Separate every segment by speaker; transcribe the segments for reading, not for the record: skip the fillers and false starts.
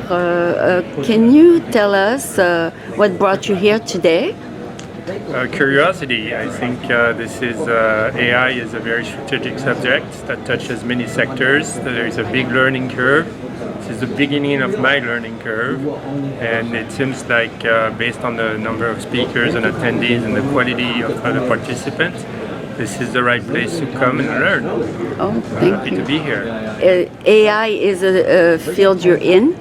Speaker 1: can you tell us what brought you here today?
Speaker 2: Curiosity. I think this is AI is a very strategic subject that touches many sectors. There is a big learning curve. This is the beginning of my learning curve, and it seems like based on the number of speakers and attendees and the quality of the participants, this is the right place to come and learn.
Speaker 1: Oh,
Speaker 2: I'm happy to be here.
Speaker 1: AI is a field you're in?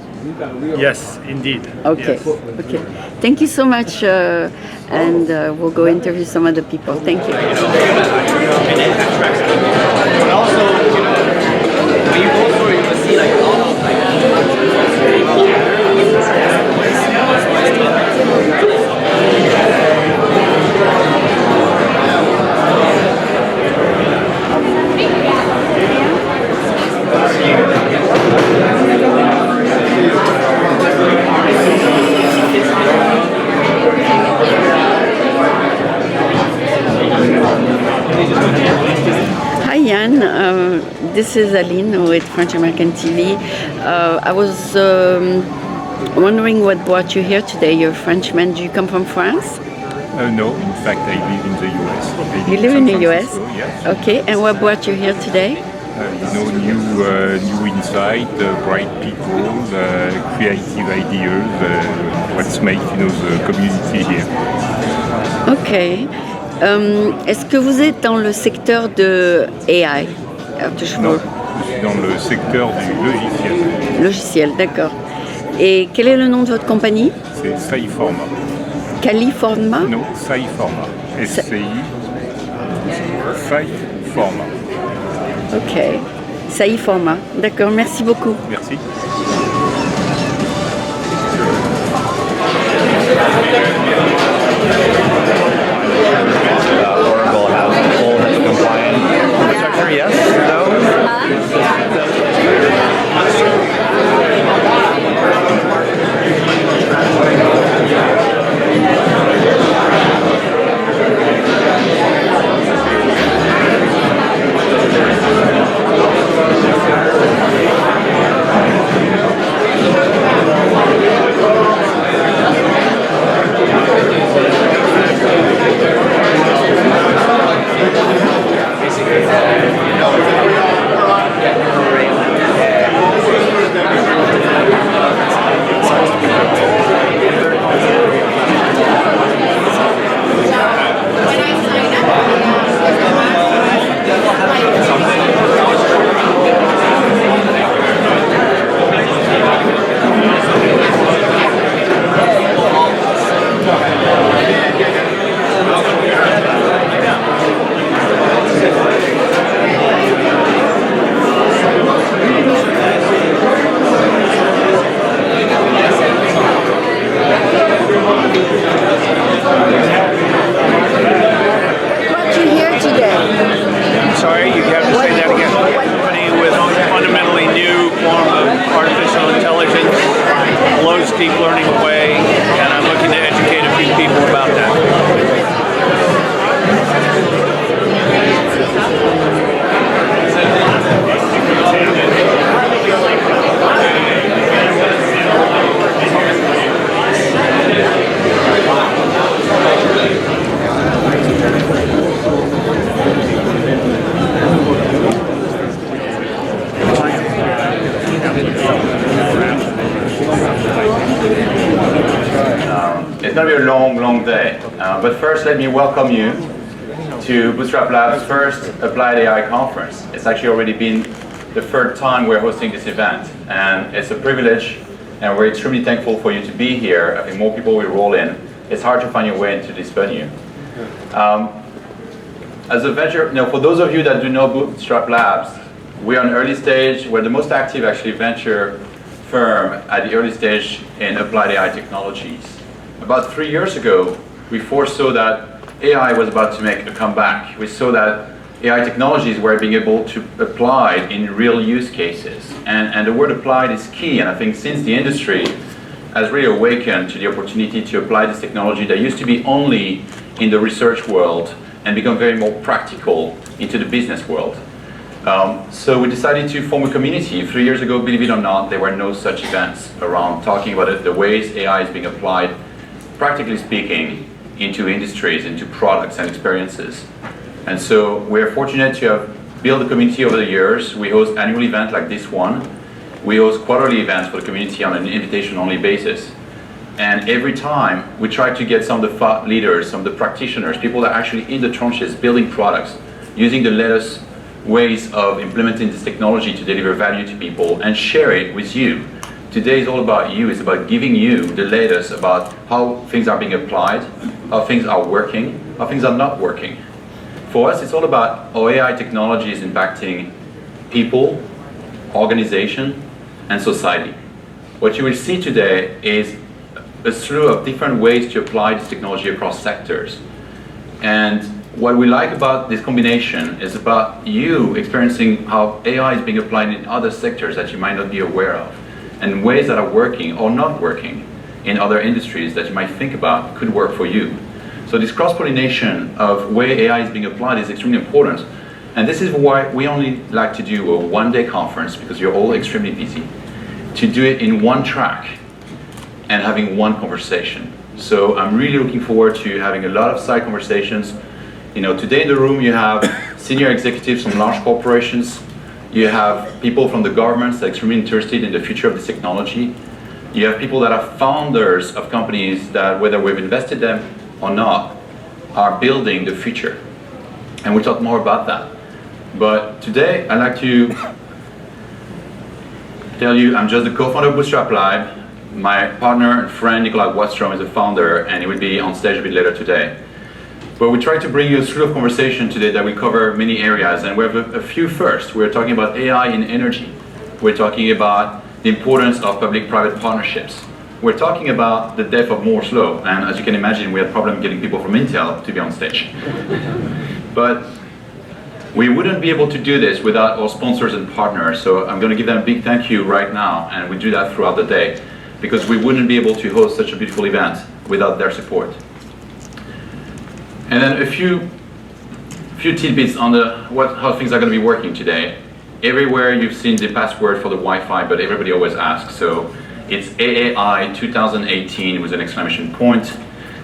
Speaker 2: Yes, indeed.
Speaker 1: Okay.
Speaker 2: Yes.
Speaker 1: Okay. Thank you so much, and we'll go interview some other people. Thank you.
Speaker 3: But also, when you go through it, you see like a lot of
Speaker 1: Hi Yann, this is Aline with French American TV. I was wondering what brought you here today. You're a Frenchman. Do you come from France?
Speaker 4: No, in fact, I live in the US.
Speaker 1: You live in the US?
Speaker 4: Yes.
Speaker 1: Okay, and what brought you here today?
Speaker 4: New insight, bright people, creative ideas, what's make the community here.
Speaker 1: Ok. Est-ce que vous êtes dans le secteur de AI?
Speaker 4: Non, je suis dans le secteur du logiciel.
Speaker 1: Logiciel, d'accord. Et quel est le nom de votre compagnie?
Speaker 4: C'est SciPharma.
Speaker 1: Califorma?
Speaker 4: Non, SciPharma. SCI. SciPharma.
Speaker 1: Ok. SciPharma. D'accord, merci beaucoup.
Speaker 4: Merci.
Speaker 5: Oracle has full HIPAA compliant infrastructure, yes? No?
Speaker 6: It's going to be a long day, but first let me welcome you to BootstrapLabs' first Applied AI conference. It's actually already been the third time we're hosting this event, and it's a privilege, and we're extremely thankful for you to be here. I think more people will roll in. It's hard to find your way into this venue. As a venture, for those of you that do know BootstrapLabs, we're on early stage. We're the most active actually venture firm at the early stage in applied AI technologies. About 3 years ago, we foresaw that AI was about to make a comeback. We saw that AI technologies were being able to apply in real use cases. And the word applied is key, and I think since the industry has really awakened to the opportunity to apply this technology that used to be only in the research world and become very more practical into the business world. So we decided to form a community. 3 years ago, believe it or not, there were no such events around talking about it, the ways AI is being applied, practically speaking, into industries, into products and experiences. And so we're fortunate to have built a community over the years. We host annual events like this one. We host quarterly events for the community on an invitation-only basis. And every time we try to get some of the thought leaders, some of the practitioners, people that are actually in the trenches building products, using the latest ways of implementing this technology to deliver value to people and share it with you. Today is all about you. It's about giving you the latest about how things are being applied, how things are working, how things are not working. For us, it's all about how AI technology is impacting people, organization, and society. What you will see today is a slew of different ways to apply this technology across sectors. And what we like about this combination is about you experiencing how AI is being applied in other sectors that you might not be aware of, and ways that are working or not working in other industries that you might think about could work for you. So this cross-pollination of where AI is being applied is extremely important. And this is why we only like to do a one-day conference, because you're all extremely busy, to do it in one track and having one conversation. So I'm really looking forward to having a lot of side conversations. You know, today in the room you have senior executives from large corporations, you have people from the governments that are extremely interested in the future of this technology, you have people that are founders of companies that, whether we've invested them or not, are building the future. And we'll talk more about that. But today I'd like to tell you I'm just the co-founder of BootstrapLabs. My partner and friend Nikolai Wattstrom is the founder, and he will be on stage a bit later today. But we try to bring you a slew of conversation today that we cover many areas, and we have a few first. We're talking about AI in energy. We're talking about the importance of public-private partnerships. We're talking about the death of Moore's Law, and as you can imagine, we had a problem getting people from Intel to be on stage. But we wouldn't be able to do this without our sponsors and partners, so I'm going to give them a big thank you right now, and we do that throughout the day, because we wouldn't be able to host such a beautiful event without their support. And then a few tidbits on how things are going to be working today. Everywhere you've seen the password for the Wi-Fi, but everybody always asks, so it's AAI 2018 with an exclamation point.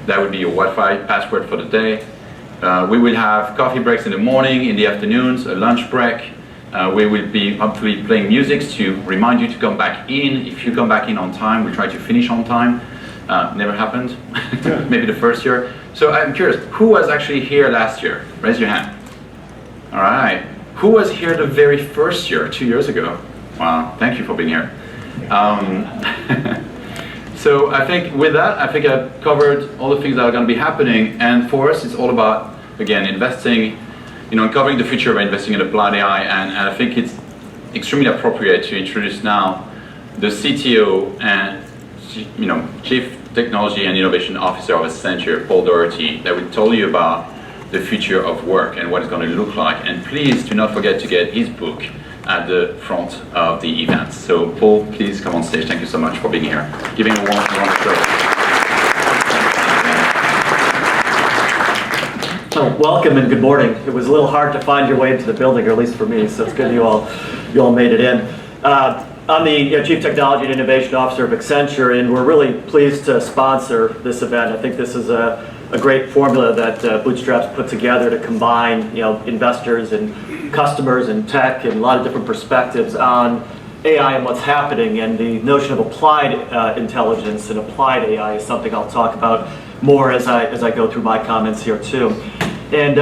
Speaker 6: That would be your Wi-Fi password for the day. We will have coffee breaks in the morning, in the afternoons, a lunch break. We will be hopefully playing music to remind you to come back in. If you come back in on time, we try to finish on time. Never happened, maybe the first year. So I'm curious, who was actually here last year? Raise your hand. All right. Who was here the very first year, 2 years ago? Wow, thank you for being here. So I think with that, I think I've covered all the things that are going to be happening. And for us, it's all about, again, investing, covering the future by investing in applied AI. And I think it's extremely appropriate to introduce now the CTO and Chief Technology and Innovation Officer of Accenture, Paul Doherty, that will tell you about the future of work and what it's going to look like. And please do not forget to get his book at the front of the event. So Paul, please come on stage. Thank you so much for being here. Giving a warm applause.
Speaker 7: Oh, welcome and good morning. It was a little hard to find your way into the building, or at least for me, so it's good you all made it in. I'm the Chief Technology and Innovation Officer of Accenture, and we're really pleased to sponsor this event. I think this is a great formula that Bootstrap's put together to combine investors and customers and tech and a lot of different perspectives on AI and what's happening. And the notion of applied intelligence and applied AI is something I'll talk about more as I go through my comments here too. And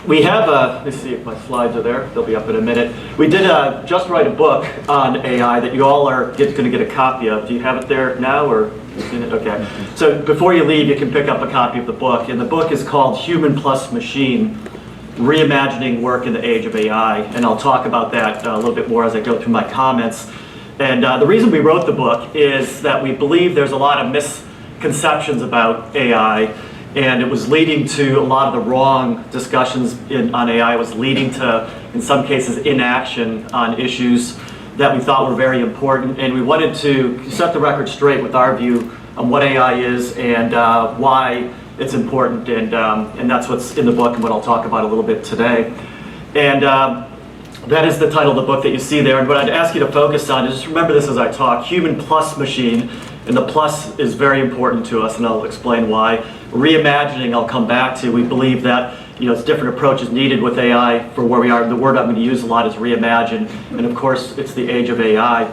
Speaker 7: we have let's see if my slides are there. They'll be up in a minute. We did just write a book on AI that you all are going to get a copy of. Do you have it there now, or you seen it? Okay. So before you leave, you can pick up a copy of the book. And the book is called Human plus Machine: Reimagining Work in the Age of AI. And I'll talk about that a little bit more as I go through my comments. And the reason we wrote the book is that we believe there's a lot of misconceptions about AI. And it was leading to a lot of the wrong discussions on AI. It was leading to, in some cases, inaction on issues that we thought were very important. And we wanted to set the record straight with our view on what AI is and why it's important. And that's what's in the book and what I'll talk about a little bit today. And That is the title of the book that you see there. And what I'd ask you to focus on is just remember this as I talk, human plus machine. And the plus is very important to us, and I'll explain why. Reimagining, I'll come back to. We believe that it's different approaches needed with AI for where we are. The word I'm going to use a lot is reimagine. And of course, it's the age of AI.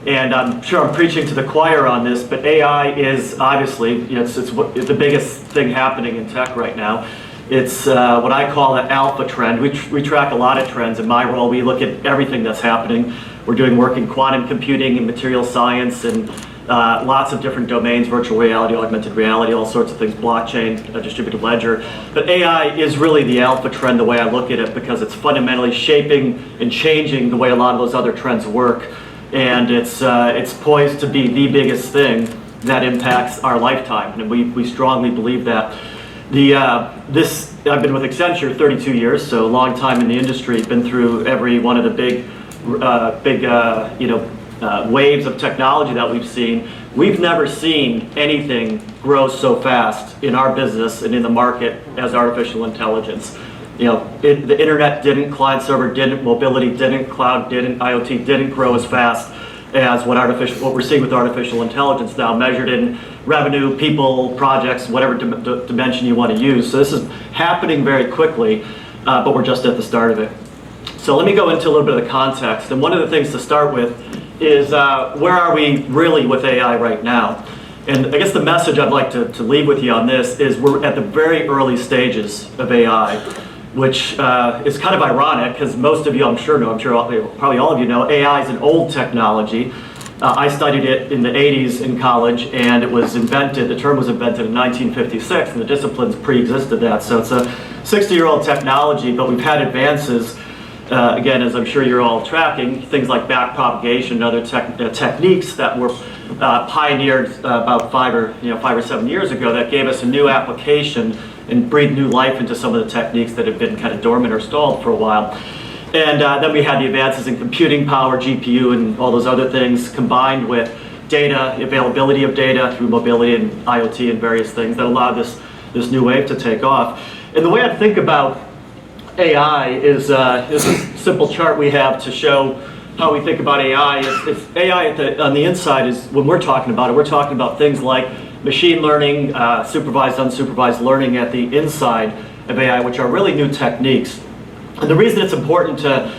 Speaker 7: And I'm sure I'm preaching to the choir on this, but AI is obviously, it's the biggest thing happening in tech right now. It's what I call an alpha trend. We track a lot of trends. In my role, we look at everything that's happening. We're doing work in quantum computing and material science and lots of different domains, virtual reality, augmented reality, all sorts of things, blockchain, distributed ledger. But AI is really the alpha trend the way I look at it because it's fundamentally shaping and changing the way a lot of those other trends work. And it's poised to be the biggest thing that impacts our lifetime. And we strongly believe that. I've been with Accenture 32 years, so a long time in the industry, been through every one of the big waves of technology that we've seen. We've never seen anything grow so fast in our business and in the market as artificial intelligence. The internet didn't, client server didn't, mobility didn't, cloud didn't, IoT didn't grow as fast as what we're seeing with artificial intelligence now, measured in revenue, people, projects, whatever dimension you want to use. So this is happening very quickly, but we're just at the start of it. So let me go into a little bit of the context. And one of the things to start with is where are we really with AI right now? And I guess the message I'd like to leave with you on this is we're at the very early stages of AI, which is kind of ironic because most of you, I'm sure probably all of you know, AI is an old technology. I studied it in the 80s in college, and the term was invented in 1956, and the disciplines pre-existed that. So it's a 60-year-old technology, but we've had advances, again, as I'm sure you're all tracking, things like backpropagation and other techniques that were pioneered about 5 or 7 years ago that gave us a new application and breathed new life into some of the techniques that have been kind of dormant or stalled for a while. And then we had the advances in computing power, GPU, and all those other things combined with data, availability of data through mobility and IoT and various things that allowed this new wave to take off. And the way I think about AI is this simple chart we have to show how we think about AI. Is AI on the inside is when we're talking about it, we're talking about things like machine learning, supervised, unsupervised learning at the inside of AI, which are really new techniques. And the reason it's important to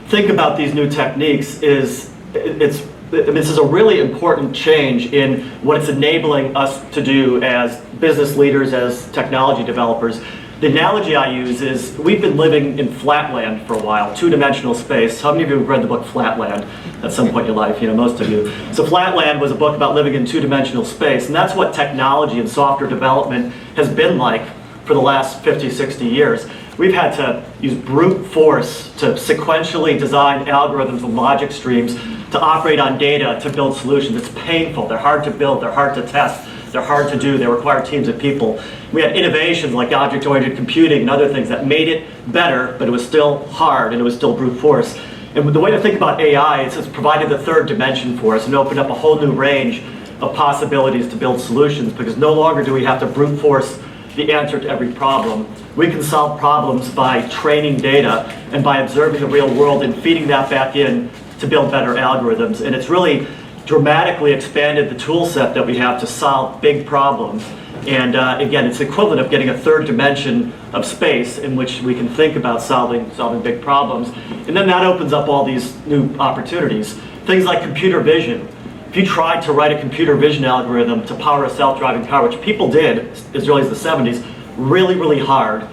Speaker 7: think about these new techniques is this is a really important change in what it's enabling us to do as business leaders, as technology developers. The analogy I use is we've been living in flatland for a while, two-dimensional space. How many of you have read the book Flatland at some point in your life? Most of you. So Flatland was a book about living in two-dimensional space, and that's what technology and software development has been like for the last 50, 60 years. We've had to use brute force to sequentially design algorithms and logic streams to operate on data to build solutions. It's painful. They're hard to build. They're hard to test. They're hard to do. They require teams of people. We had innovations like object-oriented computing and other things that made it better, but it was still hard and it was still brute force. And the way to think about AI is it's provided the third dimension for us and opened up a whole new range of possibilities to build solutions, because no longer do we have to brute force the answer to every problem. We can solve problems by training data and by observing the real world and feeding that back in to build better algorithms. And it's really dramatically expanded the tool set that we have to solve big problems. And again, it's equivalent of getting a third dimension of space in which we can think about solving big problems. And then that opens up all these new opportunities. Things like computer vision. If you tried to write a computer vision algorithm to power a self-driving car, which people did as early as the 70s, really hard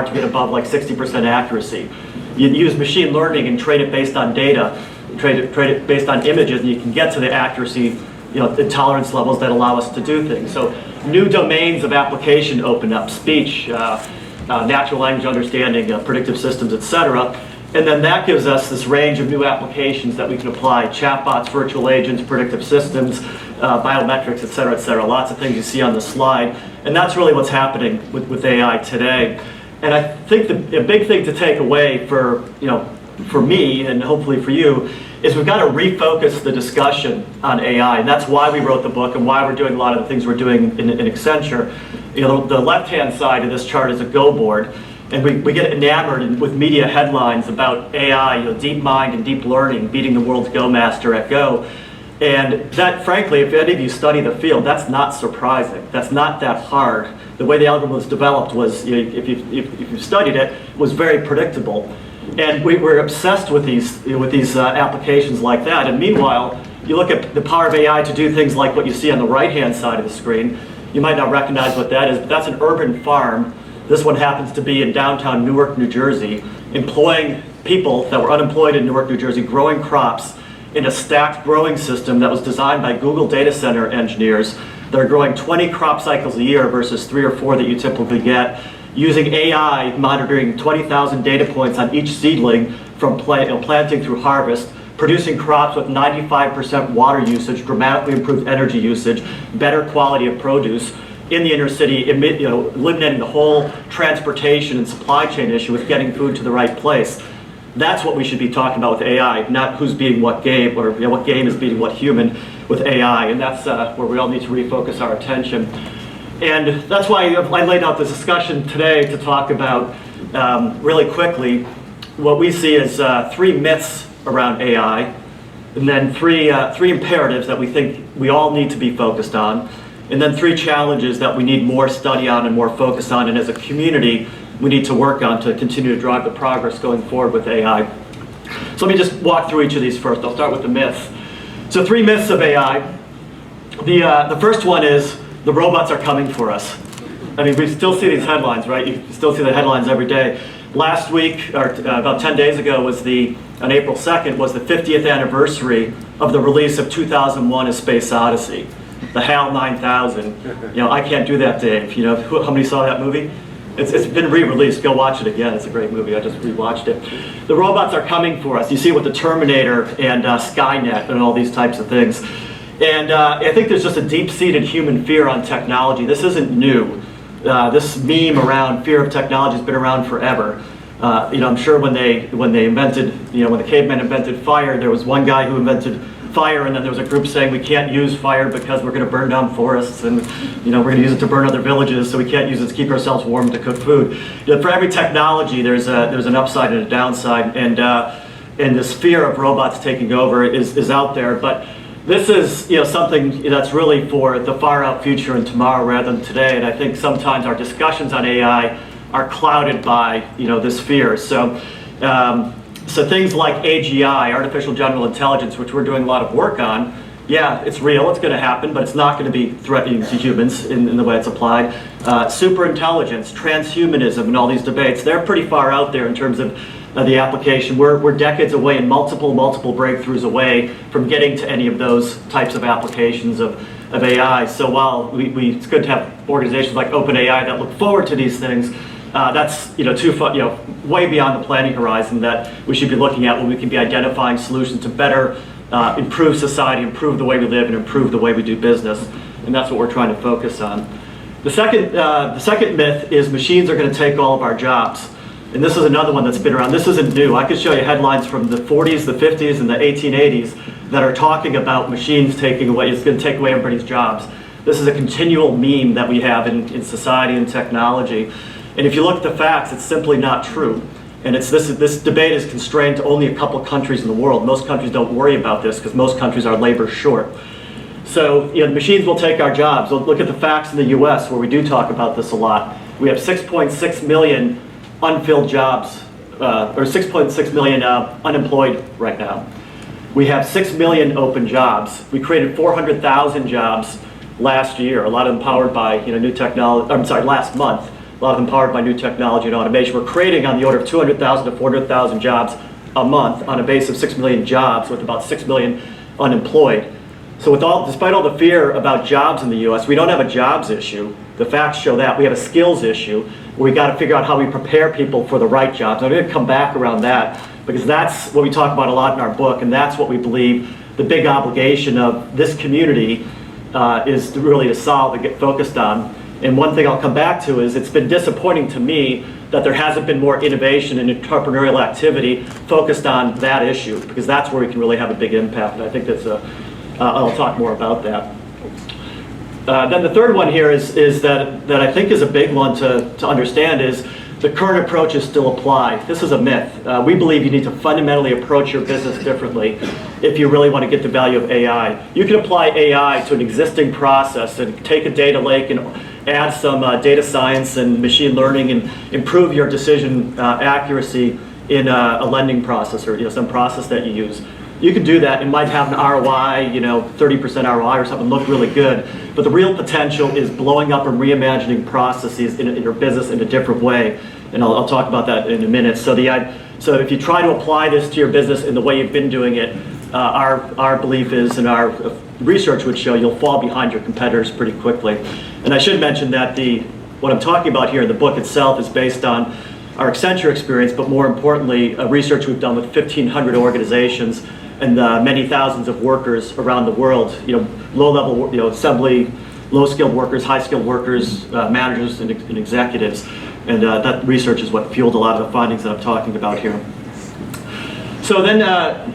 Speaker 7: to get above like 60% accuracy. You use machine learning and train it based on data, train it based on images, and you can get to the accuracy, the tolerance levels that allow us to do things. So new domains of application open up, speech, natural language understanding, predictive systems, etc. And then that gives us this range of new applications that we can apply: chatbots, virtual agents, predictive systems, biometrics, etc. Lots of things you see on the slide. And that's really what's happening with AI today. And I think the big thing to take away for me and hopefully for you is we've got to refocus the discussion on AI. And that's why we wrote the book and why we're doing a lot of the things we're doing in Accenture. The left-hand side of this chart is a Go board. And we get enamored with media headlines about AI, deep mind and deep learning, beating the world's Go master at Go. And that, frankly, if any of you study the field, that's not surprising. That's not that hard. The way the algorithm was developed was, if you studied it, was very predictable. And we're obsessed with these applications like that. And meanwhile, you look at the power of AI to do things like what you see on the right-hand side of the screen. You might not recognize what that is, but that's an urban farm. This one happens to be in downtown Newark, New Jersey, employing people that were unemployed in Newark, New Jersey, growing crops in a stacked growing system that was designed by Google data center engineers that are growing 20 crop cycles a year versus 3 or 4 that you typically get, using AI, monitoring 20,000 data points on each seedling from planting through harvest, producing crops with 95% water usage, dramatically improved energy usage, better quality of produce in the inner city, eliminating the whole transportation and supply chain issue with getting food to the right place. That's what we should be talking about with AI, not who's beating what game, or what game is beating what human with AI. And that's where we all need to refocus our attention. And that's why I laid out this discussion today to talk about, really quickly, what we see as 3 myths around AI, and then three imperatives that we think we all need to be focused on, and then 3 challenges that we need more study on and more focus on, and as a community, we need to work on to continue to drive the progress going forward with AI. So let me just walk through each of these first. I'll start with the myths. So 3 myths of AI. The first one is the robots are coming for us. I mean, we still see these headlines, right? You still see the headlines every day. Last week, or about 10 days ago, on April 2nd, was the 50th anniversary of the release of 2001: A Space Odyssey, the HAL 9000. I can't do that, Dave. How many saw that movie? It's been re-released. Go watch it again. It's a great movie. I just re-watched it. The robots are coming for us. You see it with the Terminator and Skynet and all these types of things. And I think there's just a deep-seated human fear on technology. This isn't new. This meme around fear of technology has been around forever. I'm sure when the cavemen invented fire, there was one guy who invented fire, and then there was a group saying we can't use fire because we're going to burn down forests, and we're going to use it to burn other villages, so we can't use it to keep ourselves warm to cook food. For every technology, there's an upside and a downside, and this fear of robots taking over is out there. But this is something that's really for the far out future and tomorrow rather than today. And I think sometimes our discussions on AI are clouded by this fear. So things like AGI, artificial general intelligence, which we're doing a lot of work on, yeah, it's real, it's going to happen, but it's not going to be threatening to humans in the way it's applied. Super intelligence, transhumanism, and all these debates, they're pretty far out there in terms of the application. We're decades away and multiple breakthroughs away from getting to any of those types of applications of AI. So while it's good to have organizations like OpenAI that look forward to these things, that's too far, way beyond the planning horizon that we should be looking at when we can be identifying solutions to better improve society, improve the way we live, and improve the way we do business. And that's what we're trying to focus on. The second myth is machines are going to take all of our jobs. And this is another one that's been around. This isn't new. I could show you headlines from the 40s, the 50s, and the 1880s that are talking about machines taking away, it's going to take away everybody's jobs. This is a continual meme that we have in society and technology. And if you look at the facts, it's simply not true. And this debate is constrained to only a couple countries in the world. Most countries don't worry about this because most countries are labor short. So the machines will take our jobs. Look at the facts in the US where we do talk about this a lot. We have 6.6 million unfilled jobs, or 6.6 million unemployed right now. We have 6 million open jobs. We created 400,000 jobs last year, a lot of them powered by new technology, last month. A lot of them powered by new technology and automation. We're creating on the order of 200,000 to 400,000 jobs a month on a base of 6 million jobs with about 6 million unemployed. So despite all the fear about jobs in the US, we don't have a jobs issue. The facts show that. We have a skills issue where we got to figure out how we prepare people for the right jobs. I'm going to come back around that because that's what we talk about a lot in our book, and that's what we believe the big obligation of this community is really to solve and get focused on. And one thing I'll come back to is it's been disappointing to me that there hasn't been more innovation and entrepreneurial activity focused on that issue, because that's where we can really have a big impact. And I think that's I'll talk more about that. Then the third one here is that I think is a big one to understand is the current approaches still apply. This is a myth. We believe you need to fundamentally approach your business differently if you really want to get the value of AI. You can apply AI to an existing process and take a data lake and add some data science and machine learning and improve your decision accuracy in a lending process or some process that you use. You can do that and might have an ROI, 30% ROI or something, look really good. But the real potential is blowing up and reimagining processes in your business in a different way. And I'll talk about that in a minute. So if you try to apply this to your business in the way you've been doing it, our belief is, and our research would show, you'll fall behind your competitors pretty quickly. And I should mention that what I'm talking about here in the book itself is based on our Accenture experience, but more importantly, research we've done with 1,500 organizations and many thousands of workers around the world, low-level, assembly, low-skilled workers, high-skilled workers, managers, and executives. And that research is what fueled a lot of the findings that I'm talking about here. So then,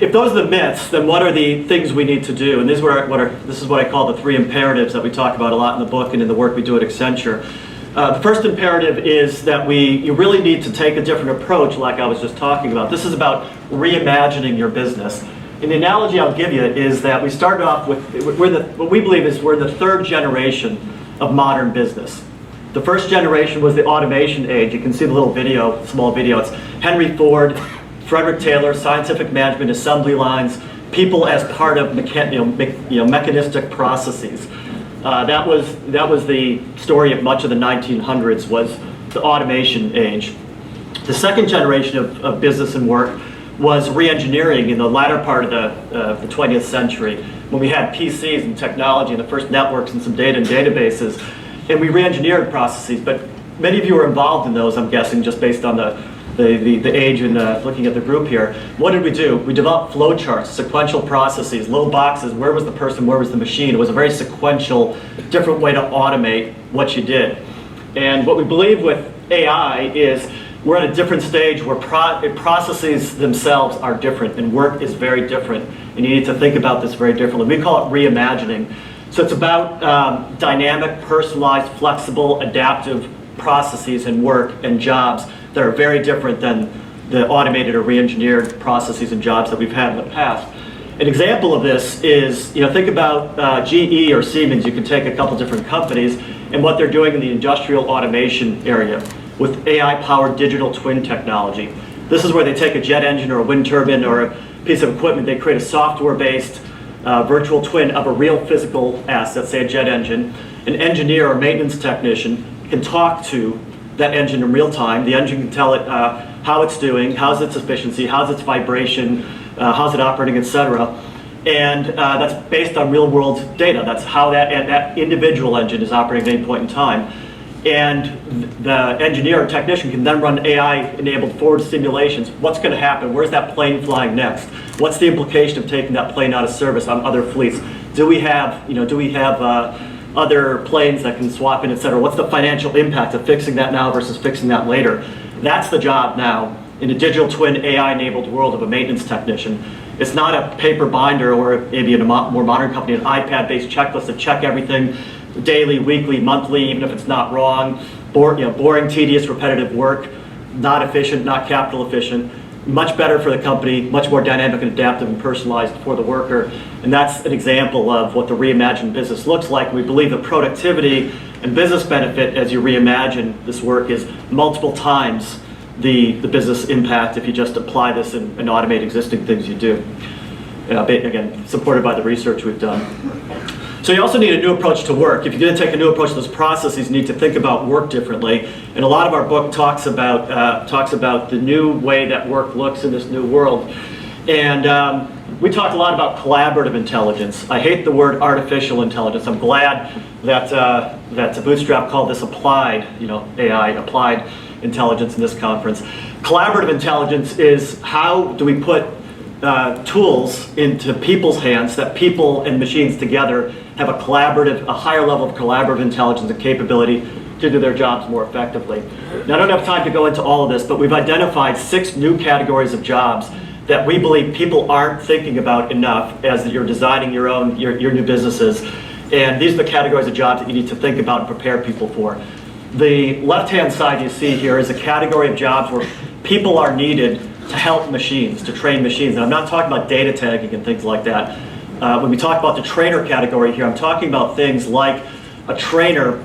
Speaker 7: if those are the myths, then what are the things we need to do? And this is what I call the 3 imperatives that we talk about a lot in the book and in the work we do at Accenture. The first imperative is that you really need to take a different approach, like I was just talking about. This is about reimagining your business. And the analogy I'll give you is that we started off with, what we believe is we're the 3rd generation of modern business. The first generation was the automation age. You can see the little video, small video. It's Henry Ford, Frederick Taylor, scientific management, assembly lines, people as part of mechanistic processes. That was the story of much of the 1900s, was the automation age. The second generation of business and work was re-engineering in the latter part of the 20th century, when we had PCs and technology and the first networks and some data and databases, and we re-engineered processes. But many of you were involved in those, I'm guessing, just based on the age and looking at the group here. What did we do? We developed flowcharts, sequential processes, little boxes. Where was the person? Where was the machine? It was a very sequential, different way to automate what you did. And what we believe with AI is we're at a different stage where processes themselves are different and work is very different. And you need to think about this very differently. We call it reimagining. So it's about dynamic, personalized, flexible, adaptive processes and work and jobs that are very different than the automated or re-engineered processes and jobs that we've had in the past. An example of this is, think about GE or Siemens. You can take a couple different companies and what they're doing in the industrial automation area with AI-powered digital twin technology. This is where they take a jet engine or a wind turbine or a piece of equipment, they create a software-based virtual twin of a real physical asset, say a jet engine. An engineer or maintenance technician can talk to that engine in real time. The engine can tell it how it's doing, how's its efficiency, how's its vibration, how's it operating, etc. And that's based on real world data. That's how that individual engine is operating at any point in time. And the engineer or technician can then run AI-enabled forward simulations. What's going to happen? Where's that plane flying next? What's the implication of taking that plane out of service on other fleets? Do we have other planes that can swap in, et cetera? What's the financial impact of fixing that now versus fixing that later? That's the job now in a digital twin AI-enabled world of a maintenance technician. It's not a paper binder or maybe in a more modern company, an iPad-based checklist to check everything daily, weekly, monthly, even if it's not wrong. Boring, tedious, repetitive work, not efficient, not capital efficient. Much better for the company, much more dynamic and adaptive and personalized for the worker. And that's an example of what the reimagined business looks like. We believe the productivity and business benefit as you reimagine this work is multiple times the business impact if you just apply this and automate existing things you do. Again, supported by the research we've done. So you also need a new approach to work. If you're going to take a new approach to those processes, you need to think about work differently. And a lot of our book talks about the new way that work looks in this new world. And we talked a lot about collaborative intelligence. I hate the word artificial intelligence. I'm glad that Bootstrap called this applied, AI, applied intelligence in this conference. Collaborative intelligence is how do we put tools into people's hands that people and machines together have a higher level of collaborative intelligence and capability to do their jobs more effectively. Now, I don't have time to go into all of this, but we've identified 6 new categories of jobs that we believe people aren't thinking about enough as you're designing your new businesses. And these are the categories of jobs that you need to think about and prepare people for. The left-hand side you see here is a category of jobs where people are needed to help machines, to train machines. And I'm not talking about data tagging and things like that. When we talk about the trainer category here, I'm talking about things like a trainer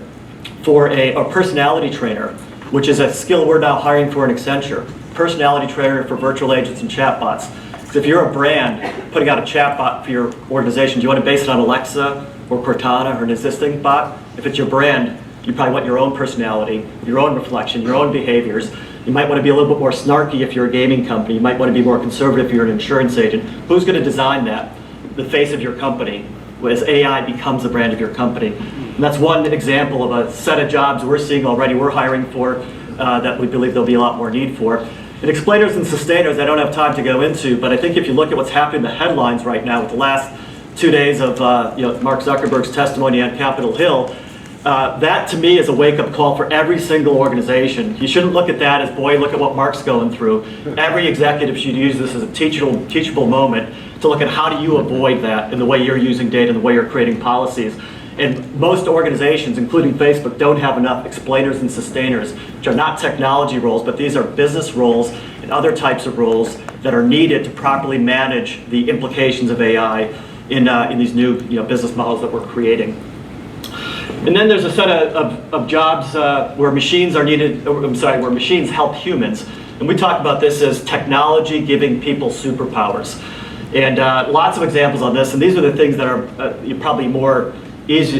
Speaker 7: for a personality trainer, which is a skill we're now hiring for in Accenture. Personality trainer for virtual agents and chatbots. So if you're a brand putting out a chatbot for your organization, do you want to base it on Alexa or Cortana or an existing bot? If it's your brand, you probably want your own personality, your own reflection, your own behaviors. You might want to be a little bit more snarky if you're a gaming company. You might want to be more conservative if you're an insurance agent. Who's going to design that? The face of your company, as AI becomes the brand of your company. And that's one example of a set of jobs we're seeing already, we're hiring for, that we believe there'll be a lot more need for. And explainers and sustainers, I don't have time to go into, but I think if you look at what's happening in the headlines right now with the last 2 days of Mark Zuckerberg's testimony on Capitol Hill, that to me is a wake-up call for every single organization. You shouldn't look at that as, boy, look at what Mark's going through. Every executive should use this as a teachable moment to look at how do you avoid that in the way you're using data and the way you're creating policies. And most organizations, including Facebook, don't have enough explainers and sustainers, which are not technology roles, but these are business roles and other types of roles that are needed to properly manage the implications of AI in these new business models that we're creating. And then there's a set of jobs where machines are needed, where machines help humans. And we talk about this as technology giving people superpowers. And lots of examples on this, and these are the things that are probably more easy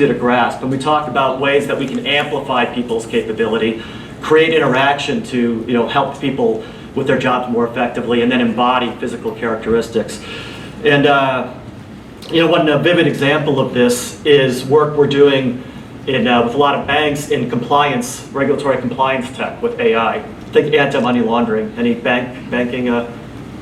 Speaker 7: to grasp. And we talk about ways that we can amplify people's capability, create interaction to help people with their jobs more effectively, and then embody physical characteristics. And one vivid example of this is work we're doing with a lot of banks in compliance, regulatory compliance tech with AI. Think anti-money laundering. Any banking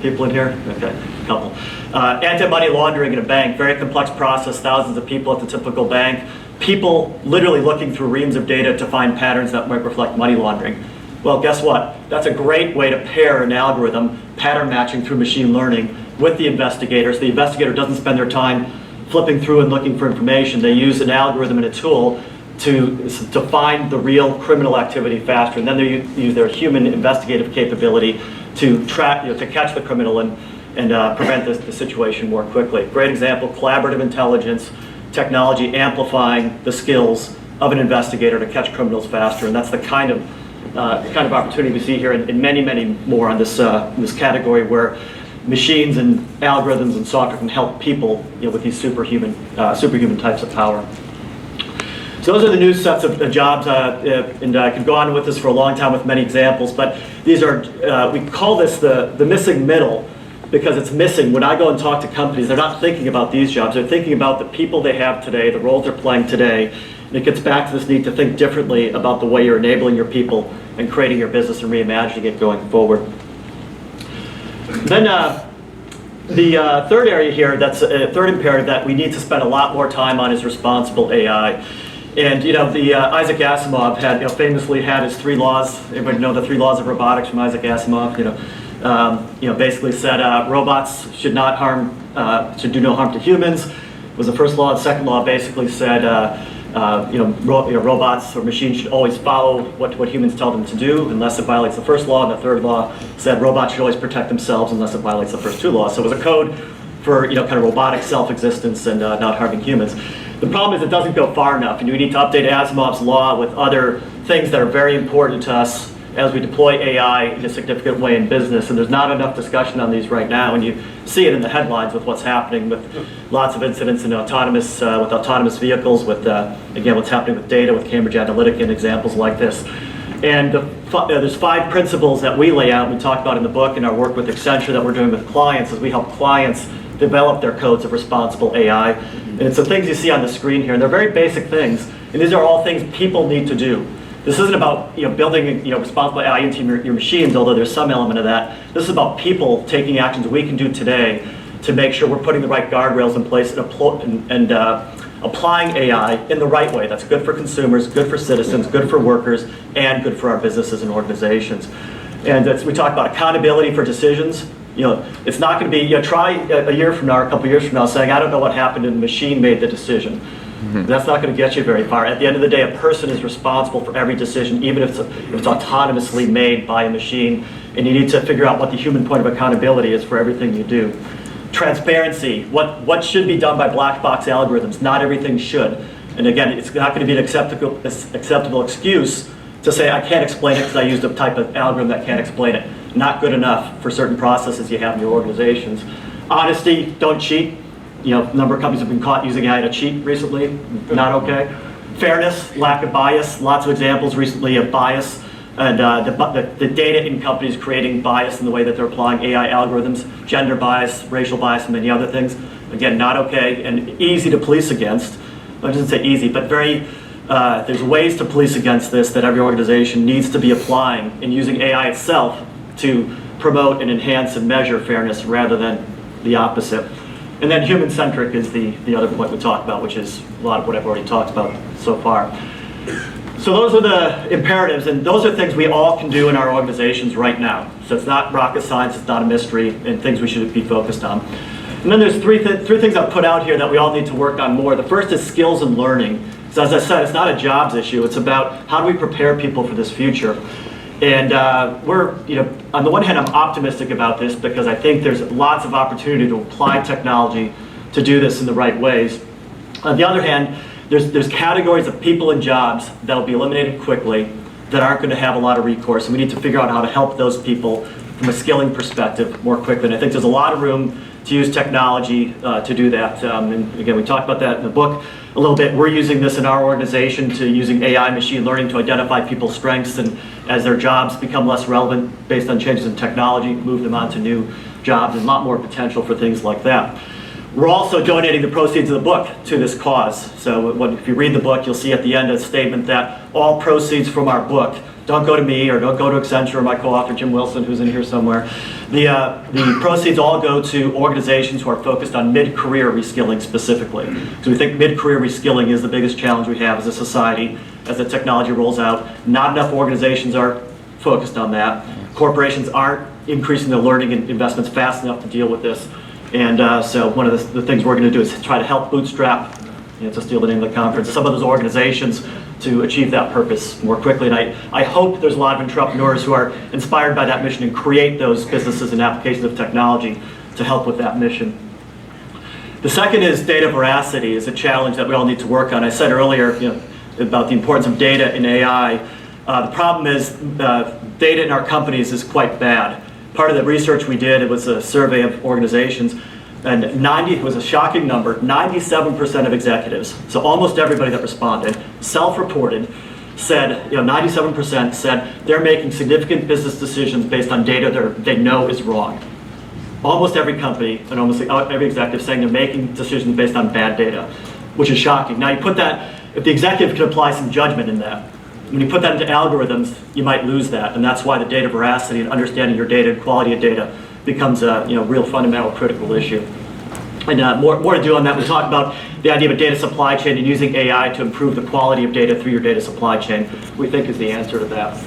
Speaker 7: people in here? Okay, a couple. Anti-money laundering in a bank, very complex process, thousands of people at the typical bank. People literally looking through reams of data to find patterns that might reflect money laundering. Well, guess what? That's a great way to pair an algorithm, pattern matching through machine learning, with the investigators. The investigator doesn't spend their time flipping through and looking for information. They use an algorithm and a tool to find the real criminal activity faster, and then they use their human investigative capability to track, to catch the criminal and prevent the situation more quickly. Great example: collaborative intelligence, technology amplifying the skills of an investigator to catch criminals faster, and that's the kind of opportunity we see here, and many more on this category where machines and algorithms and software can help people with these superhuman types of power. So those are the new sets of jobs, and I could go on with this for a long time with many examples, but these are, we call this the missing middle, because it's missing. When I go and talk to companies, they're not thinking about these jobs, they're thinking about the people they have today, the roles they're playing today, and it gets back to this need to think differently about the way you're enabling your people and creating your business and reimagining it going forward. Then the third area here, that's a third imperative that we need to spend a lot more time on, is responsible AI. And Isaac Asimov had famously had his 3 laws. Everybody know the 3 laws of robotics from Isaac Asimov. Basically said robots should do no harm to humans. Was the first law. The second law basically said robots or machines should always follow what humans tell them to do unless it violates the first law. And the third law said robots should always protect themselves unless it violates the first 2 laws. So it was a code for kind of robotic self-existence and not harming humans. The problem is it doesn't go far enough, and we need to update Asimov's law with other things that are very important to us as we deploy AI in a significant way in business. And there's not enough discussion on these right now, and you see it in the headlines with what's happening with lots of incidents in autonomous vehicles, with again what's happening with data, with Cambridge Analytica and examples like this. And there's 5 principles that we lay out and we talk about in the book in our work with Accenture that we're doing with clients as we help clients develop their codes of responsible AI. And it's the things you see on the screen here, and they're very basic things, and these are all things people need to do. This isn't about building responsible AI into your machines, although there's some element of that. This is about people taking actions we can do today to make sure we're putting the right guardrails in place and applying AI in the right way. That's good for consumers, good for citizens, good for workers, and good for our businesses and organizations. And we talk about accountability for decisions. It's not going to be, try a year from now or a couple years from now saying, I don't know what happened and the machine made the decision. That's not going to get you very far. At the end of the day, a person is responsible for every decision, even if it's autonomously made by a machine, and you need to figure out what the human point of accountability is for everything you do. Transparency, what should be done by black box algorithms? Not everything should. And again, it's not going to be an acceptable excuse to say, I can't explain it because I used a type of algorithm that can't explain it. Not good enough for certain processes you have in your organizations. Honesty, don't cheat. You know, a number of companies have been caught using AI to cheat recently. Not okay. Fairness, lack of bias. Lots of examples recently of bias. And the data in companies creating bias in the way that they're applying AI algorithms, gender bias, racial bias, and many other things. Again, not okay and easy to police against. I shouldn't say easy, but there's ways to police against this that every organization needs to be applying and using AI itself to promote and enhance and measure fairness rather than the opposite. And then human-centric is the other point we talked about, which is a lot of what I've already talked about so far. So those are the imperatives, and those are things we all can do in our organizations right now. So it's not rocket science, it's not a mystery, and things we should be focused on. And then there's three things I've put out here that we all need to work on more. The first is skills and learning. So as I said, it's not a jobs issue, it's about how do we prepare people for this future. And on the one hand, I'm optimistic about this because I think there's lots of opportunity to apply technology to do this in the right ways. On the other hand, there's categories of people and jobs that will be eliminated quickly that aren't going to have a lot of recourse. And we need to figure out how to help those people from a skilling perspective more quickly. And I think there's a lot of room to use technology to do that. And again, we talked about that in the book a little bit. We're using this in our organization to using AI machine learning to identify people's strengths, and as their jobs become less relevant based on changes in technology, move them on to new jobs, and a lot more potential for things like that. We're also donating the proceeds of the book to this cause. So if you read the book, you'll see at the end a statement that all proceeds from our book, don't go to me or don't go to Accenture or my co-author Jim Wilson, who's in here somewhere. The proceeds all go to organizations who are focused on mid-career reskilling specifically. So we think mid-career reskilling is the biggest challenge we have as a society as the technology rolls out. Not enough organizations are focused on that. Corporations aren't increasing their learning and investments fast enough to deal with this. And so one of the things we're going to do is try to help Bootstrap, to steal the name of the conference, some of those organizations to achieve that purpose more quickly. And I hope there's a lot of entrepreneurs who are inspired by that mission and create those businesses and applications of technology to help with that mission. The second is data veracity is a challenge that we all need to work on. I said earlier about the importance of data in AI. The problem is data in our companies is quite bad. Part of the research we did, it was a survey of organizations, and it was a shocking number, 97% of executives, so almost everybody that responded, self-reported, said, 97% said they're making significant business decisions based on data they know is wrong. Almost every company and almost every executive saying they're making decisions based on bad data, which is shocking. Now you put that, if the executive can apply some judgment in that, when you put that into algorithms, you might lose that, and that's why the data veracity and understanding your data and quality of data becomes a real fundamental critical issue. And more to do on that. We talked about the idea of a data supply chain and using AI to improve the quality of data through your data supply chain, we think is the answer to that.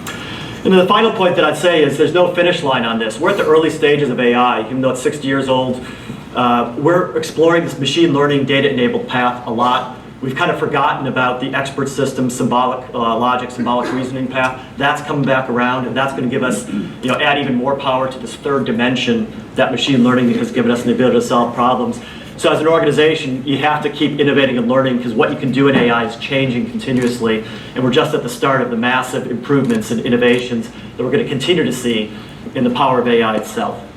Speaker 7: And then the final point that I'd say is there's no finish line on this. We're at the early stages of AI, even though it's 60 years old. We're exploring this machine learning data-enabled path a lot. We've kind of forgotten about the expert system, symbolic logic, symbolic reasoning path. That's coming back around, and that's going to give us, add even more power to this third dimension that machine learning has given us the ability to solve problems. So as an organization, you have to keep innovating and learning because what you can do in AI is changing continuously, and we're just at the start of the massive improvements and innovations that we're going to continue to see in the power of AI itself.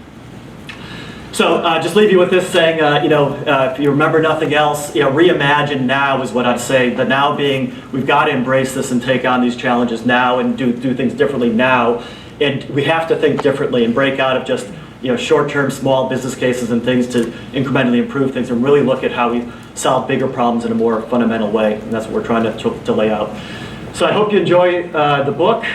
Speaker 7: So just leave you with this saying, if you remember nothing else, reimagine now is what I'd say. The now being, we've got to embrace this and take on these challenges now and do things differently now. And we have to think differently and break out of just short-term small business cases and things to incrementally improve things and really look at how we solve bigger problems in a more fundamental way. And that's what we're trying to lay out. So I hope you enjoy the book.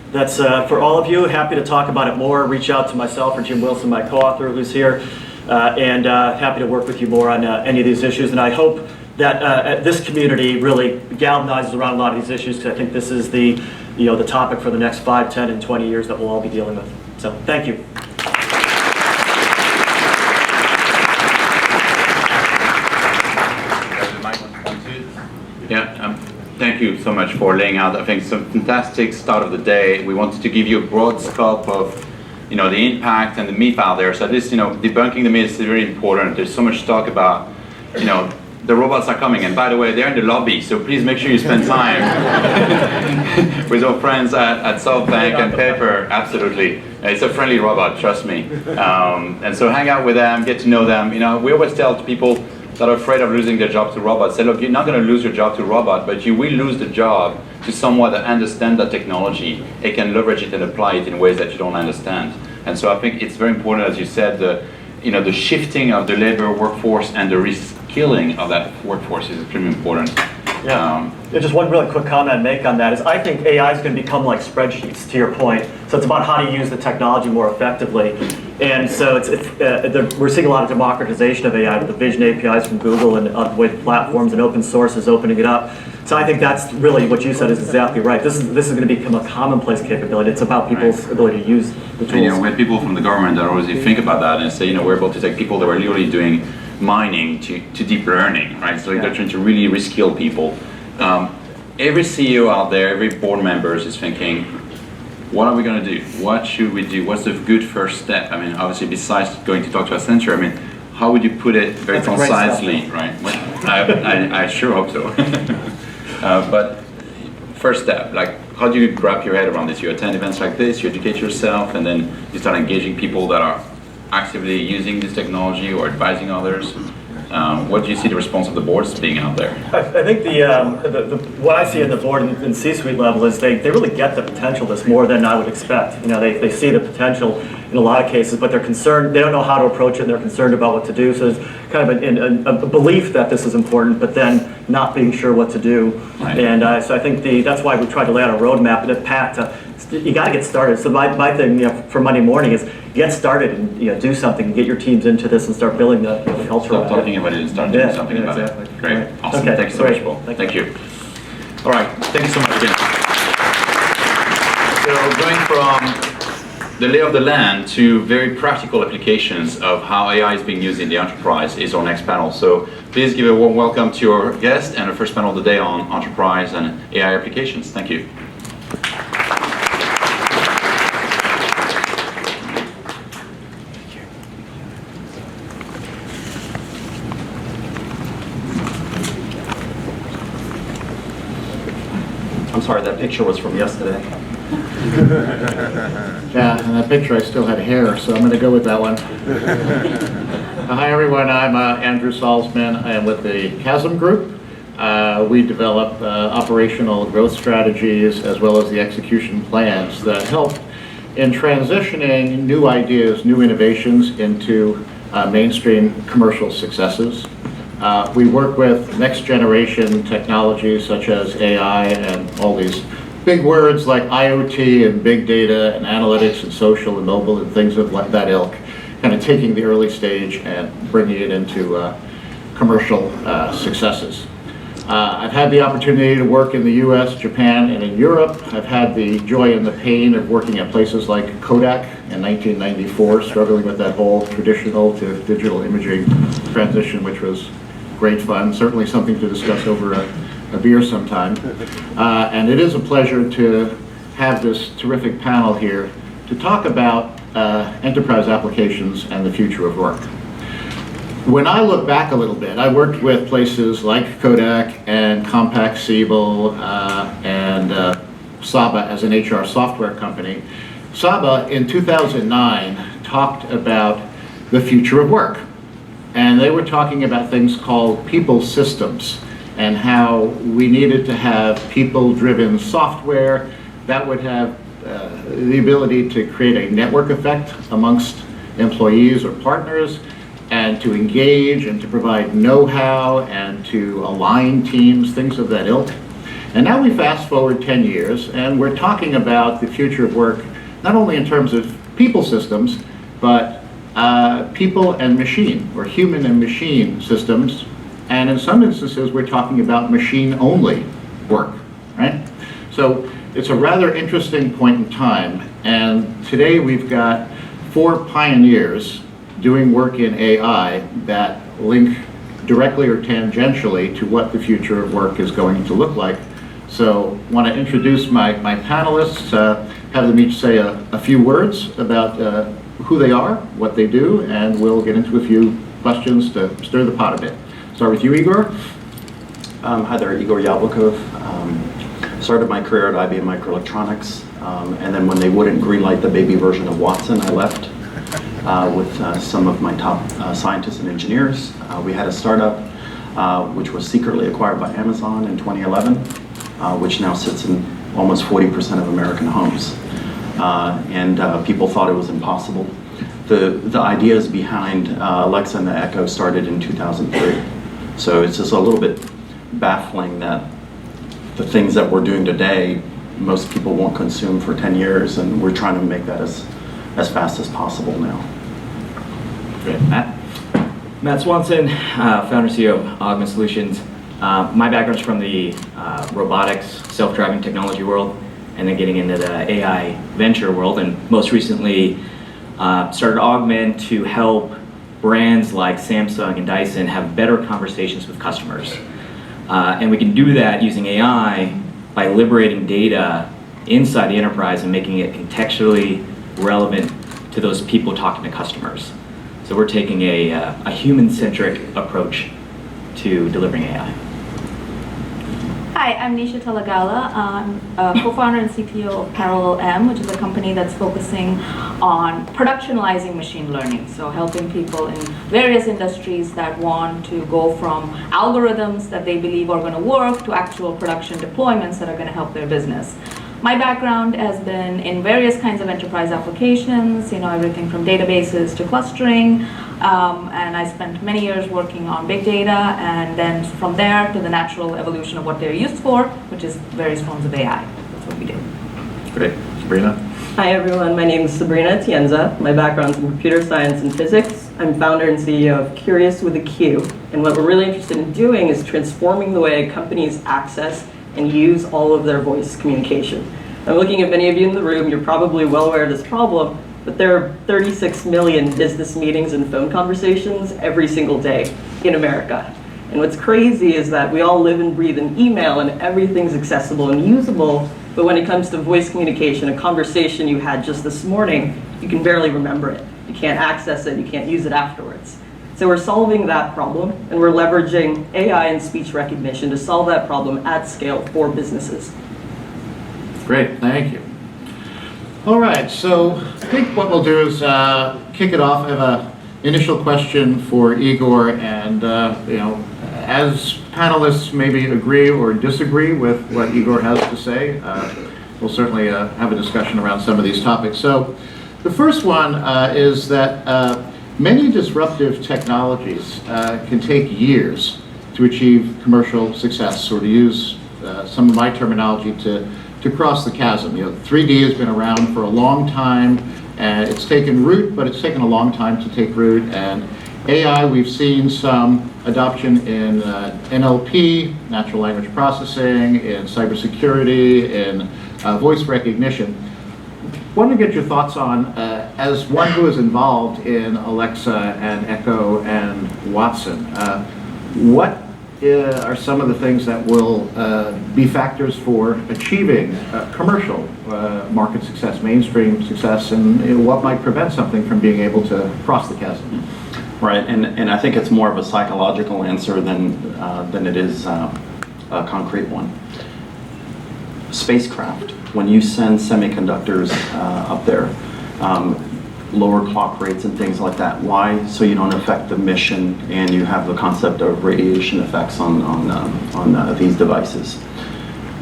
Speaker 7: That's for all of you. Happy to talk about it more. Reach out to myself or Jim Wilson, my co-author, who's here, and happy to work with you more on any of these issues. And I hope that this community really galvanizes around a lot of these issues because I think this is the topic for the next 5, 10, and 20 years that we'll all be dealing with. So thank you.
Speaker 6: The mic pointed. Yeah, thank you so much for laying out, I think, some fantastic start of the day. We wanted to give you a broad scope of, the impact and the myth out there. So at least, debunking the myths is very important. There's so much talk about, the robots are coming, and by the way, they're in the lobby, so please make sure you spend time with our friends at SoftBank and Pepper. Absolutely. It's a friendly robot, trust me. And so hang out with them, get to know them. We always tell people that are afraid of losing their job to robots, say, look, you're not going to lose your job to a robot, but you will lose the job to someone that understands that technology. It can leverage it and apply it in ways that you don't understand. And so I think it's very important, as you said, the shifting of the labor workforce and the reskilling of that workforce is extremely important.
Speaker 7: Yeah. Just one really quick comment I'd make on that is I think AI is going to become like spreadsheets, to your point. So it's about how to use the technology more effectively. And so we're seeing a lot of democratization of AI with the Vision APIs from Google and with platforms and open sources opening it up. So I think that's really what you said is exactly right. This is going to become a commonplace capability. It's about people's ability to use the tools.
Speaker 6: And, we have people from the government that always think about that and say, we're able to take people that were literally doing mining to deep learning, right? So they're trying to really reskill people. Every CEO out there, every board member is thinking, what are we going to do? What should we do? What's the good first step? I mean, obviously, besides going to talk to Accenture, I mean, how would you put it very concisely, right? I sure hope so. But first step, like, how do you wrap your head around this? You attend events like this, you educate yourself, and then you start engaging people that are actively using this technology or advising others. What do you see the response of the boards being out there?
Speaker 7: I think what I see in the board and C-suite level is they really get the potential of this more than I would expect. They see the potential in a lot of cases, but they're concerned, they don't know how to approach it, and they're concerned about what to do. So there's kind of a belief that this is important, but then not being sure what to do. Right. And so I think that's why we tried to lay out a roadmap and a path to, you got to get started. So my thing for Monday morning is get started and do something, get your teams into this and start building the culture.
Speaker 6: Stop talking about it and start doing something about it. Great, right. Awesome. Okay. Thanks so much, Paul. Thank you. All right, thank you so much again. So going from the lay of the land to very practical applications of how AI is being used in the enterprise is our next panel. So please give a warm welcome to our guest and our first panel of the day on enterprise and AI applications. Thank you.
Speaker 7: I'm sorry, that picture was from yesterday.
Speaker 8: Yeah, and that picture I still had hair, so I'm going to go with that one. Hi everyone, I'm Andrew Saltzman. I am with the Chasm Group. We develop operational growth strategies as well as the execution plans that help in transitioning new ideas, new innovations into mainstream commercial successes. We work with next generation technologies such as AI and all these big words like IoT and big data and analytics and social and mobile and things of like that ilk, kind of taking the early stage and bringing it into commercial successes. I've had the opportunity to work in the US, Japan, and in Europe. I've had the joy and the pain of working at places like Kodak in 1994, struggling with that whole traditional to digital imaging transition, which was great fun, certainly something to discuss over a beer sometime. And it is a pleasure to have this terrific panel here to talk about enterprise applications and the future of work. When I look back a little bit, I worked with places like Kodak and Compaq Siebel and Saba as an HR software company. Saba in 2009 talked about the future of work. And they were talking about things called people systems and how we needed to have people-driven software that would have the ability to create a network effect amongst employees or partners and to engage and to provide know-how and to align teams, things of that ilk. And now we fast forward 10 years and we're talking about the future of work, not only in terms of people systems, but people and machine, or human and machine systems. And in some instances, we're talking about machine-only work, right? So it's a rather interesting point in time. And today we've got 4 pioneers doing work in AI that link directly or tangentially to what the future of work is going to look like. So I want to introduce my panelists, have them each say a few words about who they are, what they do, and we'll get into a few questions to stir the pot a bit. Start with you, Igor.
Speaker 9: Hi there, Igor Yablokov. Started my career at IBM Microelectronics, and then when they wouldn't greenlight the baby version of Watson, I left with some of my top scientists and engineers. We had a startup which was secretly acquired by Amazon in 2011, which now sits in almost 40% of American homes. And people thought it was impossible. The ideas behind Alexa and the Echo started in 2003. So it's just a little bit baffling that the things that we're doing today, most people won't consume for 10 years, and we're trying to make that as fast as possible now.
Speaker 8: Great. Matt?
Speaker 3: Matt Swanson, founder CEO of Augment Solutions. My background's from the robotics, self-driving technology world, and then getting into the AI venture world, and most recently started Augment to help brands like Samsung and Dyson have better conversations with customers. And we can do that using AI by liberating data inside the enterprise and making it contextually relevant to those people talking to customers. So we're taking a human-centric approach to delivering AI.
Speaker 10: Hi, I'm Nisha Talagala. I'm a co-founder and CTO of Parallel M, which is a company that's focusing on productionalizing machine learning. So helping people in various industries that want to go from algorithms that they believe are going to work to actual production deployments that are going to help their business. My background has been in various kinds of enterprise applications, everything from databases to clustering, and I spent many years working on big data, and then from there to the natural evolution of what they're used for, which is various forms of AI. That's what we do.
Speaker 8: Great. Sabrina?
Speaker 11: Hi everyone, my name is Sabrina Piens. My background's in computer science and physics. I'm founder and CEO of Curious with a Q, and what we're really interested in doing is transforming the way companies access and use all of their voice communication. I'm looking at many of you in the room, you're probably well aware of this problem, but there are 36 million business meetings and phone conversations every single day in America. And what's crazy is that we all live and breathe in email and everything's accessible and usable, but when it comes to voice communication, a conversation you had just this morning, you can barely remember it. You can't access it, you can't use it afterwards. So we're solving that problem, and we're leveraging AI and speech recognition to solve that problem at scale for businesses.
Speaker 8: Great, thank you. All right, so I think what we'll do is kick it off. I have an initial question for Igor, and as panelists maybe agree or disagree with what Igor has to say, we'll certainly have a discussion around some of these topics. So the first one is that many disruptive technologies can take years to achieve commercial success, or to use some of my terminology to cross the chasm. 3D has been around for a long time, and it's taken root, but it's taken a long time to take root. And AI, we've seen some adoption in NLP, natural language processing, in cybersecurity, in voice recognition. I want to get your thoughts on, as one who is involved in Alexa and Echo and Watson, what are some of the things that will be factors for achieving commercial market success, mainstream success, and what might prevent something from being able to cross the chasm?
Speaker 9: Right, and I think it's more of a psychological answer than it is a concrete one. Spacecraft, when you send semiconductors up there, lower clock rates and things like that. Why? So you don't affect the mission, and you have the concept of radiation effects on these devices.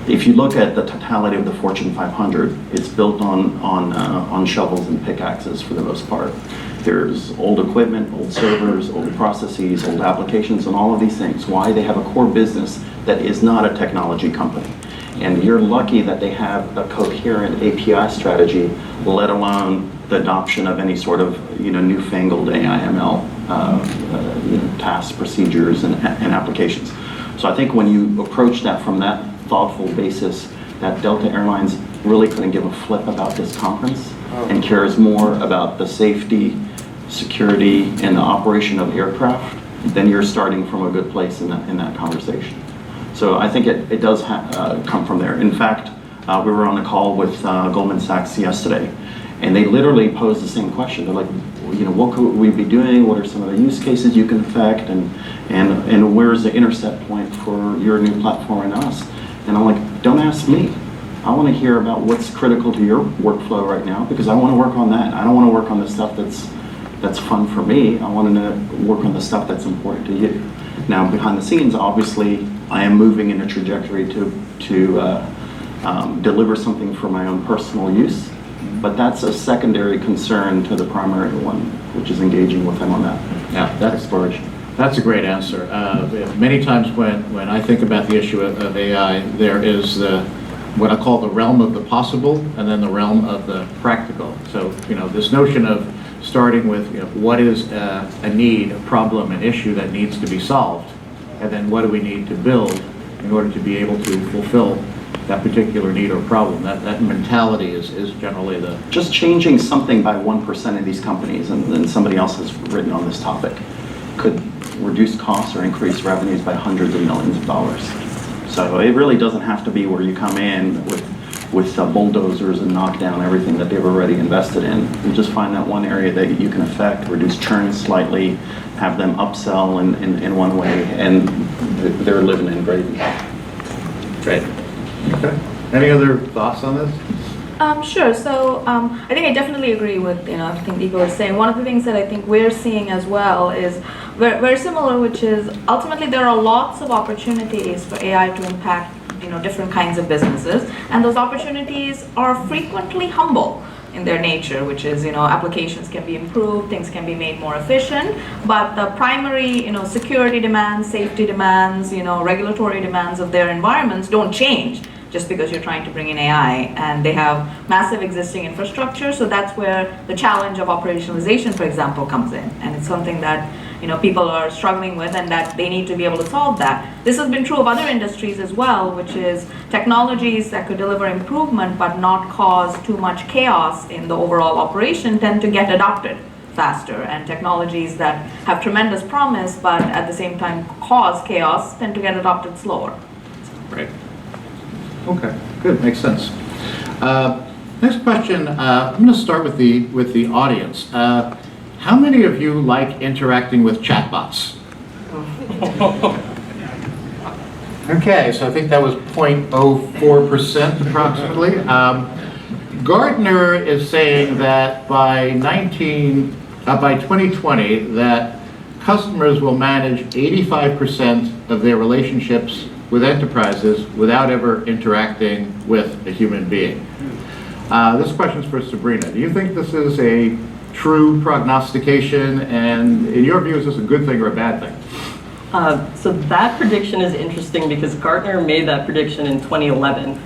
Speaker 9: If you look at the totality of the Fortune 500, it's built on shovels and pickaxes for the most part. There's old equipment, old servers, old processes, old applications, and all of these things. Why? They have a core business that is not a technology company. And you're lucky that they have a coherent API strategy, let alone the adoption of any sort of newfangled AI/ML tasks, procedures, and applications. So I think when you approach that from that thoughtful basis, that Delta Airlines really couldn't give a flip about this conference and cares more about the safety, security, and the operation of aircraft then you're starting from a good place in that conversation. So I think it does come from there. In fact, we were on a call with Goldman Sachs yesterday, and they literally posed the same question. They're like, what could we be doing? What are some of the use cases you can affect? And where's the intercept point for your new platform and us? And I'm like, don't ask me. I want to hear about what's critical to your workflow right now, because I want to work on that. I don't want to work on the stuff that's fun for me. I want to work on the stuff that's important to you. Now, behind the scenes, obviously, I am moving in a trajectory to deliver something for my own personal use, but that's a secondary concern to the primary one, which is engaging with them on that.
Speaker 8: Yeah, that's a great answer. Many times when I think about the issue of AI, there is what I call the realm of the possible, and then the realm of the practical. So, this notion of starting with what is a need, a problem, an issue that needs to be solved, and then what do we need to build in order to be able to fulfill that particular need or problem. That mentality is generally the...
Speaker 9: Just changing something by 1% of these companies, and then somebody else has written on this topic, could reduce costs or increase revenues by hundreds of millions of dollars. So it really doesn't have to be where you come in with bulldozers and knock down everything that they've already invested in. You just find that one area that you can affect, reduce churn slightly, have them upsell in one way, and they're living in gravy.
Speaker 8: Great. Okay. Any other thoughts on this?
Speaker 10: Sure. So I think I definitely agree with everything Igor was saying. One of the things that I think we're seeing as well is very similar, which is ultimately there are lots of opportunities for AI to impact different kinds of businesses, and those opportunities are frequently humble in their nature, which is applications can be improved, things can be made more efficient, but the primary security demands, safety demands, regulatory demands of their environments don't change just because you're trying to bring in AI, and they have massive existing infrastructure. So that's where the challenge of operationalization, for example, comes in, and it's something that people are struggling with, and that they need to be able to solve that. This has been true of other industries as well, which is technologies that could deliver improvement but not cause too much chaos in the overall operation tend to get adopted faster, and technologies that have tremendous promise but at the same time cause chaos tend to get adopted slower.
Speaker 8: Right. Okay, good, makes sense. Next question, I'm going to start with the audience. How many of you like interacting with chatbots? Okay, so I think that was 0.04% approximately. Gartner is saying that by 2020, that customers will manage 85% of their relationships with enterprises without ever interacting with a human being. This question is for Sabrina. Do you think this is a true prognostication, and in your view, is this a good thing or a bad thing?
Speaker 11: So that prediction is interesting because Gartner made that prediction in 2011,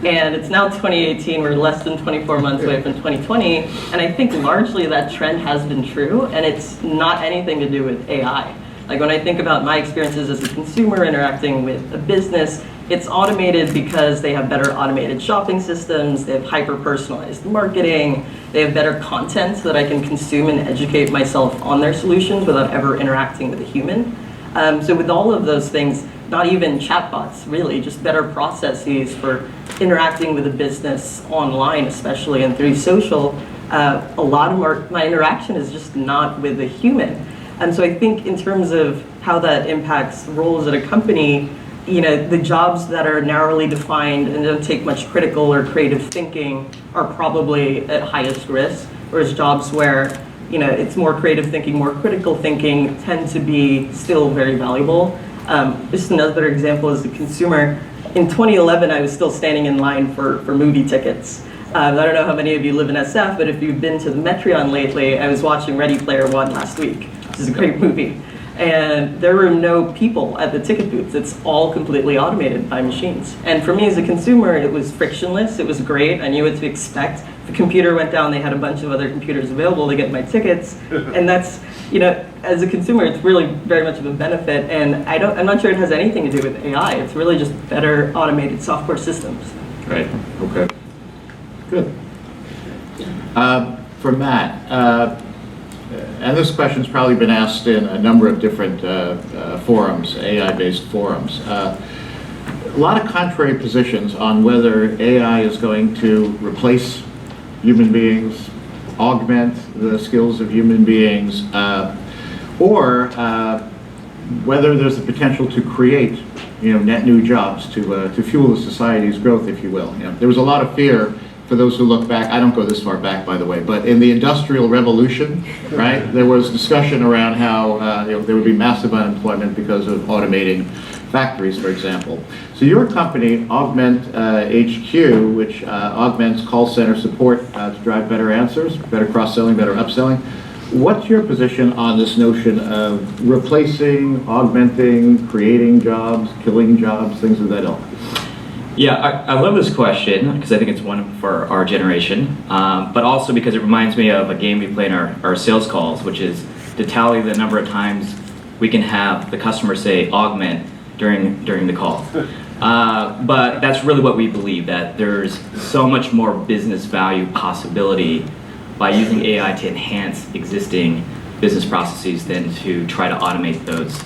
Speaker 11: and it's now 2018. We're less than 24 months away from 2020, and I think largely that trend has been true, and it's not anything to do with AI. Like when I think about my experiences as a consumer interacting with a business, it's automated because they have better automated shopping systems, they have hyper-personalized marketing, they have better content so that I can consume and educate myself on their solutions without ever interacting with a human. So with all of those things, not even chatbots really, just better processes for interacting with a business online especially and through social, a lot of my interaction is just not with a human. And so I think in terms of how that impacts roles at a company, the jobs that are narrowly defined and don't take much critical or creative thinking are probably at highest risk, whereas jobs where it's more creative thinking, more critical thinking tend to be still very valuable. Just another example as a consumer, in 2011 I was still standing in line for movie tickets. I don't know how many of you live in SF, but if you've been to the Metreon lately, I was watching Ready Player One last week, which is a great movie. And there were no people at the ticket booths. It's all completely automated by machines. And for me as a consumer, it was frictionless. It was great. I knew what to expect. If the computer went down, they had a bunch of other computers available to get my tickets. And that's, as a consumer, it's really very much of a benefit. And I'm not sure it has anything to do with AI. It's really just better automated software systems.
Speaker 8: Right, okay. Good. For Matt, and this question's probably been asked in a number of different forums, AI-based forums. A lot of contrary positions on whether AI is going to replace human beings, augment the skills of human beings, or whether there's the potential to create, net new jobs to fuel the society's growth, if you will. There was a lot of fear. For those who look back, I don't go this far back, by the way, but in the Industrial Revolution, right, there was discussion around how there would be massive unemployment because of automating factories, for example. So your company, Augment HQ, which augments call center support to drive better answers, better cross-selling, better upselling. What's your position on this notion of replacing, augmenting, creating jobs, killing jobs, things of that ilk?
Speaker 3: Yeah, I love this question because I think it's one for our generation, but also because it reminds me of a game we play in our sales calls, which is to tally the number of times we can have the customer say augment during the call. But that's really what we believe, that there's so much more business value possibility by using AI to enhance existing business processes than to try to automate those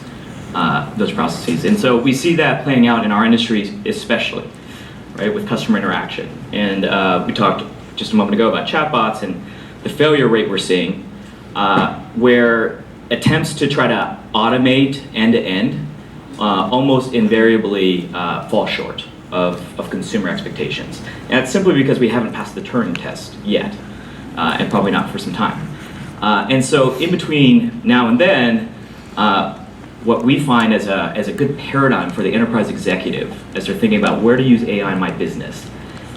Speaker 3: processes. And so we see that playing out in our industry especially, right, with customer interaction. And we talked just a moment ago about chatbots and the failure rate we're seeing, where attempts to try to automate end-to-end almost invariably fall short of consumer expectations. And that's simply because we haven't passed the Turing test yet, and probably not for some time. And so in between now and then, what we find as a good paradigm for the enterprise executive as they're thinking about where to use AI in my business,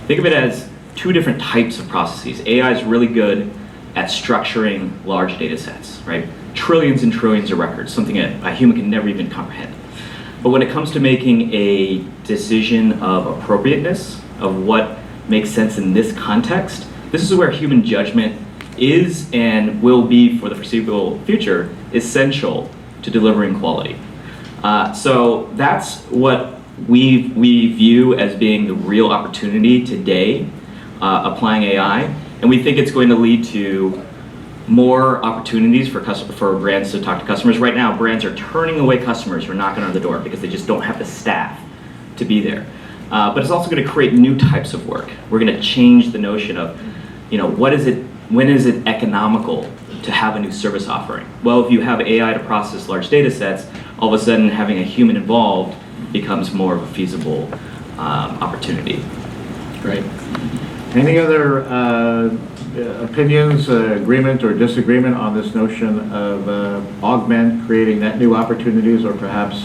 Speaker 3: think of it as two different types of processes. AI is really good at structuring large data sets, right? Trillions and trillions of records, something a human can never even comprehend. But when it comes to making a decision of appropriateness, of what makes sense in this context, this is where human judgment is and will be for the foreseeable future essential to delivering quality. So that's what we view as being the real opportunity today, applying AI, and we think it's going to lead to more opportunities for brands to talk to customers. Right now, brands are turning away customers who are knocking on the door because they just don't have the staff to be there. But it's also going to create new types of work. We're going to change the notion of, when is it economical to have a new service offering? Well, if you have AI to process large data sets, all of a sudden having a human involved becomes more of a feasible opportunity.
Speaker 8: Great. Any other opinions, agreement or disagreement on this notion of augment, creating net new opportunities, or perhaps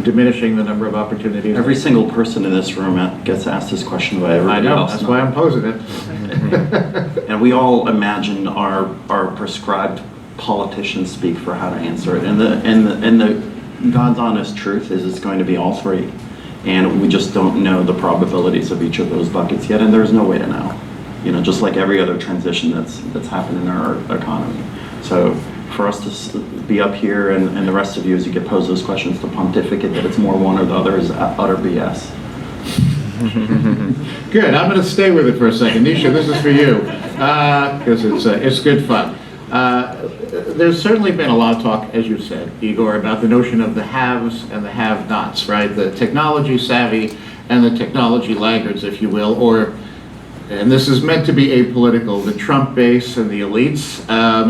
Speaker 8: diminishing the number of opportunities?
Speaker 9: Every single person in this room gets asked this question by everybody else.
Speaker 8: That's why I'm posing it.
Speaker 9: And we all imagine our prescribed politicians speak for how to answer it. And the God's honest truth is it's going to be all three. And we just don't know the probabilities of each of those buckets yet, and there's no way to know. Just like every other transition that's happened in our economy. So for us to be up here and the rest of you, as you get posed those questions, to pontificate that it's more one or the other is utter BS.
Speaker 8: Good. I'm going to stay with it for a second. Nisha, this is for you, because it's good fun. There's certainly been a lot of talk, as you said, Igor, about the notion of the haves and the have-nots, right? The technology savvy and the technology laggards, if you will, and this is meant to be apolitical, the Trump base and the elites,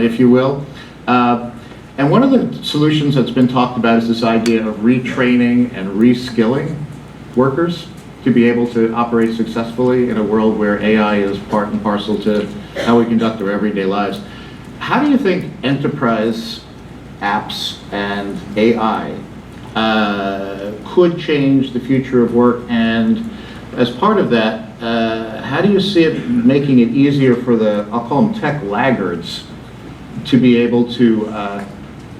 Speaker 8: if you will. And one of the solutions that's been talked about is this idea of retraining and reskilling workers to be able to operate successfully in a world where AI is part and parcel to how we conduct our everyday lives. How do you think enterprise apps and AI could change the future of work? And as part of that, how do you see it making it easier for I'll call them tech laggards, to be able to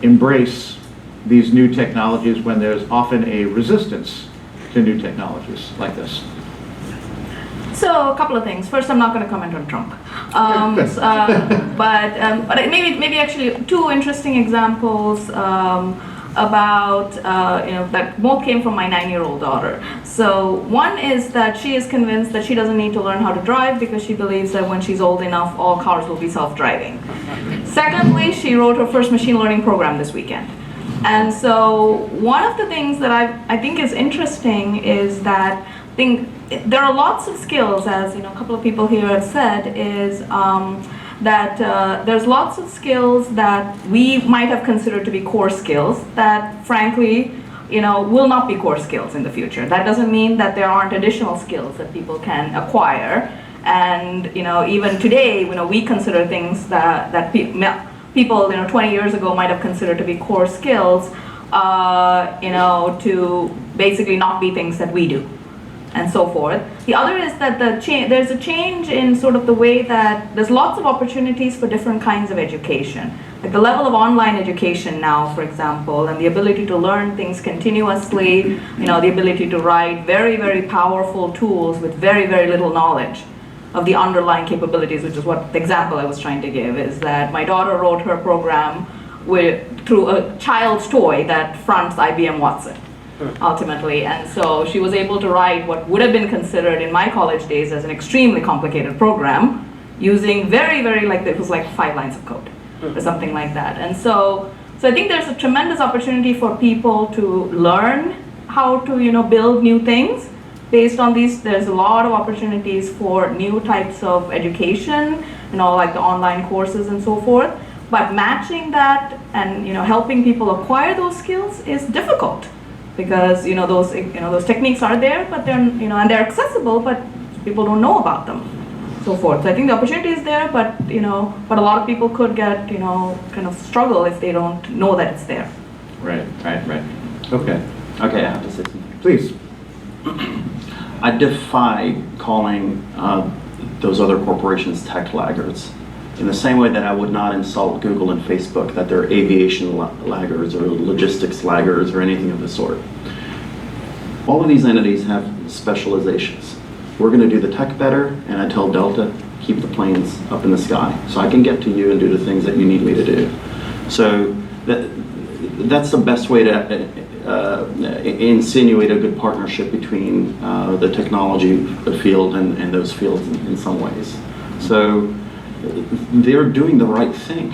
Speaker 8: embrace these new technologies when there's often a resistance to new technologies like this?
Speaker 10: So a couple of things. First, I'm not going to comment on Trump, but maybe actually two interesting examples about, that both came from my 9-year-old daughter. So one is that she is convinced that she doesn't need to learn how to drive because she believes that when she's old enough, all cars will be self-driving. Secondly, she wrote her first machine learning program this weekend. And so one of the things that I think is interesting is that there are lots of skills, as a couple of people here have said, is that there's lots of skills that we might have considered to be core skills that, frankly, will not be core skills in the future. That doesn't mean that there aren't additional skills that people can acquire. And even today, we consider things that people 20 years ago might have considered to be core skills, to basically not be things that we do, and so forth. The other is that there's a change in sort of the way that there's lots of opportunities for different kinds of education. Like the level of online education now, for example, and the ability to learn things continuously, the ability to write very, very powerful tools with very, very little knowledge of the underlying capabilities, which is what the example I was trying to give, is that my daughter wrote her program through a child's toy that fronts IBM Watson, ultimately. And so she was able to write what would have been considered in my college days as an extremely complicated program using very, very, it was like 5 lines of code or something like that. And so I think there's a tremendous opportunity for people to learn how to, build new things. Based on these, there's a lot of opportunities for new types of education, like the online courses and so forth. But matching that and helping people acquire those skills is difficult because those techniques are there, but they're and they're accessible, but people don't know about them, so forth. So I think the opportunity is there, but but a lot of people could get kind of struggle if they don't know that it's there.
Speaker 9: Right. Okay, I have to say something.
Speaker 8: Please.
Speaker 9: I defy calling those other corporations tech laggards. In the same way that I would not insult Google and Facebook that they're aviation laggards or logistics laggards or anything of the sort. All of these entities have specializations. We're going to do the tech better, and I tell Delta, keep the planes up in the sky so I can get to you and do the things that you need me to do. So that's the best way to insinuate a good partnership between the technology field and those fields in some ways. So they're doing the right thing.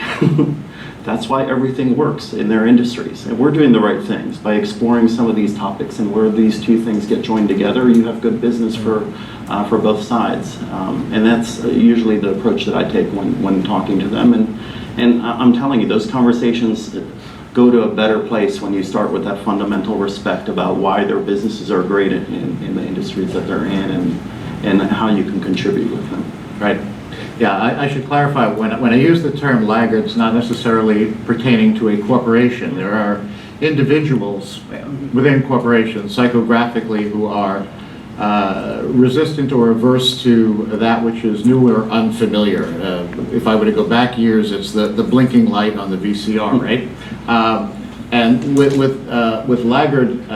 Speaker 9: That's why everything works in their industries. And we're doing the right things by exploring some of these topics, and where these two things get joined together, you have good business for both sides. And that's usually the approach that I take when talking to them. And I'm telling you, those conversations go to a better place when you start with that fundamental respect about why their businesses are great in the industries that they're in and how you can contribute with them.
Speaker 8: Right. Yeah, I should clarify, when I use the term laggard, it's not necessarily pertaining to a corporation. There are individuals within corporations, psychographically, who are resistant or averse to that which is new or unfamiliar. If I were to go back years, it's the blinking light on the VCR, right? And with laggard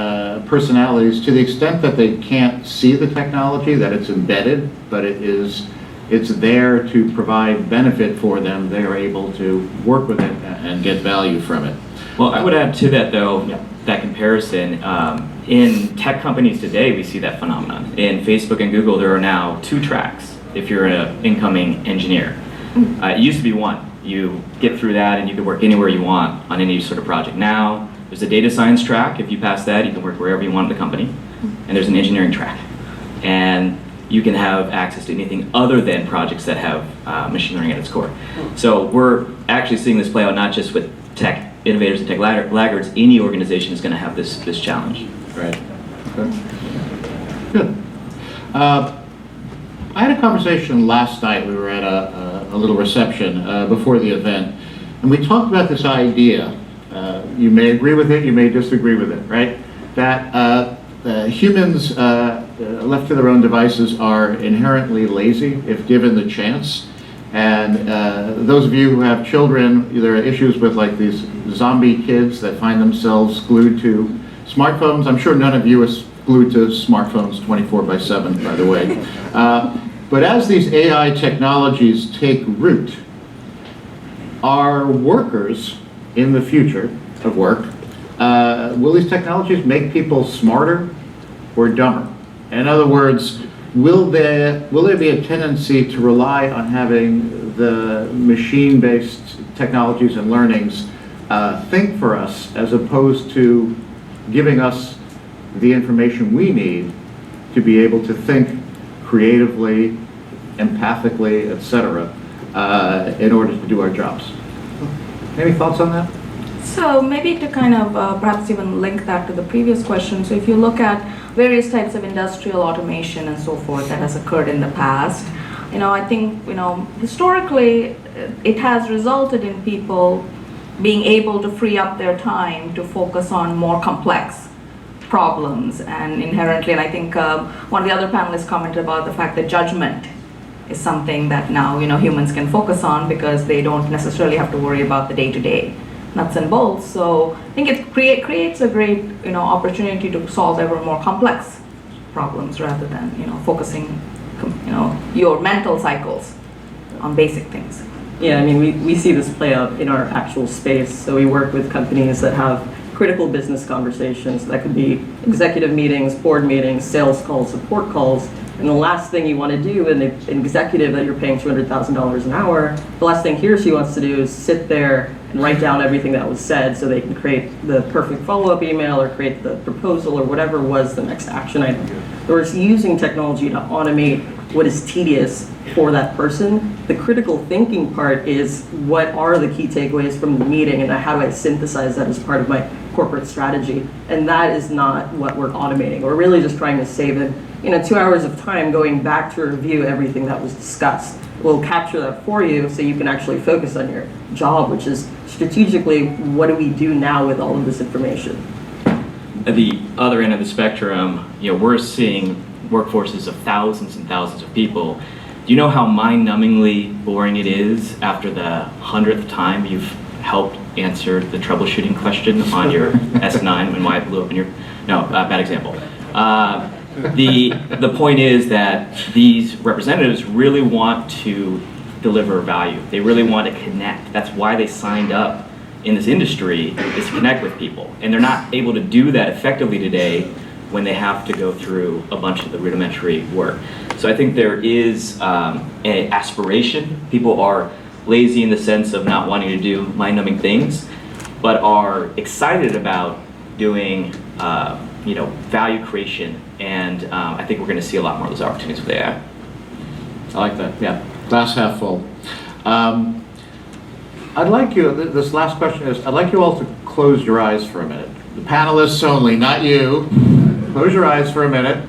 Speaker 8: personalities, to the extent that they can't see the technology, that it's embedded, but it's there to provide benefit for them, they are able to work with it and get value from it.
Speaker 3: Well, I would add to that, though, that comparison. In tech companies today, we see that phenomenon. In Facebook and Google, there are now 2 tracks if you're an incoming engineer. It used to be 1. You get through that and you can work anywhere you want on any sort of project. Now, there's a data science track. If you pass that, you can work wherever you want in the company. And there's an engineering track. And you can have access to anything other than projects that have machine learning at its core. So we're actually seeing this play out not just with tech innovators and tech laggards. Any organization is going to have this challenge.
Speaker 8: Right. Okay. Good. I had a conversation last night. We were at a little reception before the event, and we talked about this idea. You may agree with it, you may disagree with it, right? That humans left to their own devices are inherently lazy if given the chance. And those of you who have children, there are issues with like these zombie kids that find themselves glued to smartphones. I'm sure none of you are glued to smartphones 24/7, by the way. But as these AI technologies take root, our workers in the future of work will these technologies make people smarter or dumber? In other words, will there be a tendency to rely on having the machine-based technologies and learnings think for us, as opposed to giving us the information we need to be able to think creatively, empathically, etc., in order to do our jobs? Any thoughts on that?
Speaker 10: So maybe to kind of perhaps even link that to the previous question. So if you look at various types of industrial automation and so forth that has occurred in the past, I think, historically it has resulted in people being able to free up their time to focus on more complex problems and inherently, and I think one of the other panelists commented about the fact that judgment is something that now, humans can focus on because they don't necessarily have to worry about the day-to-day nuts and bolts. So I think it creates a great, opportunity to solve ever more complex problems rather than, focusing, your mental cycles on basic things.
Speaker 11: Yeah, I mean, we see this play out in our actual space. So we work with companies that have critical business conversations. That could be executive meetings, board meetings, sales calls, support calls. And the last thing you want to do, an executive that you're paying $200,000 an hour, the last thing he or she wants to do is sit there and write down everything that was said so they can create the perfect follow-up email or create the proposal or whatever was the next action item. Or it's using technology to automate what is tedious for that person. The critical thinking part is, what are the key takeaways from the meeting and how do I synthesize that as part of my corporate strategy? And that is not what we're automating. We're really just trying to save it 2 hours of time going back to review everything that was discussed. We'll capture that for you so you can actually focus on your job, which is strategically, what do we do now with all of this information?
Speaker 3: At the other end of the spectrum, we're seeing workforces of thousands and thousands of people. Do you know how mind-numbingly boring it is after the 100th time you've helped answer the troubleshooting question on your S9 when why it blew up in your... No, bad example. The point is that these representatives really want to deliver value. They really want to connect. That's why they signed up in this industry, is to connect with people. And they're not able to do that effectively today when they have to go through a bunch of the rudimentary work. So I think there is an aspiration. People are lazy in the sense of not wanting to do mind-numbing things, but are excited about doing value creation. And I think we're going to see a lot more of those opportunities with AI.
Speaker 8: I like that, yeah. Glass half full. I'd like you, this last question is, I'd like you all to close your eyes for a minute. The panelists only, not you. Close your eyes for a minute.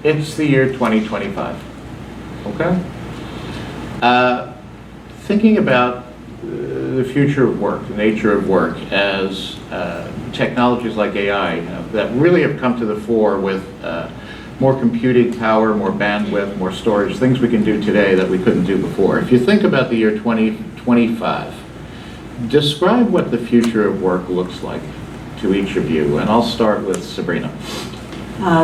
Speaker 8: It's the year 2025, okay? Thinking about the future of work, the nature of work, as technologies like AI that really have come to the fore with more computing power, more bandwidth, more storage, things we can do today that we couldn't do before. If you think about the year 2025, describe what the future of work looks like to each of you, and I'll start with Sabrina.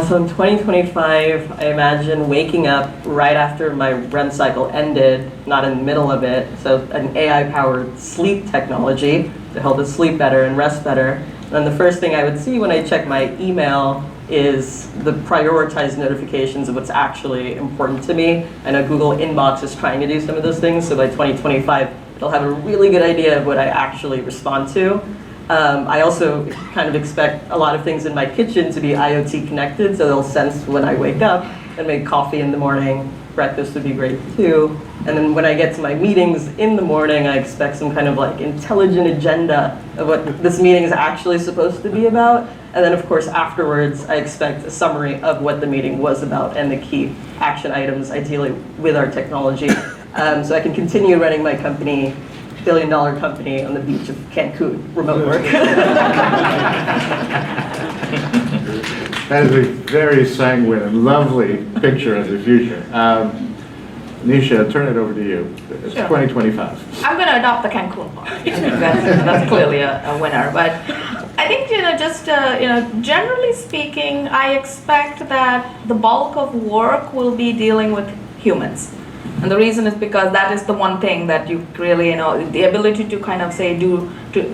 Speaker 11: So in 2025, I imagine waking up right after my REM cycle ended, not in the middle of it, so an AI-powered sleep technology to help us sleep better and rest better. And then the first thing I would see when I check my email is the prioritized notifications of what's actually important to me. I know Google Inbox is trying to do some of those things, so by 2025, it'll have a really good idea of what I actually respond to. I also kind of expect a lot of things in my kitchen to be IoT connected, so they'll sense when I wake up and make coffee in the morning. Breakfast would be great too. And then when I get to my meetings in the morning, I expect some kind of like intelligent agenda of what this meeting is actually supposed to be about. And then of course afterwards, I expect a summary of what the meeting was about and the key action items, ideally with our technology. So I can continue running my company, billion-dollar company on the beach of Cancun, remote work.
Speaker 8: That is a very sanguine and lovely picture of the future. Nisha, I'll turn it over to you. It's
Speaker 10: Sure.
Speaker 8: 2025.
Speaker 10: I'm going to adopt the Cancun part. I think that's clearly a winner. But I think, generally speaking, I expect that the bulk of work will be dealing with humans. And the reason is because that is the one thing that you really, the ability to kind of say, to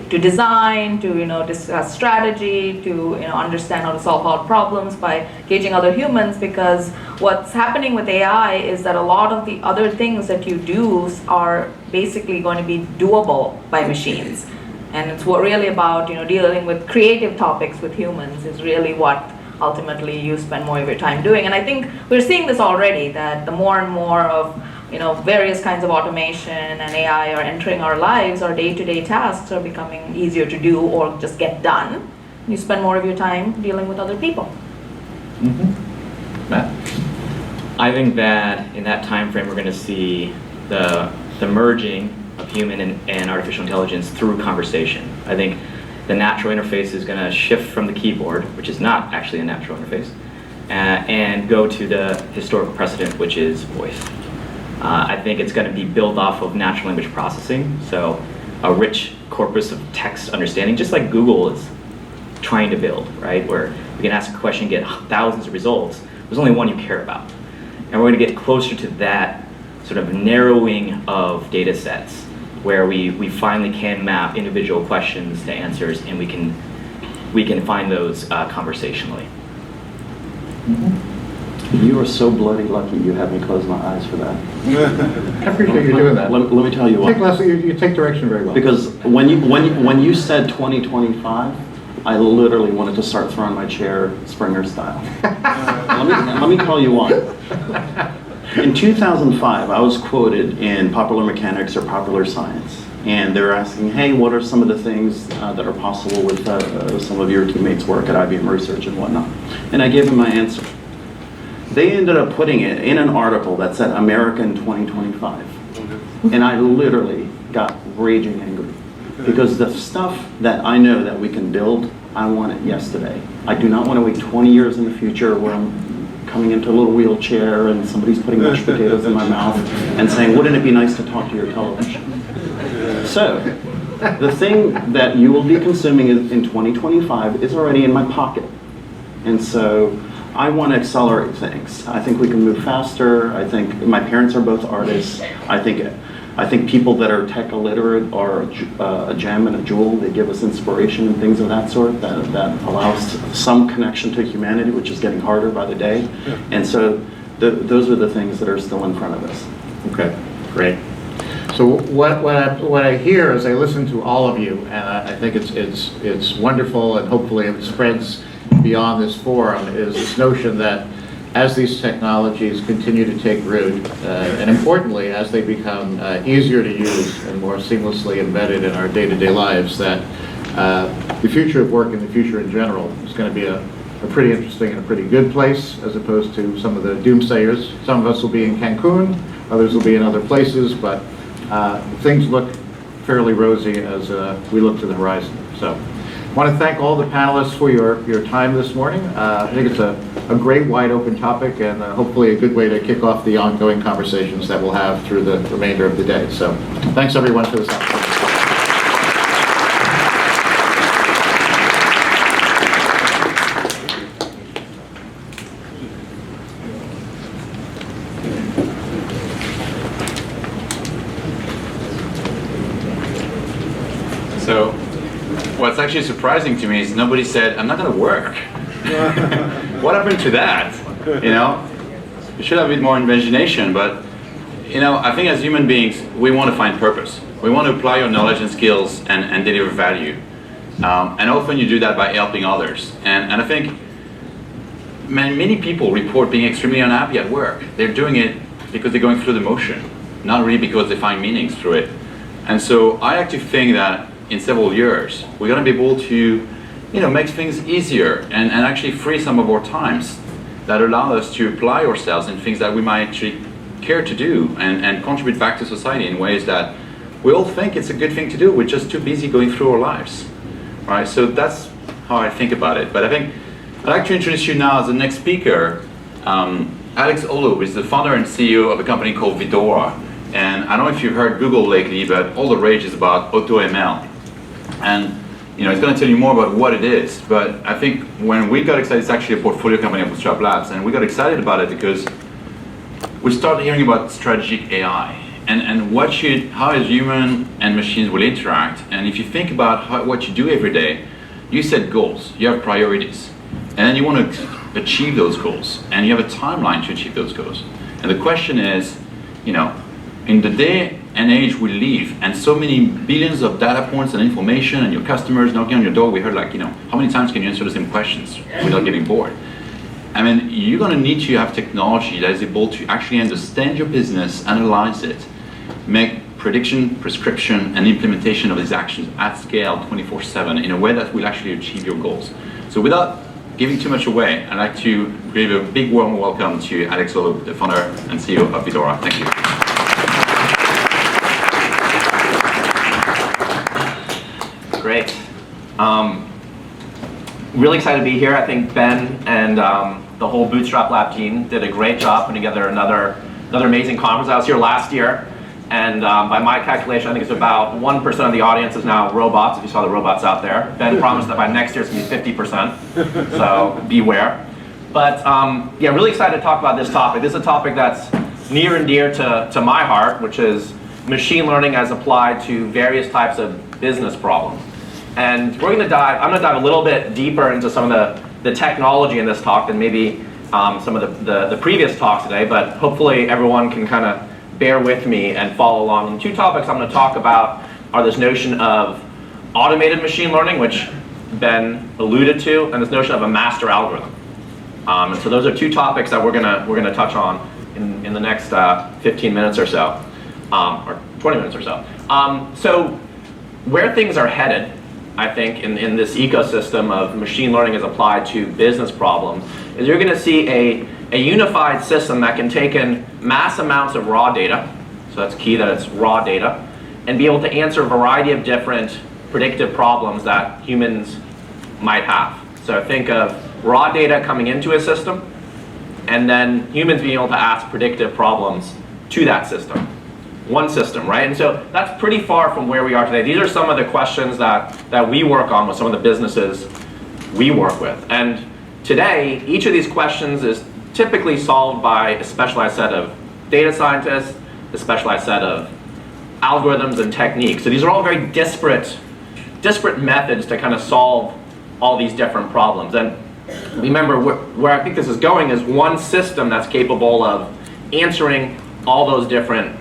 Speaker 10: design, to, discuss strategy, to, understand how to solve hard problems by gauging other humans, because what's happening with AI is that a lot of the other things that you do are basically going to be doable by machines. And it's really about, dealing with creative topics with humans is really what ultimately you spend more of your time doing. And I think we're seeing this already, that the more and more of various kinds of automation and AI are entering our lives, our day-to-day tasks are becoming easier to do or just get done. You spend more of your time dealing with other people.
Speaker 3: Matt? I think that in that time frame, we're going to see the merging of human and artificial intelligence through conversation. I think the natural interface is going to shift from the keyboard, which is not actually a natural interface, and go to the historical precedent, which is voice. I think it's going to be built off of natural language processing, so a rich corpus of text understanding, just like Google is trying to build, right? Where we can ask a question, get thousands of results. There's only one you care about. And we're going to get closer to that sort of narrowing of data sets, where we finally can map individual questions to answers, and we can find those conversationally.
Speaker 9: You are so bloody lucky you had me close my eyes for that.
Speaker 8: I appreciate you doing that.
Speaker 9: Let me tell you why.
Speaker 8: You take direction very well.
Speaker 9: Because when you said 2025, I literally wanted to start throwing my chair Springer style. let me tell you why. In 2005, I was quoted in Popular Mechanics or Popular Science, and they were asking, hey, what are some of the things that are possible with some of your teammates' work at IBM Research and whatnot? And I gave them my answer. They ended up putting it in an article that said America in 2025. And I literally got raging angry. Because the stuff that I know that we can build, I want it yesterday. I do not want to wait 20 years in the future where I'm coming into a little wheelchair and somebody's putting mashed potatoes in my mouth and saying, wouldn't it be nice to talk to your television? So, the thing that you will be consuming in 2025 is already in my pocket. And so, I want to accelerate things. I think we can move faster. I think my parents are both artists. I think people that are tech illiterate are a gem and a jewel. They give us inspiration and things of that sort that allows some connection to humanity, which is getting harder by the day. And so those are the things that are still in front of us.
Speaker 8: Okay, great. So what I hear as I listen to all of you, and I think it's wonderful, and hopefully it spreads beyond this forum, is this notion that as these technologies continue to take root, and importantly, as they become easier to use and more seamlessly embedded in our day-to-day lives, that the future of work and the future in general is going to be a pretty interesting and a pretty good place, as opposed to some of the doomsayers. Some of us will be in Cancun, others will be in other places, but things look fairly rosy as we look to the horizon. So, I want to thank all the panelists for your time this morning. I think it's a great wide open topic, and hopefully a good way to kick off the ongoing conversations that we'll have through the remainder of the day. So thanks everyone for this opportunity.
Speaker 6: So, what's actually surprising to me is nobody said, I'm not going to work. What happened to that? You should have a bit more imagination, but I think as human beings, we want to find purpose. We want to apply our knowledge and skills and deliver value. And often you do that by helping others. And I think many people report being extremely unhappy at work. They're doing it because they're going through the motion, not really because they find meanings through it. And so I actually think that in several years, we're going to be able to make things easier and actually free some of our times that allow us to apply ourselves in things that we might actually care to do and contribute back to society in ways that we all think it's a good thing to do. We're just too busy going through our lives, right? So that's how I think about it. But I think I'd like to introduce you now as the next speaker, Alex Olu is the founder and CEO of a company called Vidora. And I don't know if you've heard Google lately, but all the rage is about AutoML. And it's going to tell you more about what it is. But I think when we got excited, it's actually a portfolio company of BootstrapLabs, and we got excited about it because we start hearing about strategic AI and how is human and machines will interact. And if you think about what you do every day, you set goals, you have priorities, and then you want to achieve those goals, and you have a timeline to achieve those goals. And the question is, in the day and age we live, and so many billions of data points and information, and your customers knocking on your door, we heard how many times can you answer the same questions without getting bored? I mean, you're going to need to have technology that is able to actually understand your business, analyze it, make prediction, prescription, and implementation of these actions at scale 24/7 in a way that will actually achieve your goals. So without giving too much away, I'd like to give a big warm welcome to Alex Lolo, the founder and CEO of Vidora. Thank you.
Speaker 12: Great. Really excited to be here. I think Ben and the whole Bootstrap Lab team did a great job putting together another amazing conference. I was here last year, and by my calculation, I think it's about 1% of the audience is now robots, if you saw the robots out there. Ben promised that by next year it's going to be 50%, so beware. But yeah, really excited to talk about this topic. This is a topic that's near and dear to my heart, which is machine learning as applied to various types of business problems. And I'm going to dive a little bit deeper into some of the technology in this talk than maybe some of the previous talks today, but hopefully everyone can kind of bear with me and follow along. And the two topics I'm going to talk about are this notion of automated machine learning, which Ben alluded to, and this notion of a master algorithm. And so those are two topics that we're gonna touch on in the next 15 minutes or so, or 20 minutes or so. So where things are headed, I think, in this ecosystem of machine learning as applied to business problems, is you're going to see a unified system that can take in mass amounts of raw data, so that's key that it's raw data, and be able to answer a variety of different predictive problems that humans might have. So think of raw data coming into a system, and then humans being able to ask predictive problems to that system. One system, right? And so that's pretty far from where we are today. These are some of the questions that we work on with some of the businesses we work with. And today, each of these questions is typically solved by a specialized set of data scientists, a specialized set of algorithms and techniques. So these are all very disparate methods to kind of solve all these different problems. And remember, where I think this is going is one system that's capable of answering all those different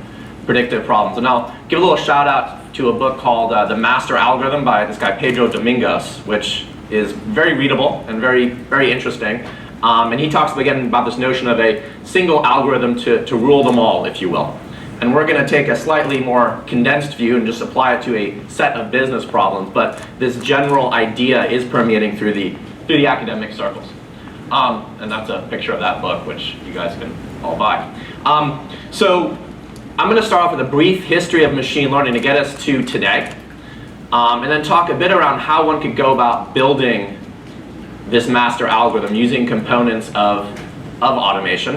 Speaker 12: predictive problems. And I'll give a little shout out to a book called The Master Algorithm by this guy Pedro Domingos, which is very readable and very, very interesting. And he talks again about this notion of a single algorithm to rule them all, if you will. And we're going to take a slightly more condensed view and just apply it to a set of business problems. But this general idea is permeating through the academic circles. And that's a picture of that book, which you guys can all buy. So I'm going to start off with a brief history of machine learning to get us to today, and then talk a bit around how one could go about building this master algorithm using components of automation.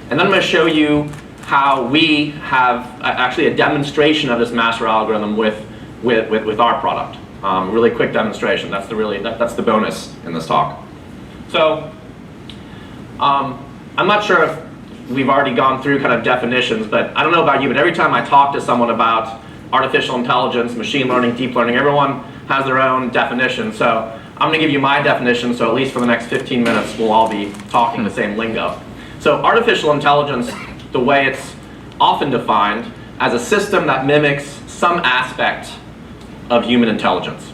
Speaker 12: And then I'm going to show you how we have actually a demonstration of this master algorithm with our product. Really quick demonstration. That's the bonus in this talk. So I'm not sure if we've already gone through kind of definitions, but I don't know about you, but every time I talk to someone about artificial intelligence, machine learning, deep learning, everyone has their own definition. So I'm going to give you my definition, so at least for the next 15 minutes we'll all be talking the same lingo. So artificial intelligence, the way it's often defined, as a system that mimics some aspect of human intelligence,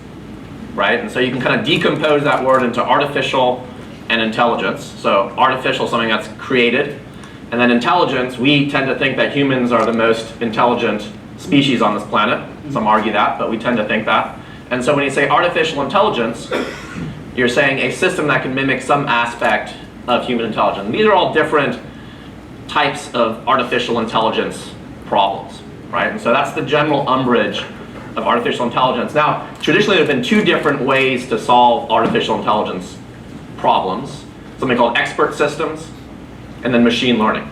Speaker 12: right? And so you can kind of decompose that word into artificial and intelligence. So artificial, something that's created. And then intelligence, we tend to think that humans are the most intelligent species on this planet. Some argue that, but we tend to think that. And so when you say artificial intelligence, you're saying a system that can mimic some aspect of human intelligence. And these are all different types of artificial intelligence problems, right? And so that's the general umbrage of artificial intelligence. Now, traditionally there have been two different ways to solve artificial intelligence problems. Something called expert systems, and then machine learning.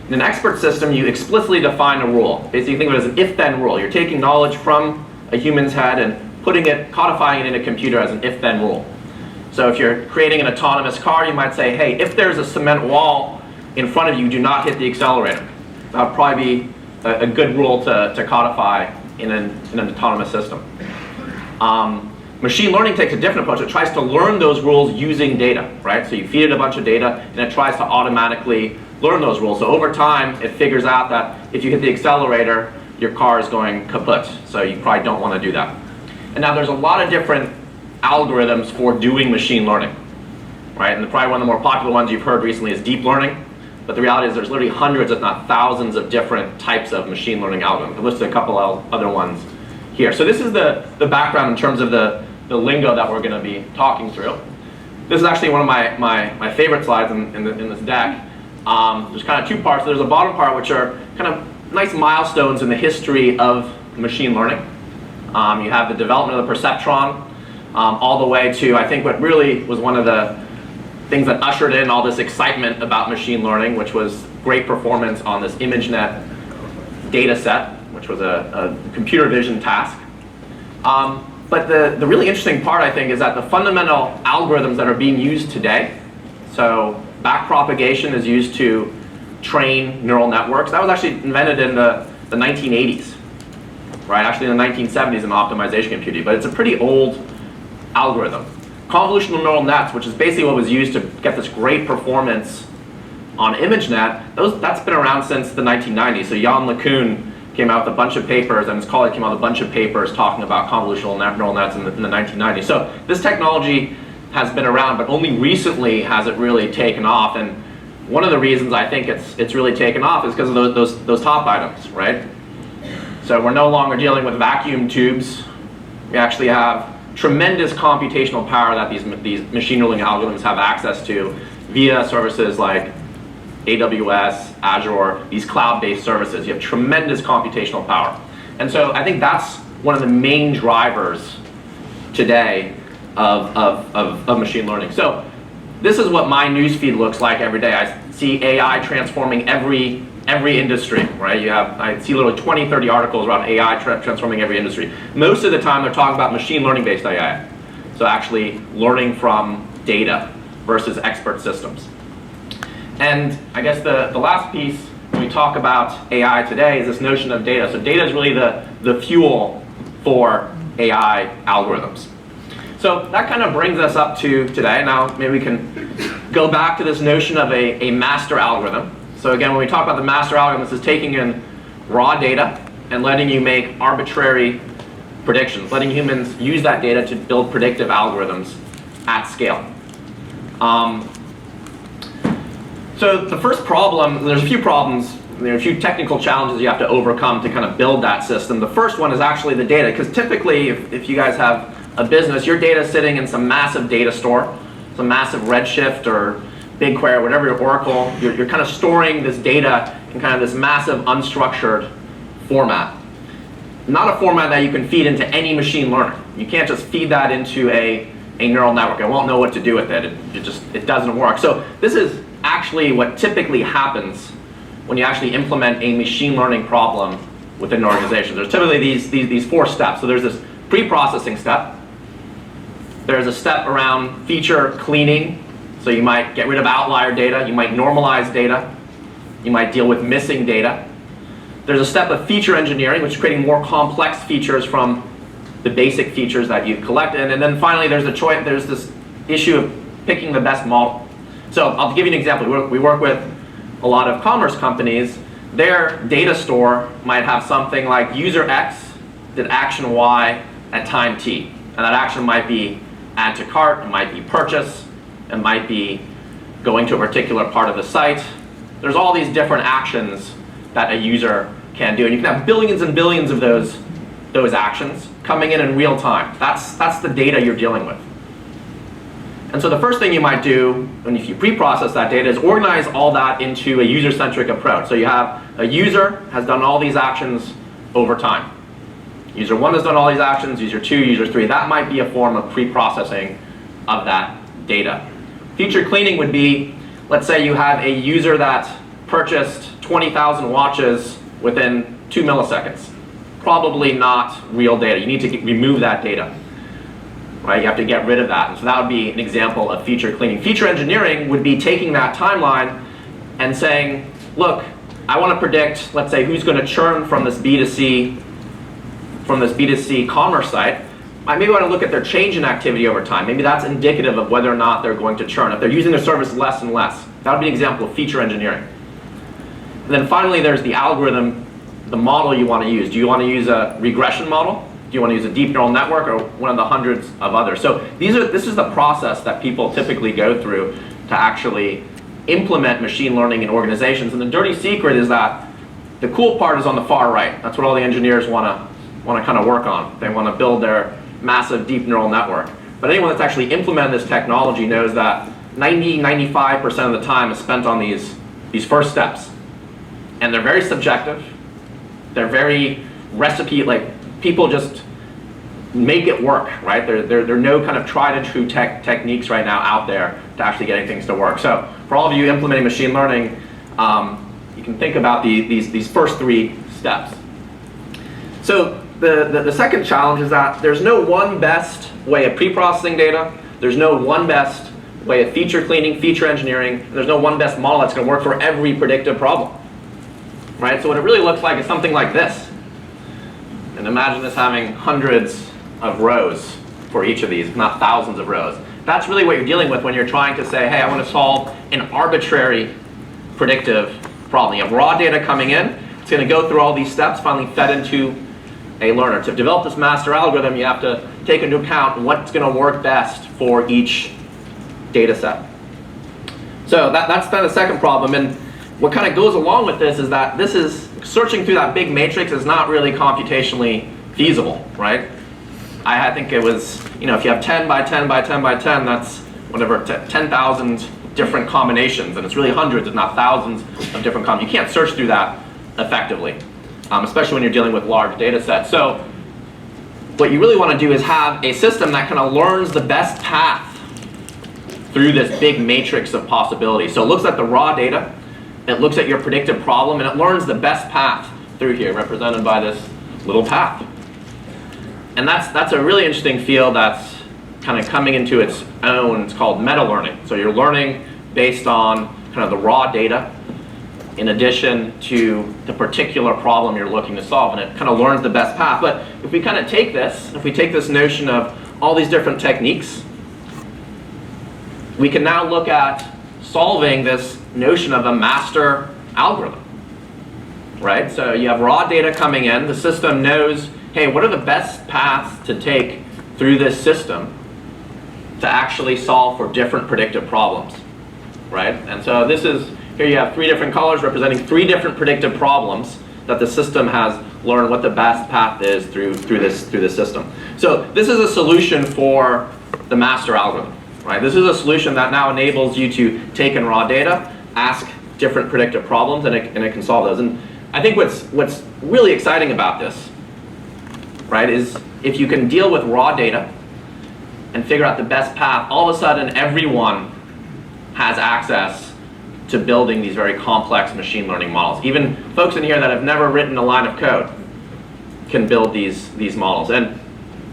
Speaker 12: In an expert system, you explicitly define a rule. Basically, think of it as an if-then rule. You're taking knowledge from a human's head and codifying it in a computer as an if-then rule. So if you're creating an autonomous car, you might say, hey, if there's a cement wall in front of you, do not hit the accelerator. that would probably be a good rule to codify in an autonomous system. Machine learning takes a different approach. It tries to learn those rules using data, right? So you feed it a bunch of data, and it tries to automatically learn those rules. So over time, it figures out that if you hit the accelerator, your car is going kaput. So you probably don't want to do that. And now there's a lot of different algorithms for doing machine learning, right? And probably one of the more popular ones you've heard recently is deep learning. But the reality is there's literally hundreds, if not thousands, of different types of machine learning algorithms. I've listed a couple of other ones here. So this is the background in terms of the lingo that we're going to be talking through. This is actually one of my favorite slides in this deck. There's kind of two parts. There's a bottom part, which are kind of nice milestones in the history of machine learning. You have the development of the perceptron, all the way to, I think, what really was one of the things that ushered in all this excitement about machine learning, which was great performance on this ImageNet data set, which was a computer vision task. But the really interesting part, I think, is that the fundamental algorithms that are being used today, so backpropagation is used to train neural networks. That was actually invented in the 1980s, right? Actually in the 1970s in optimization computing, but it's a pretty old algorithm. Convolutional neural nets, which is basically what was used to get this great performance on ImageNet, that's been around since the 1990s. So Jan LeCun came out with a bunch of papers, and his colleague came out with a bunch of papers talking about convolutional neural nets in the 1990s. So this technology has been around, but only recently has it really taken off. And one of the reasons I think it's really taken off is because of those top items, right? So we're no longer dealing with vacuum tubes. We actually have tremendous computational power that these machine learning algorithms have access to via services like AWS, Azure, these cloud-based services. You have tremendous computational power. And so I think that's one of the main drivers today of machine learning. So this is what my newsfeed looks like every day. I see AI transforming every industry, right? I see literally 20, 30 articles around AI transforming every industry. Most of the time they're talking about machine learning based AI. So actually learning from data versus expert systems. And I guess the last piece when we talk about AI today is this notion of data. So data is really the fuel for AI algorithms. So that kind of brings us up to today. Now maybe we can go back to this notion of a master algorithm. So again, when we talk about the master algorithm, this is taking in raw data and letting you make arbitrary predictions, letting humans use that data to build predictive algorithms at scale. So the first problem, there's a few problems, there are a few technical challenges you have to overcome to kind of build that system. The first one is actually the data, because typically if you guys have a business, your data is sitting in some massive data store, some massive Redshift or BigQuery, whatever your Oracle, you're kind of storing this data in kind of this massive unstructured format. Not a format that you can feed into any machine learner. You can't just feed that into a neural network. It won't know what to do with it. It doesn't work. So this is actually what typically happens when you actually implement a machine learning problem within an organization. There's typically these four steps. So there's this pre-processing step. There's a step around feature cleaning. So you might get rid of outlier data. You might normalize data. You might deal with missing data. There's a step of feature engineering, which is creating more complex features from the basic features that you've collected. And then finally, there's this issue of picking the best model. So I'll give you an example. We work with a lot of commerce companies. Their data store might have something like user X did action Y at time T. And that action might be add to cart, it might be purchase, it might be going to a particular part of the site. There's all these different actions that a user can do. And you can have billions and billions of those actions coming in real time. That's the data you're dealing with. And so the first thing you might do, if you pre-process that data, is organize all that into a user-centric approach. So you have a user has done all these actions over time. User 1 has done all these actions, user 2, user 3. That might be a form of pre-processing of that data. Feature cleaning would be, let's say you have a user that purchased 20,000 watches within 2 milliseconds. Probably not real data. You need to remove that data. Right? You have to get rid of that. And so that would be an example of feature cleaning. Feature engineering would be taking that timeline and saying, look, I want to predict, let's say, who's going to churn from this B2C commerce site. I maybe want to look at their change in activity over time. Maybe that's indicative of whether or not they're going to churn. If they're using their service less and less, that would be an example of feature engineering. And then finally, there's the algorithm, the model you want to use. Do you want to use a regression model? Do you want to use a deep neural network, or one of the hundreds of others? So this is the process that people typically go through to actually implement machine learning in organizations. And the dirty secret is that the cool part is on the far right. That's what all the engineers want to kind of work on. They want to build their massive deep neural network. But anyone that's actually implemented this technology knows that 95% of the time is spent on these first steps. And they're very subjective. They're very recipe, like people just make it work, right? There are no kind of tried and true techniques right now out there to actually getting things to work. So for all of you implementing machine learning, you can think about these first 3 steps. So the second challenge is that there's no one best way of pre-processing data. There's no one best way of feature cleaning, feature engineering. There's no one best model that's going to work for every predictive problem, right? So what it really looks like is something like this. And imagine this having hundreds of rows for each of these, if not thousands of rows. That's really what you're dealing with when you're trying to say, hey, I want to solve an arbitrary predictive problem. You have raw data coming in. It's going to go through all these steps, finally fed into a learner. To develop this master algorithm, you have to take into account what's going to work best for each data set. So that's the second problem. And what kind of goes along with this is that this is searching through that big matrix is not really computationally feasible, right? I think it was, if you have 10 by 10 by 10 by 10, that's whatever, 10,000 different combinations, and it's really hundreds, if not thousands of different combinations. You can't search through that effectively, especially when you're dealing with large data sets. So what you really want to do is have a system that kind of learns the best path through this big matrix of possibilities. So it looks at the raw data, it looks at your predictive problem, and it learns the best path through here, represented by this little path. And that's a really interesting field that's kind of coming into its own. It's called meta-learning. So you're learning based on kind of the raw data in addition to the particular problem you're looking to solve, and it kind of learns the best path. But if we kind of take this, if we take this notion of all these different techniques, we can now look at solving this notion of a master algorithm, right? So you have raw data coming in, the system knows, hey, what are the best paths to take through this system to actually solve for different predictive problems, right? And so this is, here you have 3 different colors representing 3 different predictive problems that the system has learned what the best path is through this system. So this is a solution for the master algorithm, right? This is a solution that now enables you to take in raw data, ask different predictive problems, and it can solve those. And I think what's really exciting about this, right, is if you can deal with raw data and figure out the best path, all of a sudden everyone has access to building these very complex machine learning models. Even folks in here that have never written a line of code can build these models. And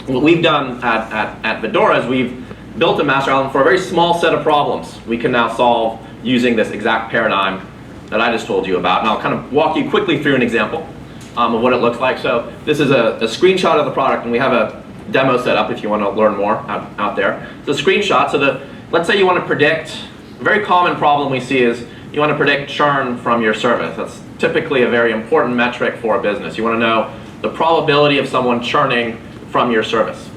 Speaker 12: what we've done at Fedora is we've built a master algorithm for a very small set of problems we can now solve using this exact paradigm that I just told you about. And I'll kind of walk you quickly through an example of what it looks like. So this is a screenshot of the product, and we have a demo set up if you want to learn more out there. It's a screenshot. So let's say you want to predict, a very common problem we see is you want to predict churn from your service. That's typically a very important metric for a business. You want to know the probability of someone churning from your service.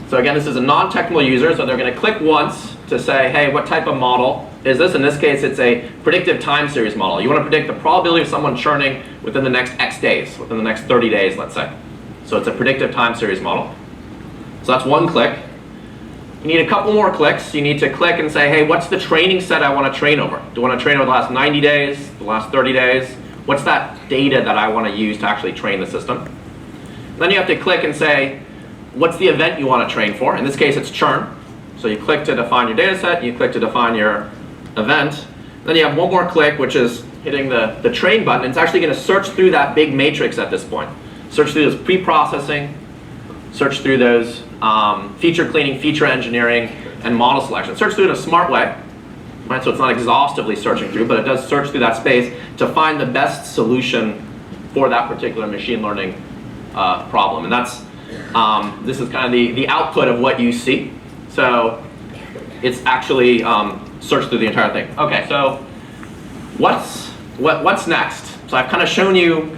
Speaker 12: So again, this is a non-technical user, so they're going to click once to say, hey, what type of model is this? In this case, it's a predictive time series model. You want to predict the probability of someone churning within the next X days, within the next 30 days, let's say. So it's a predictive time series model. So that's one click. You need a couple more clicks. You need to click and say, hey, what's the training set I want to train over? Do I want to train over the last 90 days, the last 30 days? What's that data that I want to use to actually train the system? Then you have to click and say, what's the event you want to train for? In this case, it's churn. So you click to define your data set, you click to define your event. Then you have one more click, which is hitting the train button. It's actually going to search through that big matrix at this point. Search through those pre-processing, search through those feature cleaning, feature engineering, and model selection. Search through it in a smart way. right? So it's not exhaustively searching through, but it does search through that space to find the best solution for that particular machine learning problem. And that's, this is kind of the output of what you see. So it's actually searched through the entire thing. Okay, so what's next? So I've kind of shown you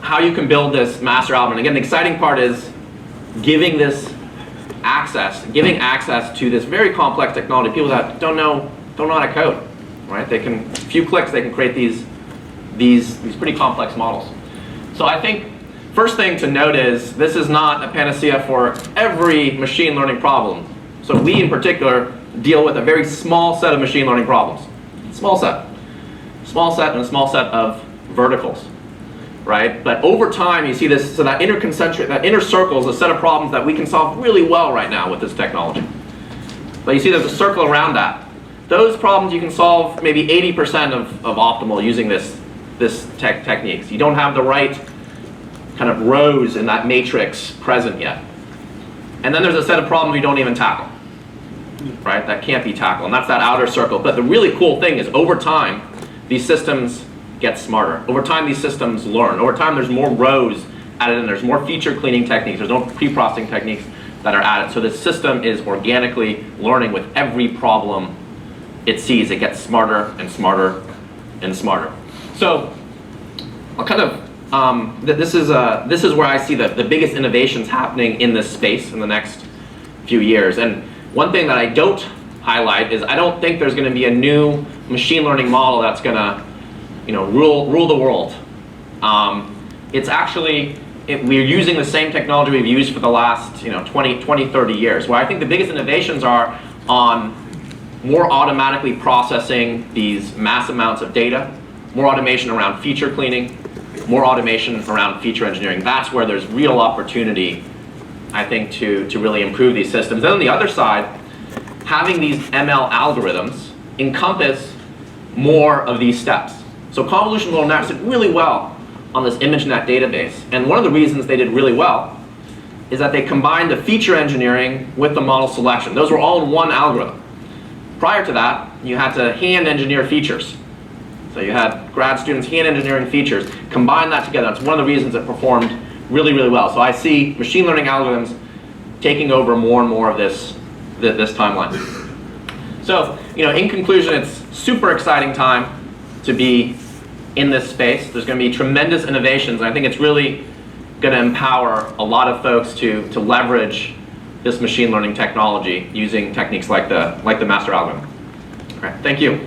Speaker 12: how you can build this master algorithm. Again, the exciting part is giving access to this very complex technology. People that don't know how to code, right? They can, a few clicks, they can create these pretty complex models. So I think first thing to note is this is not a panacea for every machine learning problem. So we in particular deal with a very small set of machine learning problems. Small set and a small set of verticals, right? But over time you see this, so that inner circle is a set of problems that we can solve really well right now with this technology. But you see there's a circle around that. Those problems you can solve maybe 80% of optimal using this techniques. You don't have the right kind of rows in that matrix present yet. And then there's a set of problems you don't even tackle, right? That can't be tackled, and that's that outer circle. But the really cool thing is over time, these systems get smarter. Over time, these systems learn. Over time, there's more rows added in. There's more feature cleaning techniques. There's no pre-processing techniques that are added. So the system is organically learning with every problem it sees. It gets smarter and smarter and smarter. So I'll kind of, this is where I see the biggest innovations happening in this space in the next few years. And one thing that I don't highlight is I don't think there's going to be a new machine learning model that's going to, rule the world. It's actually, we're using the same technology we've used for the last 20, 30 years. Where I think the biggest innovations are on more automatically processing these mass amounts of data, more automation around feature cleaning, more automation around feature engineering. That's where there's real opportunity, I think, to really improve these systems. Then on the other side, having these ML algorithms encompass more of these steps. So convolutional neural networks did really well on this ImageNet database. And one of the reasons they did really well is that they combined the feature engineering with the model selection. Those were all in one algorithm. Prior to that, you had to hand engineer features. So you had grad students hand engineering features, combine that together. That's one of the reasons it performed really, really well. So I see machine learning algorithms taking over more and more of this timeline. So, in conclusion, it's super exciting time to be in this space. There's going to be tremendous innovations, and I think it's really going to empower a lot of folks to leverage this machine learning technology using techniques like the master algorithm. All right, thank you.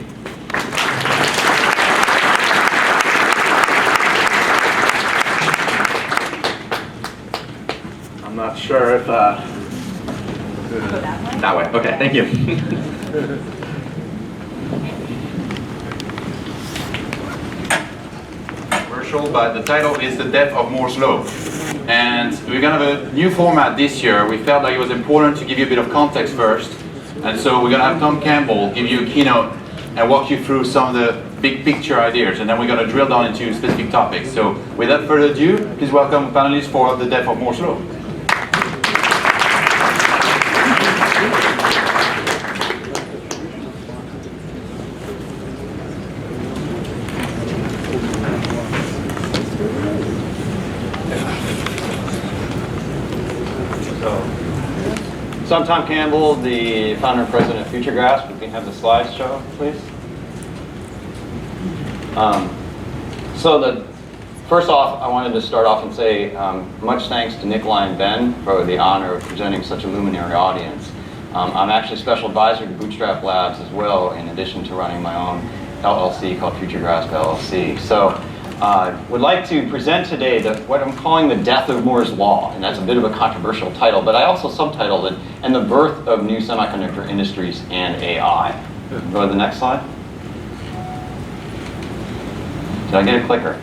Speaker 12: I'm not sure if that way. Okay, thank you.
Speaker 6: But the title is The Death of Moore's Law. And we're going to have a new format this year. We felt like it was important to give you a bit of context first. And so we're going to have Tom Campbell give you a keynote and walk you through some of the big picture ideas. And then we're going to drill down into specific topics. So without further ado, please welcome panelists for The Death of Moore's Law.
Speaker 13: So I'm Tom Campbell, the founder and president of FutureGrasp. We can have the slides show, please. First off, I wanted to start off and say much thanks to Nikolai and Ben for the honor of presenting such a luminary audience. I'm actually special advisor to BootstrapLabs as well, in addition to running my own LLC called FutureGrasp LLC. So would like to present today what I'm calling the death of Moore's Law, and that's a bit of a controversial title, but I also subtitled it, And the Birth of New Semiconductor Industries and AI. Go to the next slide. Did I get a clicker?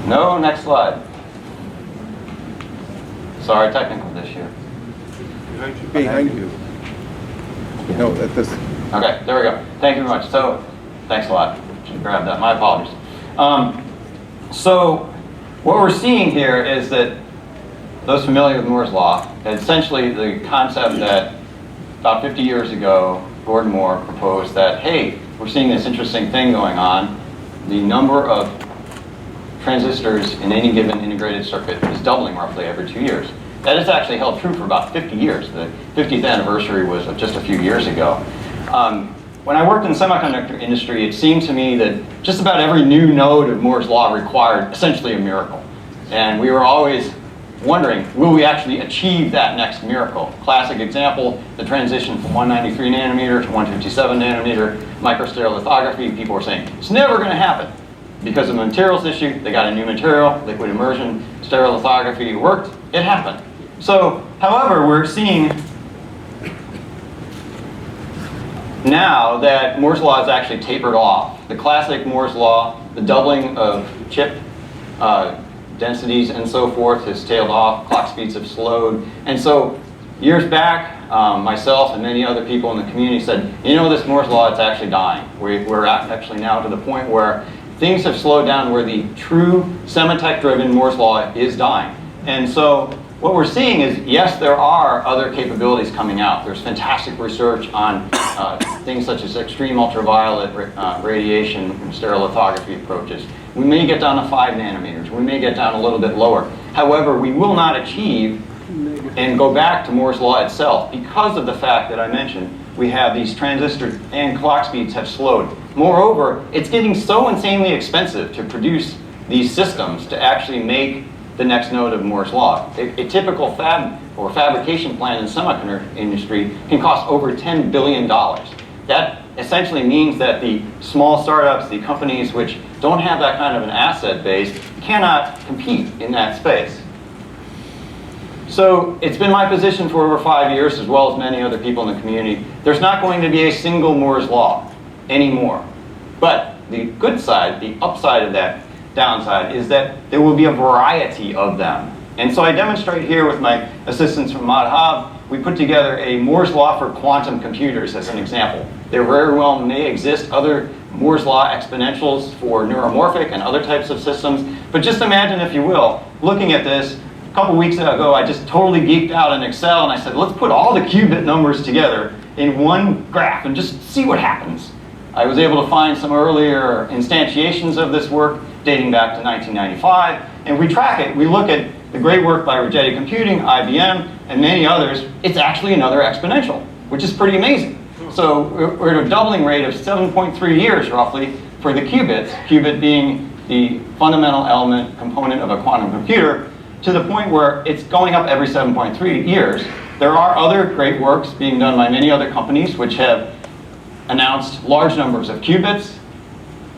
Speaker 13: No, next slide. Sorry, technical issue.
Speaker 4: Behind you. No, at this.
Speaker 13: Okay, there we go. Thank you very much. So, thanks a lot. Should grab that. My apologies. So, what we're seeing here is that those familiar with Moore's Law, essentially the concept that about 50 years ago, Gordon Moore proposed that, hey, we're seeing this interesting thing going on. The number of transistors in any given integrated circuit is doubling roughly every 2 years. That has actually held true for about 50 years. The 50th anniversary was just a few years ago. When I worked in the semiconductor industry, it seemed to me that just about every new node of Moore's Law required essentially a miracle. And we were always wondering, will we actually achieve that next miracle? Classic example, the transition from 193 nanometer to 157 nanometer microstereolithography. People were saying, it's never going to happen. Because of the materials issue, they got a new material, liquid immersion, stereolithography worked, it happened. So, however, we're seeing now that Moore's Law is actually tapered off. The classic Moore's Law, the doubling of chip densities and so forth has tailed off, clock speeds have slowed. And so years back, myself and many other people in the community said, you know, this Moore's Law, it's actually dying. We're actually now to the point where things have slowed down where the true Semitech-driven Moore's Law is dying. And so what we're seeing is, yes, there are other capabilities coming out. There's fantastic research on things such as extreme ultraviolet radiation and stereolithography approaches. We may get down to 5 nanometers. We may get down a little bit lower. However, we will not achieve and go back to Moore's Law itself because of the fact that I mentioned we have these transistors and clock speeds have slowed. Moreover, it's getting so insanely expensive to produce these systems to actually make the next node of Moore's Law. A typical fab or fabrication plant in the semiconductor industry can cost over $10 billion. That essentially means that the small startups, the companies which don't have that kind of an asset base, cannot compete in that space. So it's been my position for over 5 years, as well as many other people in the community, there's not going to be a single Moore's Law anymore. But the good side, the upside of that downside, is that there will be a variety of them. And so I demonstrate here with my assistants from Madhav, we put together a Moore's Law for quantum computers as an example. There very well may exist other Moore's Law exponentials for neuromorphic and other types of systems. But just imagine, if you will, looking at this, a couple weeks ago, I just totally geeked out in Excel and I said, let's put all the qubit numbers together in one graph and just see what happens. I was able to find some earlier instantiations of this work dating back to 1995, and we track it. We look at the great work by Rigetti Computing, IBM, and many others. It's actually another exponential, which is pretty amazing. So we're at a doubling rate of 7.3 years, roughly, for the qubits, qubit being the fundamental element component of a quantum computer, to the point where it's going up every 7.3 years. There are other great works being done by many other companies which have announced large numbers of qubits.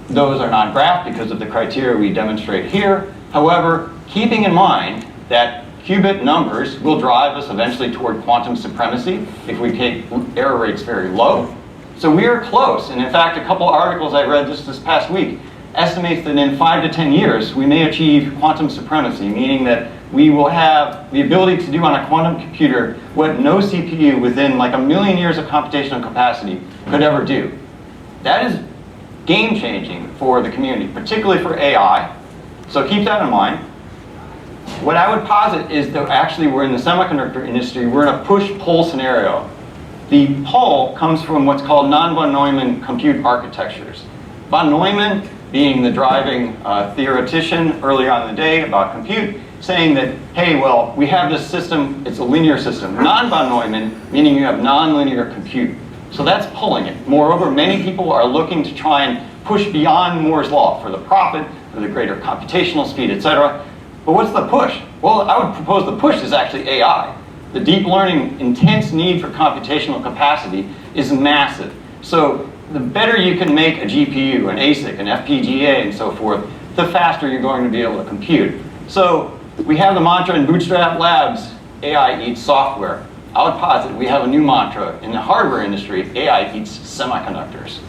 Speaker 13: Those are not graphed because of the criteria we demonstrate here. However, keeping in mind that qubit numbers will drive us eventually toward quantum supremacy if we keep error rates very low. So we are close. And in fact, a couple articles I read just this past week estimates that in 5 to 10 years, we may achieve quantum supremacy, meaning that we will have the ability to do on a quantum computer what no CPU within like 1 million years of computational capacity could ever do. That is game-changing for the community, particularly for AI. So keep that in mind. What I would posit is that actually we're in the semiconductor industry, we're in a push-pull scenario. The pull comes from what's called non-von Neumann compute architectures. Von Neumann being the driving theoretician earlier on in the day about compute, saying that, hey, well, we have this system, it's a linear system. Non-von Neumann, meaning you have non-linear compute. So that's pulling it. Moreover, many people are looking to try and push beyond Moore's Law for the profit, for the greater computational speed, etc. But what's the push? Well, I would propose the push is actually AI. The deep learning intense need for computational capacity is massive. So the better you can make a GPU, an ASIC, an FPGA, and so forth, the faster you're going to be able to compute. So we have the mantra in BootstrapLabs, AI eats software. I would posit we have a new mantra in the hardware industry, AI eats semiconductors.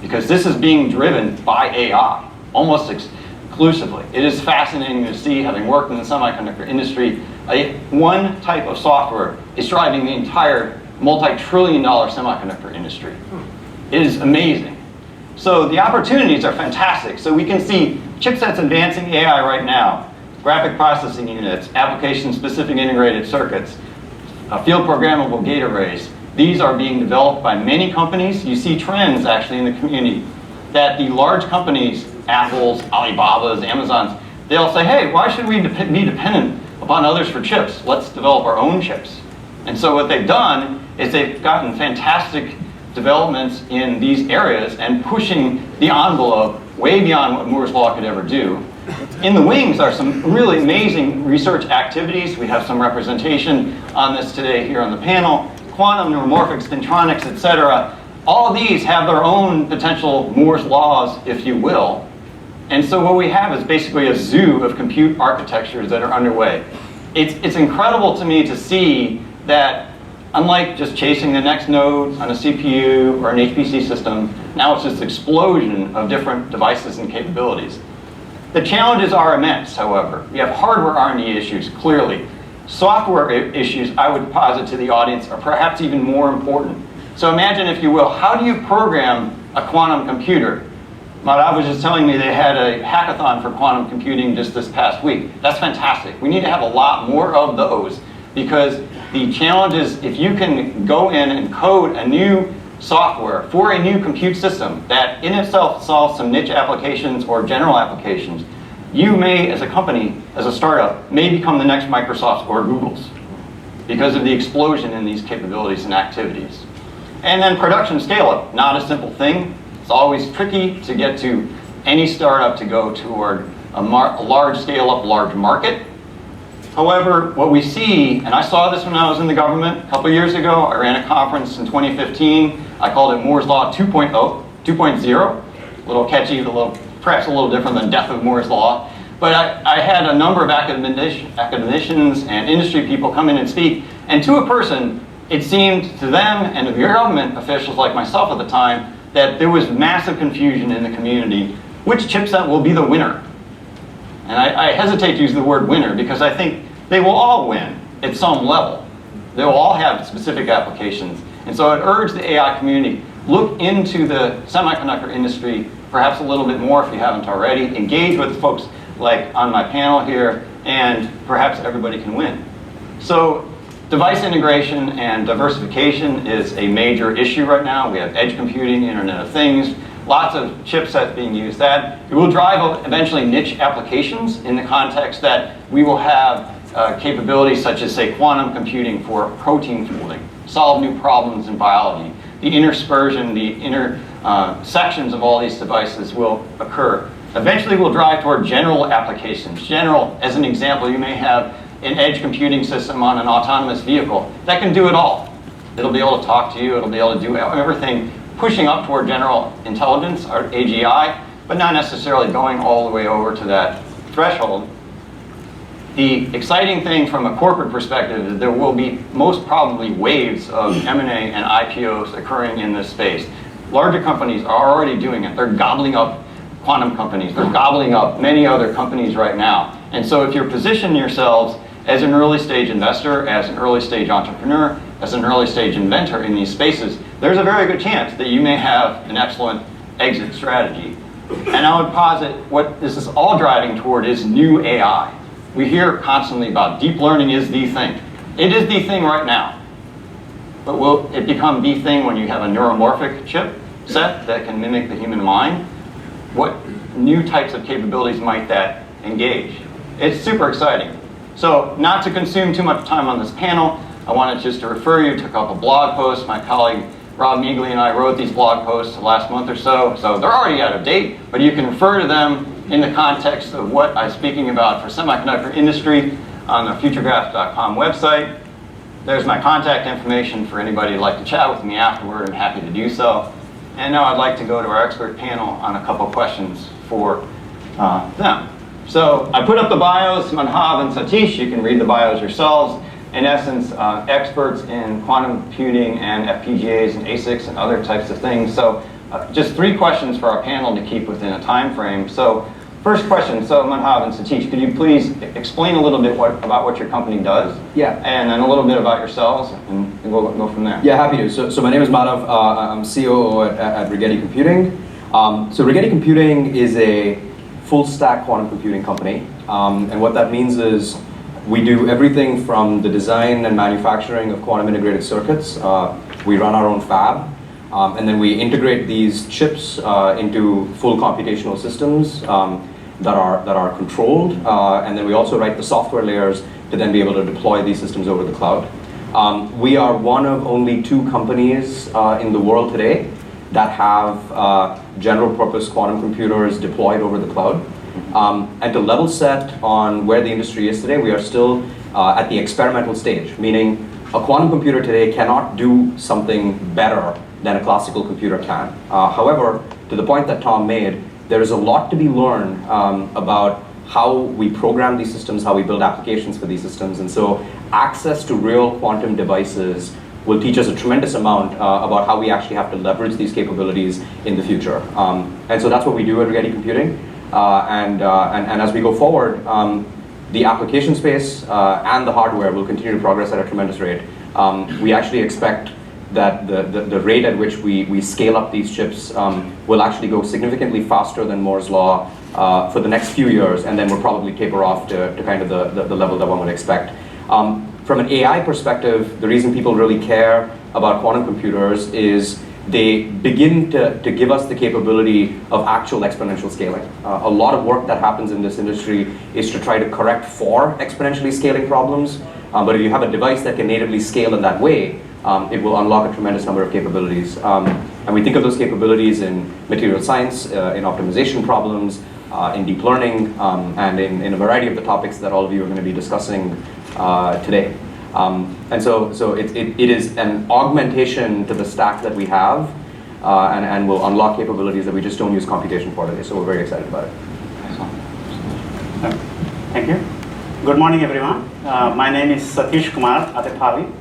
Speaker 13: Because this is being driven by AI, almost exclusively. It is fascinating to see, having worked in the semiconductor industry, one type of software is driving the entire multi-trillion-dollar semiconductor industry. It is amazing. So the opportunities are fantastic. So we can see chipsets advancing AI right now. graphic processing units, application-specific integrated circuits, field programmable gate arrays. These are being developed by many companies. You see trends actually in the community that the large companies, Apple's, Alibaba's, Amazon's, they all say, hey, why should we be dependent upon others for chips? Let's develop our own chips. And so what they've done is they've gotten fantastic developments in these areas and pushing the envelope way beyond what Moore's Law could ever do. In the wings are some really amazing research activities. We have some representation on this today here on the panel. Quantum, neuromorphics, spintronics, etc. All of these have their own potential Moore's Laws, if you will. And so what we have is basically a zoo of compute architectures that are underway. It's incredible to me to see that unlike just chasing the next node on a CPU or an HPC system, now it's this explosion of different devices and capabilities. The challenges are immense, however. We have hardware R&D issues, clearly. Software issues, I would posit to the audience, are perhaps even more important. So imagine, if you will, how do you program a quantum computer? Madav was just telling me they had a hackathon for quantum computing just this past week. That's fantastic. We need to have a lot more of those, because the challenge is, if you can go in and code a new software for a new compute system that in itself solves some niche applications or general applications, you may, as a company, as a startup, may become the next Microsoft or Google's because of the explosion in these capabilities and activities. And then production scale-up, not a simple thing. It's always tricky to get to any startup to go toward a large scale-up, large market. However, what we see, and I saw this when I was in the government a couple years ago. I ran a conference in 2015. I called it Moore's Law 2.0, 2.0. A little catchy, perhaps a little different than Death of Moore's Law. But I had a number of academicians and industry people come in and speak. And to a person, it seemed to them and to government officials like myself at the time that there was massive confusion in the community. Which chipset will be the winner? And I hesitate to use the word winner because I think they will all win at some level. They will all have specific applications. And so I'd urge the AI community, look into the semiconductor industry perhaps a little bit more if you haven't already. Engage with folks like on my panel here, and perhaps everybody can win. So device integration and diversification is a major issue right now. We have edge computing, Internet of Things, lots of chipsets being used. That it will drive eventually niche applications in the context that we will have capabilities such as, say, quantum computing for protein folding, solve new problems in biology. The interspersion, the intersections of all these devices will occur. Eventually we'll drive toward general applications. General, as an example, you may have an edge computing system on an autonomous vehicle that can do it all. It'll be able to talk to you, it'll be able to do everything, pushing up toward general intelligence, or AGI, but not necessarily going all the way over to that threshold. The exciting thing from a corporate perspective is there will be most probably waves of M&A and IPOs occurring in this space. Larger companies are already doing it. They're gobbling up quantum companies. They're gobbling up many other companies right now. And so if you're positioning yourselves as an early stage investor, as an early stage entrepreneur, as an early stage inventor in these spaces, there's a very good chance that you may have an excellent exit strategy. And I would posit what this is all driving toward is new AI. We hear constantly about deep learning is the thing. It is the thing right now. But will it become the thing when you have a neuromorphic chip set that can mimic the human mind? What new types of capabilities might that engage? It's super exciting. So not to consume too much time on this panel, I wanted just to refer you to a couple blog posts. My colleague Rob Meagley and I wrote these blog posts last month or so, so they're already out of date, but you can refer to them in the context of what I'm speaking about for semiconductor industry on the futuregraph.com website. There's my contact information for anybody who'd like to chat with me afterward. I'm happy to do so. And now I'd like to go to our expert panel on a couple questions for them. So I put up the bios, Madhav and Satish. You can read the bios yourselves. In essence, experts in quantum computing and FPGAs and ASICs and other types of things. So just 3 questions for our panel to keep within a time frame. So first question, so Madhav and Satish, could you please explain a little bit about what your company does?
Speaker 14: Yeah.
Speaker 13: And then a little bit about yourselves, and we'll go from there.
Speaker 14: Yeah, happy to. So my name is Madhav. I'm COO at Rigetti Computing. So Rigetti Computing is a full stack quantum computing company. And what that means is we do everything from the design and manufacturing of quantum integrated circuits. We run our own fab. And then we integrate these chips into full computational systems that are controlled. And then we also write the software layers to then be able to deploy these systems over the cloud. We are one of only 2 companies in the world today that have general purpose quantum computers deployed over the cloud. And to level set on where the industry is today, we are still at the experimental stage, meaning a quantum computer today cannot do something better than a classical computer can. However, to the point that Tom made, there is a lot to be learned about how we program these systems, how we build applications for these systems. And so access to real quantum devices will teach us a tremendous amount about how we actually have to leverage these capabilities in the future. And so that's what we do at Rigetti Computing. And as we go forward, the application space and the hardware will continue to progress at a tremendous rate. We actually expect that the rate at which we scale up these chips will actually go significantly faster than Moore's Law for the next few years, and then we'll probably taper off to kind of the level that one would expect. From an AI perspective, the reason people really care about quantum computers is they begin to give us the capability of actual exponential scaling. A lot of work that happens in this industry is to try to correct for exponentially scaling problems, but if you have a device that can natively scale in that way, it will unlock a tremendous number of capabilities. And we think of those capabilities in material science, in optimization problems, in deep learning, and in a variety of the topics that all of you are going to be discussing today. And so it is an augmentation to the stack that we have, and will unlock capabilities that we just don't use computation for today. So we're very excited about it.
Speaker 15: Thank you. Good morning, everyone. My name is Satish Kumar Adephavi,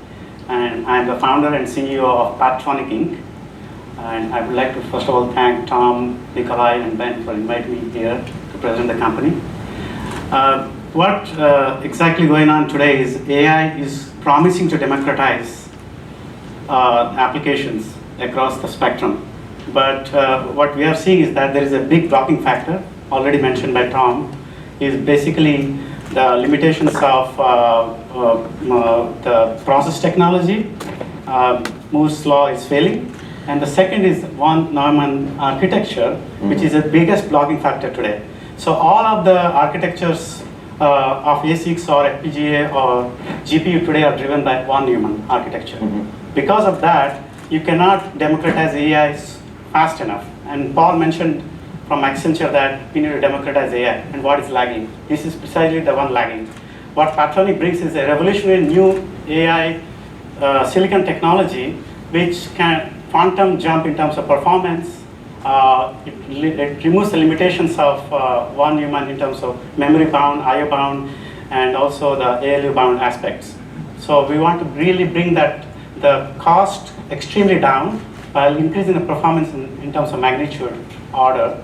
Speaker 15: and I'm the founder and CEO of Patronic Inc. And I would like to first of all thank Tom, Nikolai, and Ben for inviting me here to present the company. What exactly going on today is AI is promising to democratize applications across the spectrum. But what we are seeing is that there is a big blocking factor, already mentioned by Tom, is basically the limitations of the process technology. Moore's law is failing. And the second is von Neumann architecture, which is the biggest blocking factor today. So all of the architectures of ASICs or FPGA or GPU today are driven by von Neumann architecture. Because of that, you cannot democratize AI fast enough. And Paul mentioned from Accenture that we need to democratize AI, and what is lagging. This is precisely the one lagging. What Patronic brings is a revolutionary new AI silicon technology which can quantum jump in terms of performance. It removes the limitations of von Neumann in terms of memory bound, IO bound, and also the ALU bound aspects. So we want to really bring the cost extremely down while increasing the performance in terms of magnitude order,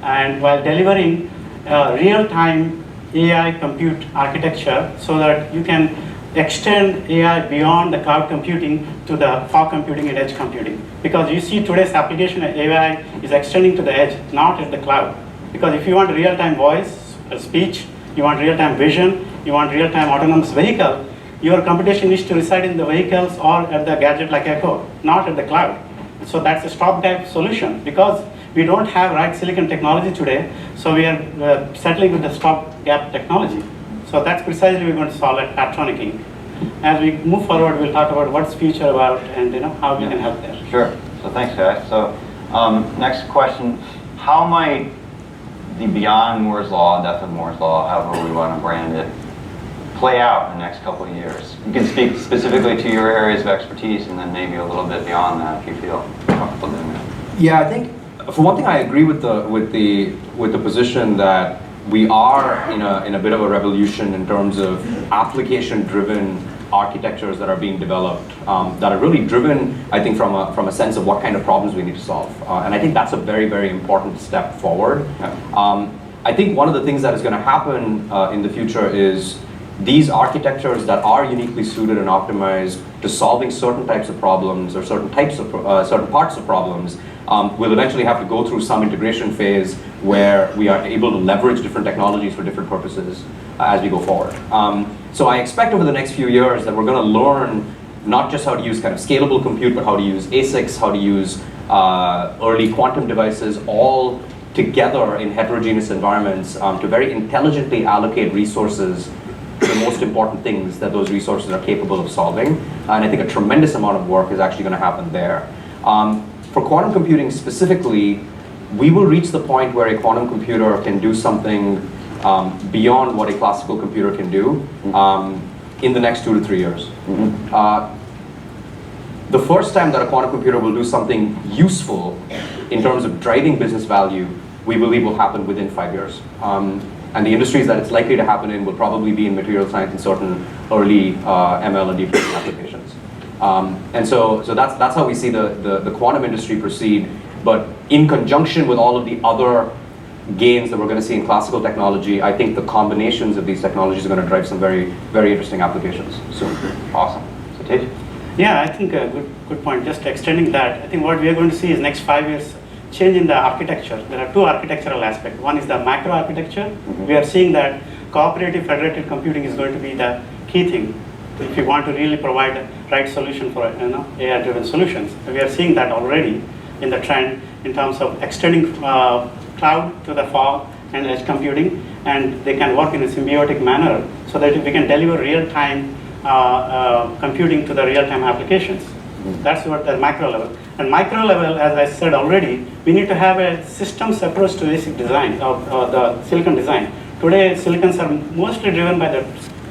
Speaker 15: and while delivering real-time AI compute architecture so that you can extend AI beyond the cloud computing to the fog computing and edge computing. Because you see today's application of AI is extending to the edge, not at the cloud. Because if you want real-time voice, speech, you want real-time vision, you want real-time autonomous vehicle, your computation needs to reside in the vehicles or at the gadget like Echo, not at the cloud. So that's a stopgap solution because we don't have right silicon technology today, so we are settling with the stopgap technology. So that's precisely we're going to solve at Patronic Inc. As we move forward, we'll talk about what's future about and how we can help there.
Speaker 13: Sure. So thanks, guys. So next question: how might the beyond Moore's law, death of Moore's law, however we want to brand it, play out in the next couple of years? You can speak specifically to your areas of expertise, and then maybe a little bit beyond that if you feel comfortable doing that.
Speaker 14: Yeah, I think for one thing, I agree with the position that we are in a bit of a revolution in terms of application-driven architectures that are being developed that are really driven, I think, from a sense of what kind of problems we need to solve. And I think that's a very, very important step forward. I think one of the things that is going to happen in the future is these architectures that are uniquely suited and optimized to solving certain types of problems or certain parts of problems will eventually have to go through some integration phase where we are able to leverage different technologies for different purposes as we go forward. So I expect over the next few years that we're going to learn not just how to use kind of scalable compute, but how to use ASICs, how to use early quantum devices, all together in heterogeneous environments to very intelligently allocate resources to the most important things that those resources are capable of solving. And I think a tremendous amount of work is actually going to happen there. For quantum computing specifically, we will reach the point where a quantum computer can do something beyond what a classical computer can do in the next 2 to 3 years. The first time that a quantum computer will do something useful in terms of driving business value, we believe will happen within 5 years. And the industries that it's likely to happen in will probably be in material science and certain early ML and deep learning applications. And so that's how we see the quantum industry proceed. But in conjunction with all of the other gains that we're going to see in classical technology, I think the combinations of these technologies are going to drive some very, very interesting applications soon.
Speaker 6: Awesome. Satish?
Speaker 15: Yeah, I think a good point. Just extending that, I think what we are going to see is next 5 years change in the architecture. There are two architectural aspects. One is the macro architecture. We are seeing that cooperative federated computing is going to be the key thing if you want to really provide the right solution for AI-driven solutions. We are seeing that already in the trend in terms of extending cloud to the fog and edge computing, and they can work in a symbiotic manner so that we can deliver real-time computing to the real-time applications. That's what the macro level. And micro level, as I said already, we need to have a systems approach to ASIC design, of the silicon design. Today, silicons are mostly driven by the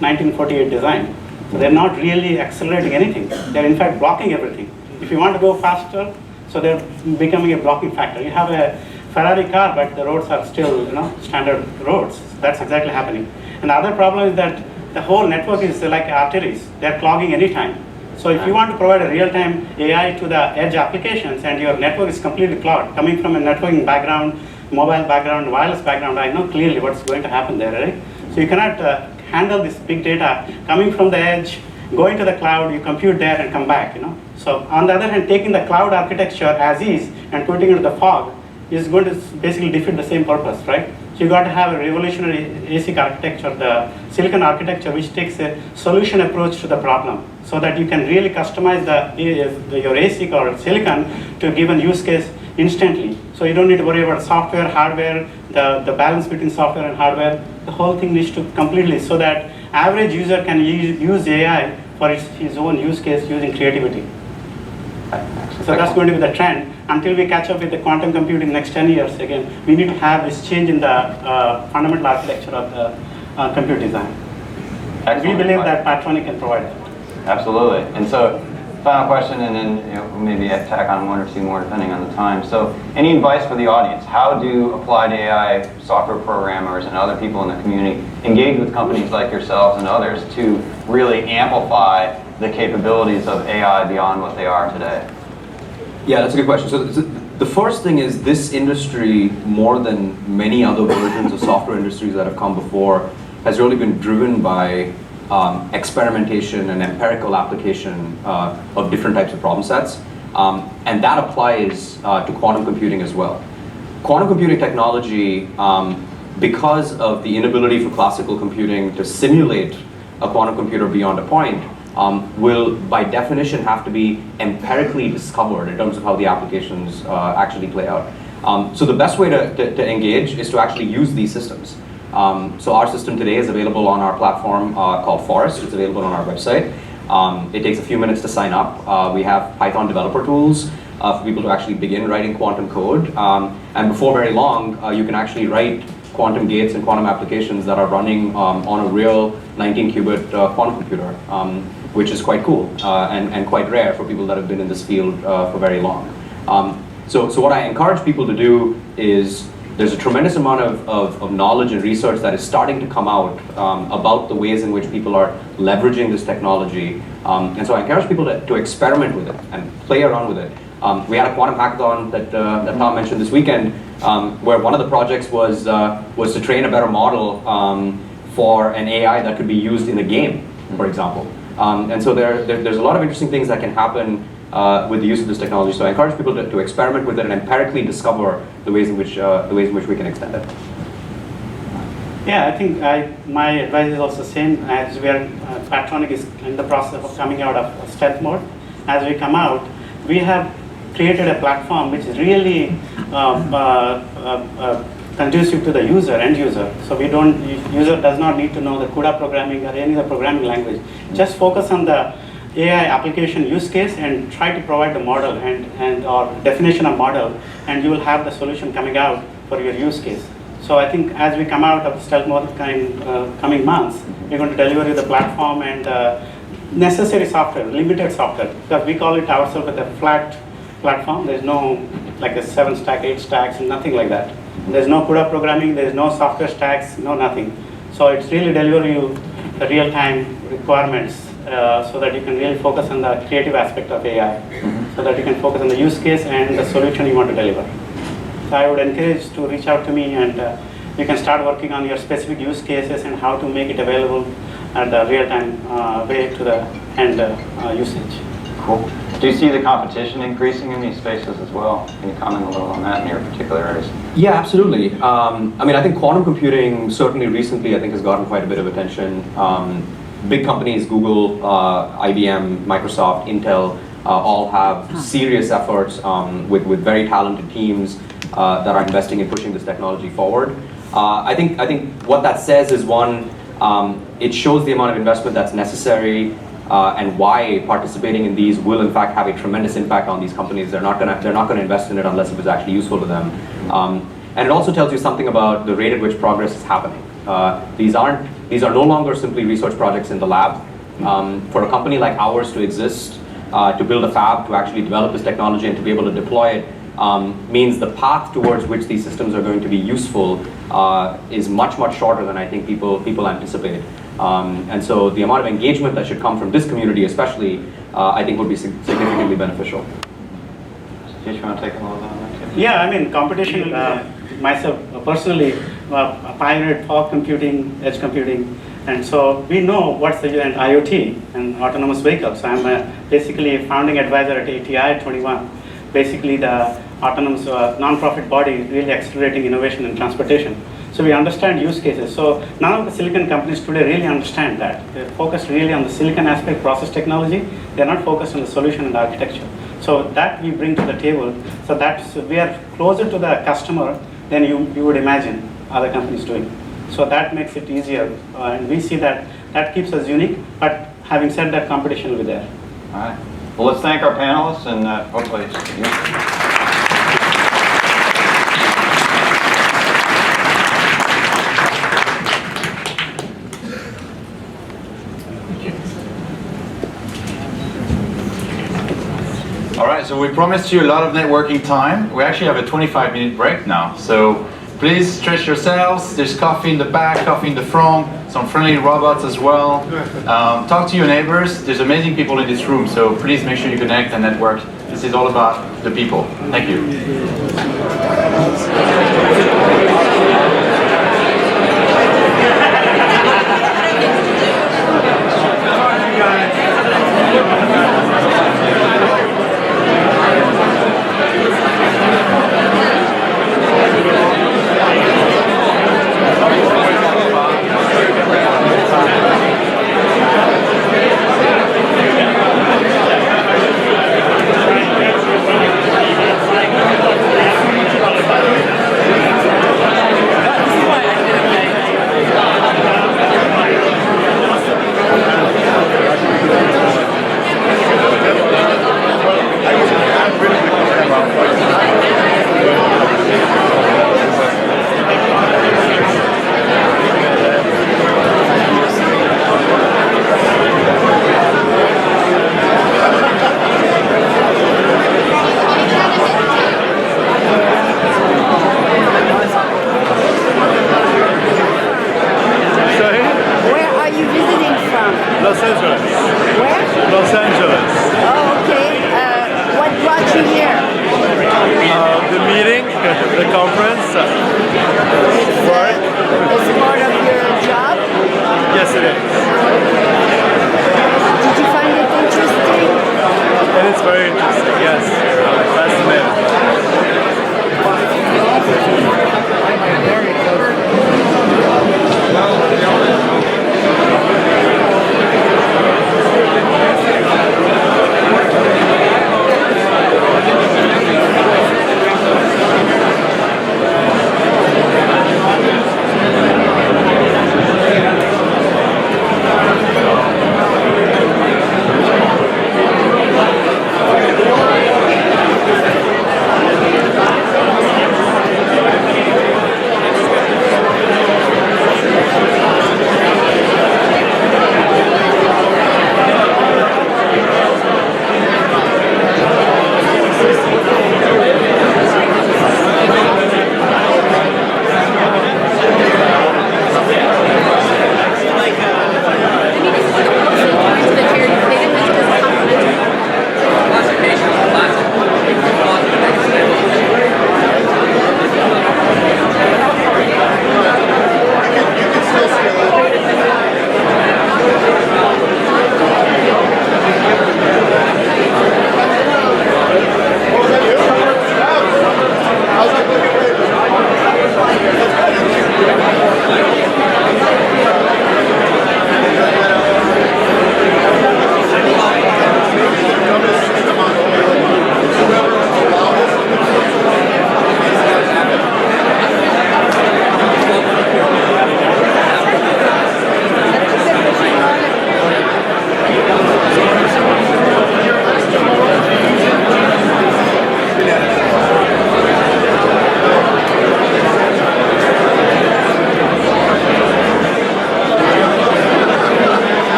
Speaker 15: 1948 design. So they're not really accelerating anything. They're in fact blocking everything. If you want to go faster, so they're becoming a blocking factor. You have a Ferrari car, but the roads are still standard roads. That's exactly happening. And the other problem is that the whole network is like arteries. They're clogging anytime. So if you want to provide a real-time AI to the edge applications and your network is completely clogged, coming from a networking background, mobile background, wireless background, I know clearly what's going to happen there, right? So you cannot handle this big data coming from the edge, going to the cloud, you compute there and come back, So on the other hand, taking the cloud architecture as is and putting it in the fog is going to basically defeat the same purpose, right? So you got to have a revolutionary ASIC architecture, the silicon architecture, which takes a solution approach to the problem, so that you can really customize your ASIC or silicon to a given use case instantly. So you don't need to worry about software, hardware, the balance between software and hardware. The whole thing needs to completely, so that average user can use AI for his own use case using creativity. So that's going to be the trend. Until we catch up with the quantum computing next 10 years, again, we need to have this change in the fundamental architecture of the compute design. And we believe that Patroni can provide that.
Speaker 13: Absolutely. And so, final question, and then maybe tack on one or two more depending on the time. So, any advice for the audience? How do applied AI software programmers and other people in the community engage with companies like yourselves and others to really amplify the capabilities of AI beyond what they are today?
Speaker 14: Yeah, that's a good question. So the first thing is this industry, more than many other versions of software industries that have come before, has really been driven by experimentation and empirical application of different types of problem sets. And that applies to quantum computing as well. Quantum computing technology, because of the inability for classical computing to simulate a quantum computer beyond a point, will by definition have to be empirically discovered in terms of how the applications actually play out. So the best way to engage is to actually use these systems. So our system today is available on our platform called Forest. It's available on our website. It takes a few minutes to sign up. We have Python developer tools for people to actually begin writing quantum code. And before very long, you can actually write quantum gates and quantum applications that are running on a real 19-qubit quantum computer, which is quite cool and quite rare for people that have been in this field for very long. So what I encourage people to do is, there's a tremendous amount of knowledge and research that is starting to come out about the ways in which people are leveraging this technology. And so I encourage people to experiment with it and play around with it. We had a quantum hackathon that Tom mentioned this weekend, where one of the projects was to train a better model for an AI that could be used in a game, for example. And so there's a lot of interesting things that can happen with the use of this technology. So I encourage people to experiment with it and empirically discover the ways in which we can extend it.
Speaker 15: Yeah, I think my advice is also the same. As we are, Patronic is in the process of coming out of stealth mode. As we come out, we have created a platform which is really conducive to the end user. So user does not need to know the CUDA programming or any other programming language. Just focus on the AI application use case and try to provide the model or definition of model, and you will have the solution coming out for your use case. So I think as we come out of the stealth mode coming months, we're going to deliver you the platform and necessary software, limited software, because we call it ourselves with a flat platform. There's no like a 7 stack, 8 stacks, nothing like that. There's no CUDA programming, there's no software stacks, no nothing. So it's really deliver you the real-time requirements so that you can really focus on the creative aspect of AI, so that you can focus on the use case and the solution you want to deliver. So I would encourage to reach out to me, and you can start working on your specific use cases and how to make it available at the real-time way to the end usage.
Speaker 13: Cool. Do you see the competition increasing in these spaces as well? Can you comment a little on that in your particular areas?
Speaker 14: Yeah, absolutely. I mean, I think quantum computing certainly recently I think has gotten quite a bit of attention. Big companies, Google, IBM, Microsoft, Intel, all have serious efforts with very talented teams that are investing in pushing this technology forward. I think what that says is, one, it shows the amount of investment that's necessary and why participating in these will in fact have a tremendous impact on these companies. They're not going to invest in it unless it is actually useful to them. And it also tells you something about the rate at which progress is happening. These are no longer simply research projects in the lab. For a company like ours to exist, to build a fab, to actually develop this technology and to be able to deploy it, means the path towards which these systems are going to be useful is much, much shorter than I think people anticipate. And so the amount of engagement that should come from this community especially, I think would be significantly beneficial.
Speaker 13: Do you want to take a little bit on that?
Speaker 15: Yeah, I mean, competition, myself personally, pioneered fog computing, edge computing, and so we know what's the IoT and autonomous vehicles. So I'm basically a founding advisor at ATI 21. Basically, the autonomous non-profit body really accelerating innovation in transportation. So we understand use cases. So none of the silicon companies today really understand that. They're focused really on the silicon aspect, process technology. They're not focused on the solution and architecture. So that we bring to the table. So we are closer to the customer than you would imagine other companies doing. So that makes it easier. And we see that keeps us unique. But having said that, competition will be there.
Speaker 13: All right. Well, let's thank our panelists and hopefully. All right, so we promised you a lot of networking time. We actually have a 25-minute break now. So please stretch yourselves. There's coffee in the back, coffee in the front, some friendly robots as well. Talk to your neighbors. There's amazing people in this room, so please make sure you connect and network. This is all about the people. Thank you.
Speaker 2: is very interesting, yes.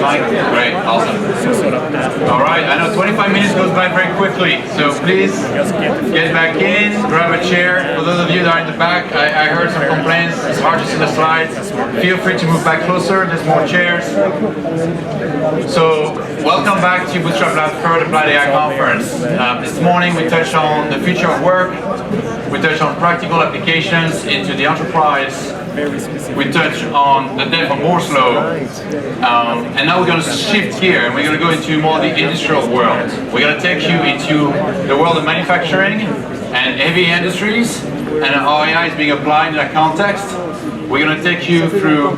Speaker 2: Fascinating.
Speaker 6: Great, awesome. All right, I know 25 minutes goes by very quickly, so please get back in, grab a chair. For those of you that are in the back, I heard some complaints, it's hard to see the slides. Feel free to move back closer, there's more chairs. So, welcome back to BootstrapLabs Third Applied AI Conference. This morning we touched on the future of work, we touched on practical applications into the enterprise, we touched on the death of Moore's law, and now we're going to shift gear and we're going to go into more the industrial world. We're going to take you into the world of manufacturing and heavy industries and how AI is being applied in that context. We're going to take you through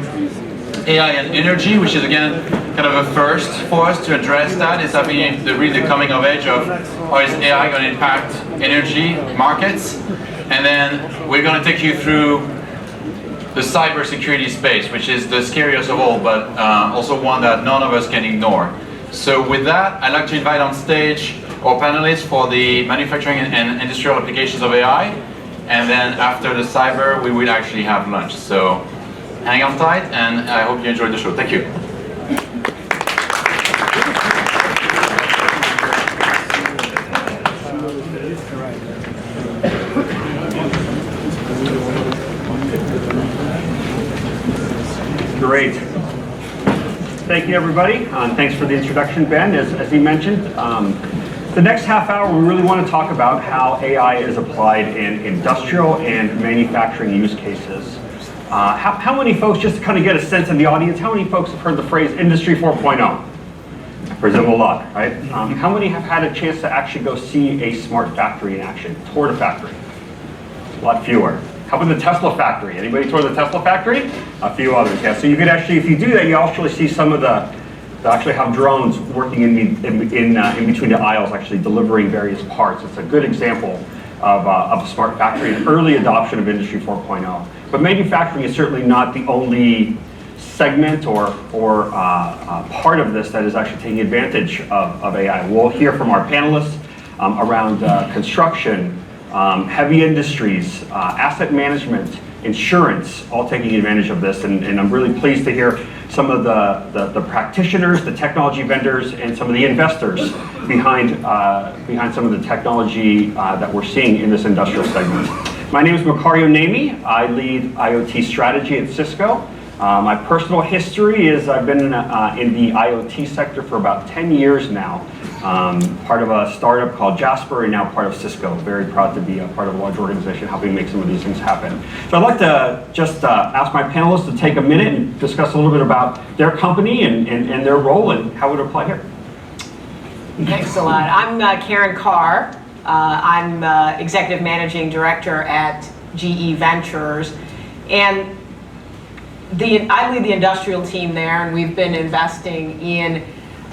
Speaker 6: AI and energy, which is again kind of a first for us to address that. It's happening really the coming of age of how is AI going to impact energy markets. And then we're going to take you through the cybersecurity space, which is the scariest of all, but also one that none of us can ignore. So with that, I'd like to invite on stage our panelists for the manufacturing and industrial applications of AI. And then after the cyber, we will actually have lunch. So hang on tight, and I hope you enjoyed the show. Thank you.
Speaker 16: Great. Thank you, everybody. Thanks for the introduction, Ben. As he mentioned, the next half hour, we really want to talk about how AI is applied in industrial and manufacturing use cases. How many folks, just to kind of get a sense in the audience, how many folks have heard the phrase Industry 4.0? I presume a lot, right? How many have had a chance to actually go see a smart factory in action, tour the factory? A lot fewer. How about the Tesla factory? Anybody tour the Tesla factory? A few others, yeah. So you could actually, if you do that, you actually see some of they actually have drones working in between the aisles, actually delivering various parts. It's a good example of a smart factory and early adoption of Industry 4.0. But manufacturing is certainly not the only segment or part of this that is actually taking advantage of AI. We'll hear from our panelists around construction, heavy industries, asset management, insurance, all taking advantage of this. And I'm really pleased to hear some of the practitioners, the technology vendors, and some of the investors behind some of the technology that we're seeing in this industrial segment. My name is Macario Nemi. I lead IoT strategy at Cisco. My personal history is I've been in the IoT sector for about 10 years now. Part of a startup called Jasper and now part of Cisco. Very proud to be a part of a large organization helping make some of these things happen. So I'd like to just ask my panelists to take a minute and discuss a little bit about their company and their role and how it would apply here.
Speaker 17: Thanks a lot. I'm Karen Carr. I'm Executive Managing Director at GE Ventures. And I lead the industrial team there, and we've been investing in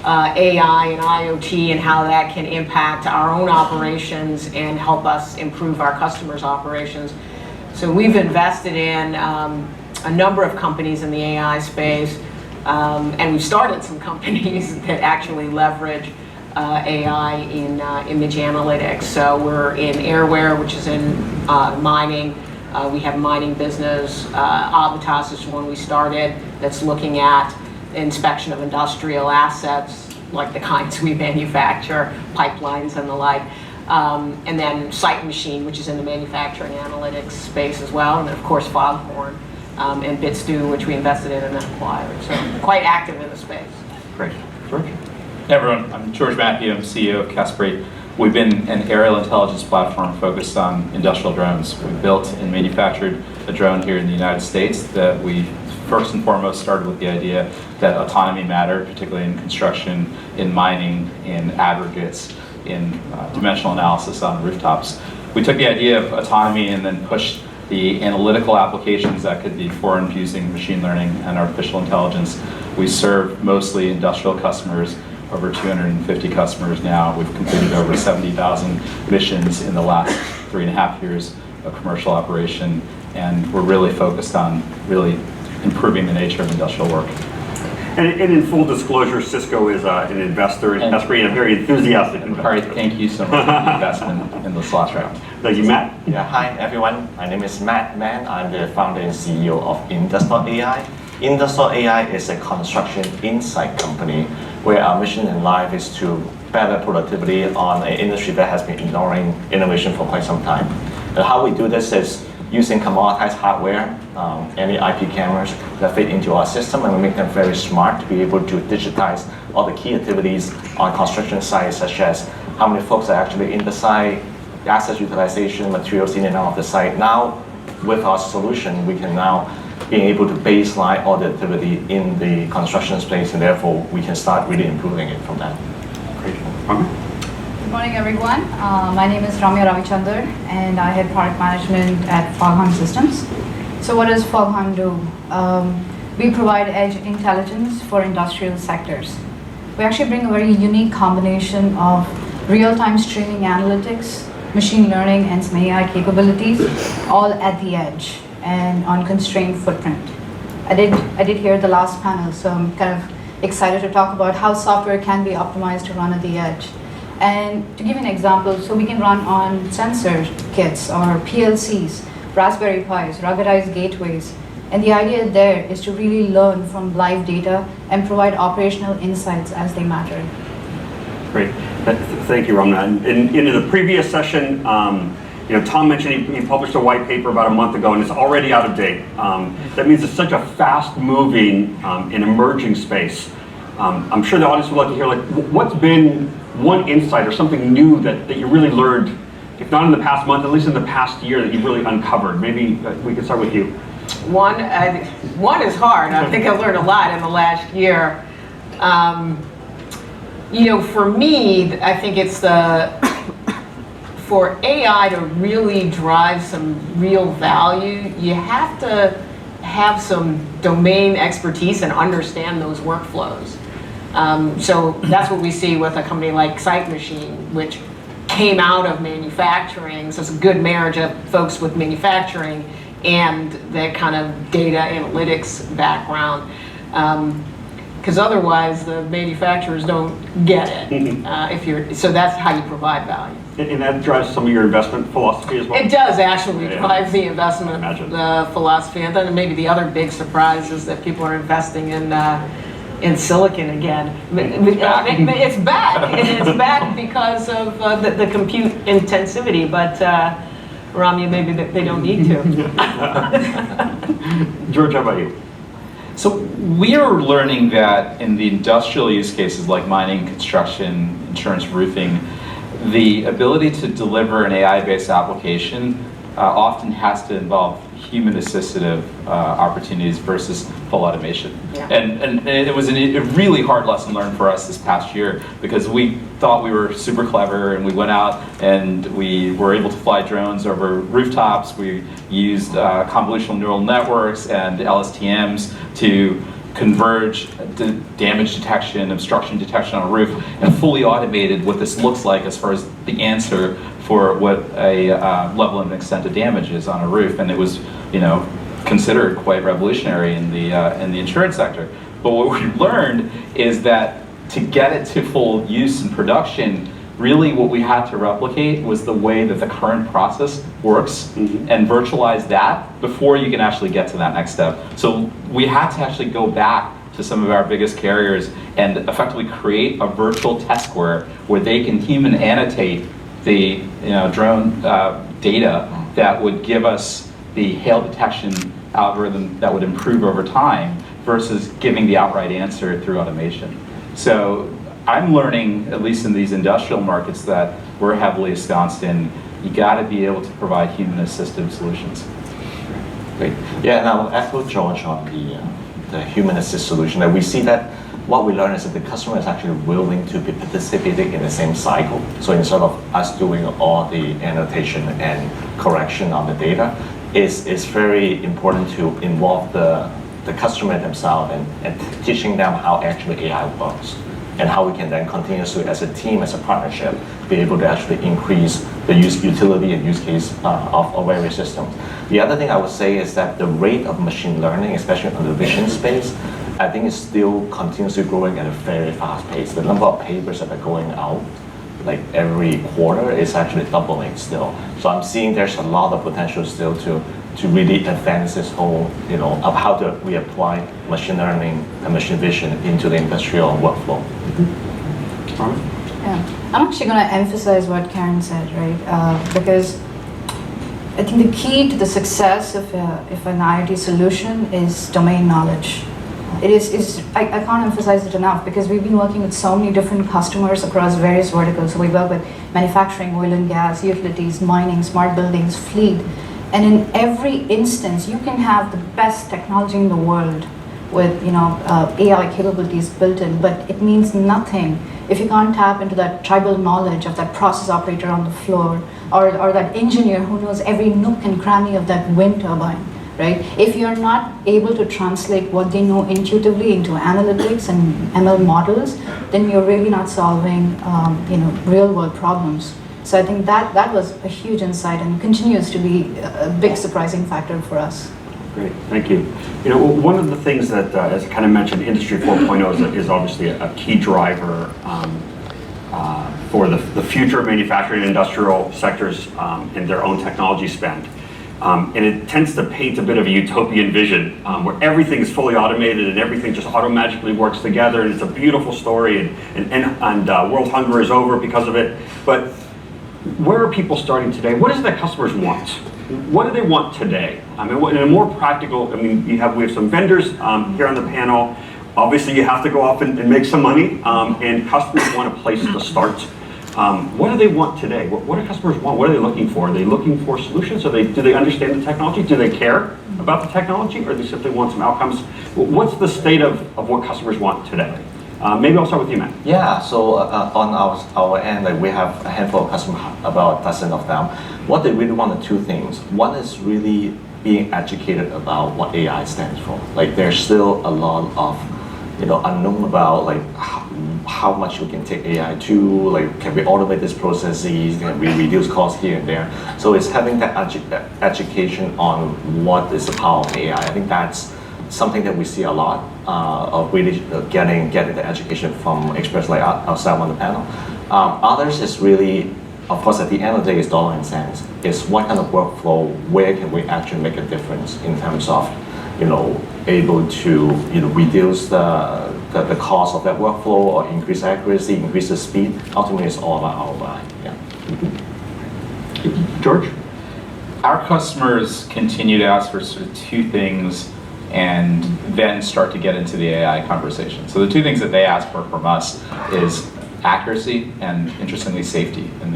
Speaker 17: AI and IoT and how that can impact our own operations and help us improve our customers' operations. So we've invested in a number of companies in the AI space, and we've started some companies that actually leverage AI in image analytics. So we're in Airware, which is in mining. We have a mining business. Avitas is one we started that's looking at inspection of industrial assets, like the kinds we manufacture, pipelines and the like. And then Sight Machine, which is in the manufacturing analytics space as well. And then, of course, Foghorn and BitStew, which we invested in and then acquired. So quite active in the space.
Speaker 16: Great. George?
Speaker 18: Hey everyone, I'm George Matthew, I'm CEO of Casper. We've been an aerial intelligence platform focused on industrial drones. We built and manufactured a drone here in the United States that we first and foremost started with the idea that autonomy mattered, particularly in construction, in mining, in aggregates, in dimensional analysis on rooftops. We took the idea of autonomy and then pushed the analytical applications that could be formed using machine learning and artificial intelligence. We serve mostly industrial customers, over 250 customers now. We've completed over 70,000 missions in the last 3.5 years of commercial operation, and we're really focused on really improving the nature of industrial work.
Speaker 16: And in full disclosure, Cisco is an investor in Esprit, and a very enthusiastic investor.
Speaker 18: Thank you so much for the investment in this last round.
Speaker 16: Thank you, Matt.
Speaker 19: Yeah, hi everyone. My name is Matt Mann. I'm the founder and CEO of Industrial AI. Industrial AI is a construction insight company where our mission in life is to better productivity on an industry that has been ignoring innovation for quite some time. And how we do this is using commoditized hardware, any IP cameras that fit into our system, and we make them very smart to be able to digitize all the key activities on construction sites, such as how many folks are actually in the site, asset utilization, materials in and out of the site. Now, with our solution, we can now being able to baseline all the activity in the construction space, and therefore we can start really improving it from that.
Speaker 16: Great.
Speaker 20: Good morning, everyone. My name is Ramya Ravichandar, and I head product management at Foghorn Systems. So what does Foghorn do? We provide edge intelligence for industrial sectors. We actually bring a very unique combination of real-time streaming analytics, machine learning, and some AI capabilities, all at the edge and on constrained footprint. I did hear the last panel, so I'm kind of excited to talk about how software can be optimized to run at the edge. And to give you an example, so we can run on sensor kits or PLCs, Raspberry Pis, ruggedized gateways. And the idea there is to really learn from live data and provide operational insights as they matter.
Speaker 16: Great. Thank you, Ramna. And into the previous session, Tom mentioned he published a white paper about a month ago, and it's already out of date. That means it's such a fast-moving and emerging space. I'm sure the audience would like to hear, what's been one insight or something new that you really learned, if not in the past month, at least in the past year, that you've really uncovered? Maybe we could start with you.
Speaker 17: One is hard. I think I've learned a lot in the last year. For me, I think it's the for AI to really drive some real value, you have to have some domain expertise and understand those workflows. So that's what we see with a company like Sight Machine, which came out of manufacturing. So it's a good marriage of folks with manufacturing and that kind of data analytics background. Because otherwise, the manufacturers don't get it. So that's how you provide value.
Speaker 16: And that drives some of your investment philosophy as well?
Speaker 17: It does actually drive the investment philosophy. And then maybe the other big surprise is that people are investing in silicon again. It's back, and it's back because of the compute intensivity. But Rami, maybe they don't need to.
Speaker 16: George, how about you?
Speaker 18: So we are learning that in the industrial use cases like mining, construction, insurance, roofing, the ability to deliver an AI-based application often has to involve human-assistive opportunities versus full automation.
Speaker 17: Yeah.
Speaker 18: And it was a really hard lesson learned for us this past year because we thought we were super clever and we went out and we were able to fly drones over rooftops. We used convolutional neural networks and LSTMs to converge the damage detection, obstruction detection on a roof, and fully automated what this looks like as far as the answer for what a level and extent of damage is on a roof. And it was, considered quite revolutionary in the insurance sector. But what we learned is that to get it to full use in production, really what we had to replicate was the way that the current process works and virtualize that before you can actually get to that next step. So we had to actually go back to some of our biggest carriers and effectively create a virtual test square where they can human annotate the drone data that would give us the hail detection algorithm that would improve over time versus giving the outright answer through automation. So I'm learning, at least in these industrial markets that we're heavily ensconced in, you got to be able to provide human-assisted solutions.
Speaker 19: Great. Yeah, and I'll echo George on the human-assist solution. That we see that what we learn is that the customer is actually willing to be participating in the same cycle. So instead of us doing all the annotation and correction on the data, it's very important to involve the customer themselves and teaching them how actually AI works and how we can then continuously, as a team, as a partnership, be able to actually increase the utility and use case of various systems. The other thing I would say is that the rate of machine learning, especially on the vision space, I think is still continuously growing at a very fast pace. The number of papers that are going out like every quarter is actually doubling still. So I'm seeing there's a lot of potential still to really advance this whole, of how do we apply machine learning and machine vision into the industrial workflow.
Speaker 20: Yeah, I'm actually going to emphasize what Karen said, right? Because I think the key to the success of an IoT solution is domain knowledge. I can't emphasize it enough because we've been working with so many different customers across various verticals. So we work with manufacturing, oil and gas, utilities, mining, smart buildings, fleet. And in every instance, you can have the best technology in the world with AI capabilities built in, but it means nothing if you can't tap into that tribal knowledge of that process operator on the floor or that engineer who knows every nook and cranny of that wind turbine. Right? If you're not able to translate what they know intuitively into analytics and ML models, then you're really not solving real-world problems. So I think that was a huge insight and continues to be a big surprising factor for us.
Speaker 16: Great, thank you. One of the things that, as I kind of mentioned, Industry 4.0 is obviously a key driver for the future of manufacturing and industrial sectors in their own technology spend. And it tends to paint a bit of a utopian vision where everything is fully automated and everything just automatically works together, and it's a beautiful story, and world hunger is over because of it. But where are people starting today? What is it that customers want? What do they want today? I mean, in a more practical, we have some vendors here on the panel. Obviously, you have to go off and make some money, and customers want a place to start. What do they want today? What do customers want? What are they looking for? Are they looking for solutions? Do they understand the technology? Do they care about the technology? Or do they simply want some outcomes? What's the state of what customers want today? Maybe I'll start with you, Matt.
Speaker 19: Yeah, so on our end, like we have a handful of customers, about a dozen of them. What they really want are two things. One is really being educated about what AI stands for. Like there's still a lot of unknown about like how much we can take AI to, like can we automate these processes, can we reduce costs here and there. So it's having that education on what is the power of AI. I think that's something that we see a lot of really getting the education from experts like ourselves on the panel. Others is really, of course, at the end of the day, is dollar and cents. Is what kind of workflow, where can we actually make a difference in terms of, able to, reduce the cost of that workflow or increase accuracy, increase the speed. Ultimately, it's all about ROI. Yeah.
Speaker 16: George?
Speaker 18: Our customers continue to ask for sort of two things and then start to get into the AI conversation. So the two things that they ask for from us is accuracy and, interestingly, safety in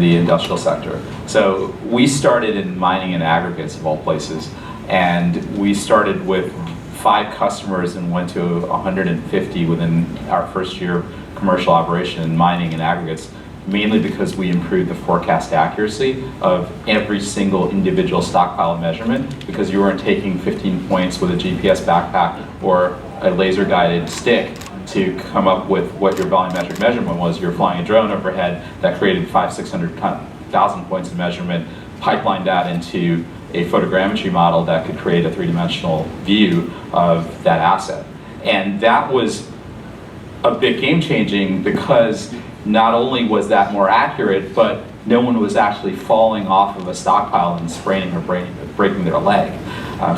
Speaker 18: the industrial sector. So we started in mining and aggregates of all places, and we started with 5 customers and went to 150 within our first year of commercial operation in mining and aggregates, mainly because we improved the forecast accuracy of every single individual stockpile measurement, because you weren't taking 15 points with a GPS backpack or a laser-guided stick to come up with what your volumetric measurement was. You're flying a drone overhead that created 600,000 points of measurement, pipelined that into a photogrammetry model that could create a 3-dimensional view of that asset. And that was a big game-changing, because not only was that more accurate, but no one was actually falling off of a stockpile and spraining or breaking their leg.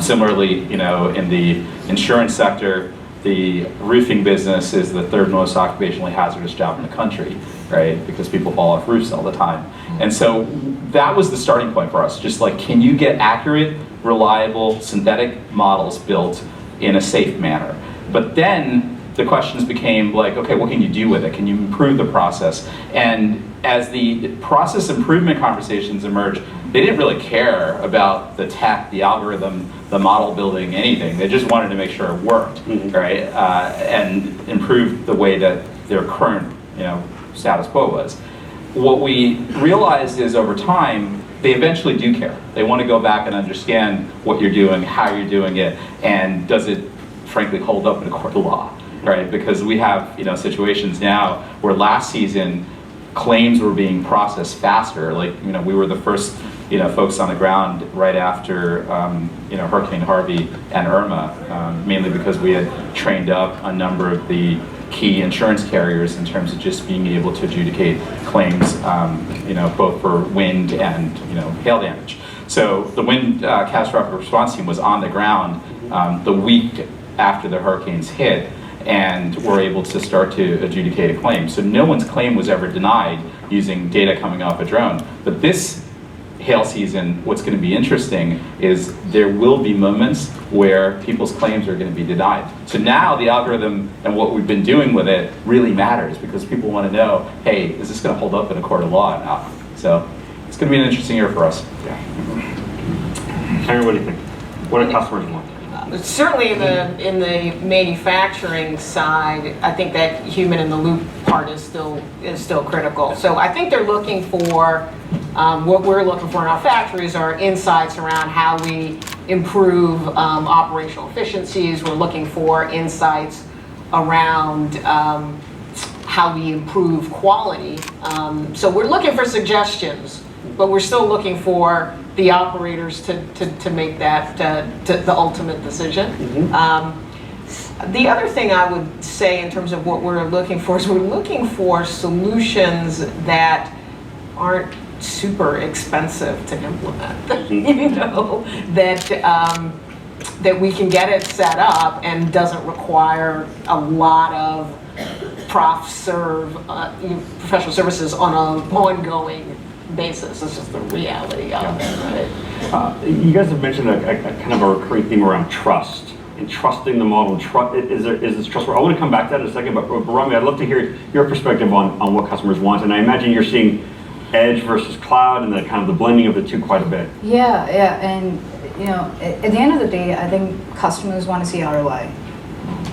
Speaker 18: Similarly, in the insurance sector, the roofing business is the 3rd most occupationally hazardous job in the country, right? Because people fall off roofs all the time. And so that was the starting point for us. Just like, can you get accurate, reliable, synthetic models built in a safe manner? But then the questions became like, okay, what can you do with it? Can you improve the process? And as the process improvement conversations emerged, they didn't really care about the tech, the algorithm, the model building, anything. They just wanted to make sure it worked, right? And improve the way that their current, status quo was. What we realized is over time, they eventually do care. They want to go back and understand what you're doing, how you're doing it, and does it, frankly, hold up in a court of law, right? Because we have, situations now where last season claims were being processed faster. Like, we were the first, folks on the ground right after, Hurricane Harvey and Irma, mainly because we had trained up a number of the key insurance carriers in terms of just being able to adjudicate claims, both for wind and, hail damage. So the wind catastrophic response team was on the ground the week after the hurricanes hit, and were able to start to adjudicate a claim. So no one's claim was ever denied using data coming off a drone. But this hail season, what's going to be interesting is there will be moments where people's claims are going to be denied. So now the algorithm and what we've been doing with it really matters, because people want to know, hey, is this going to hold up in a court of law or not? So it's going to be an interesting year for us.
Speaker 16: Yeah. Karen, what do you think? What do customers want?
Speaker 17: Certainly in the manufacturing side, I think that human in the loop part is still critical. So I think they're looking for, what we're looking for in our factories are insights around how we improve operational efficiencies. We're looking for insights around how we improve quality. So we're looking for suggestions, but we're still looking for the operators to make that the ultimate decision. The other thing I would say in terms of what we're looking for is we're looking for solutions that aren't super expensive to implement. That we can get it set up and doesn't require a lot of professional services on an ongoing basis. It's just the reality of it, right?
Speaker 16: You guys have mentioned a kind of a recurring theme around trust and trusting the model. Is this trustworthy? I want to come back to that in a second, but Rami, I'd love to hear your perspective on what customers want. And I imagine you're seeing edge versus cloud and the kind of the blending of the two quite a bit.
Speaker 20: Yeah, and at the end of the day, I think customers want to see ROI.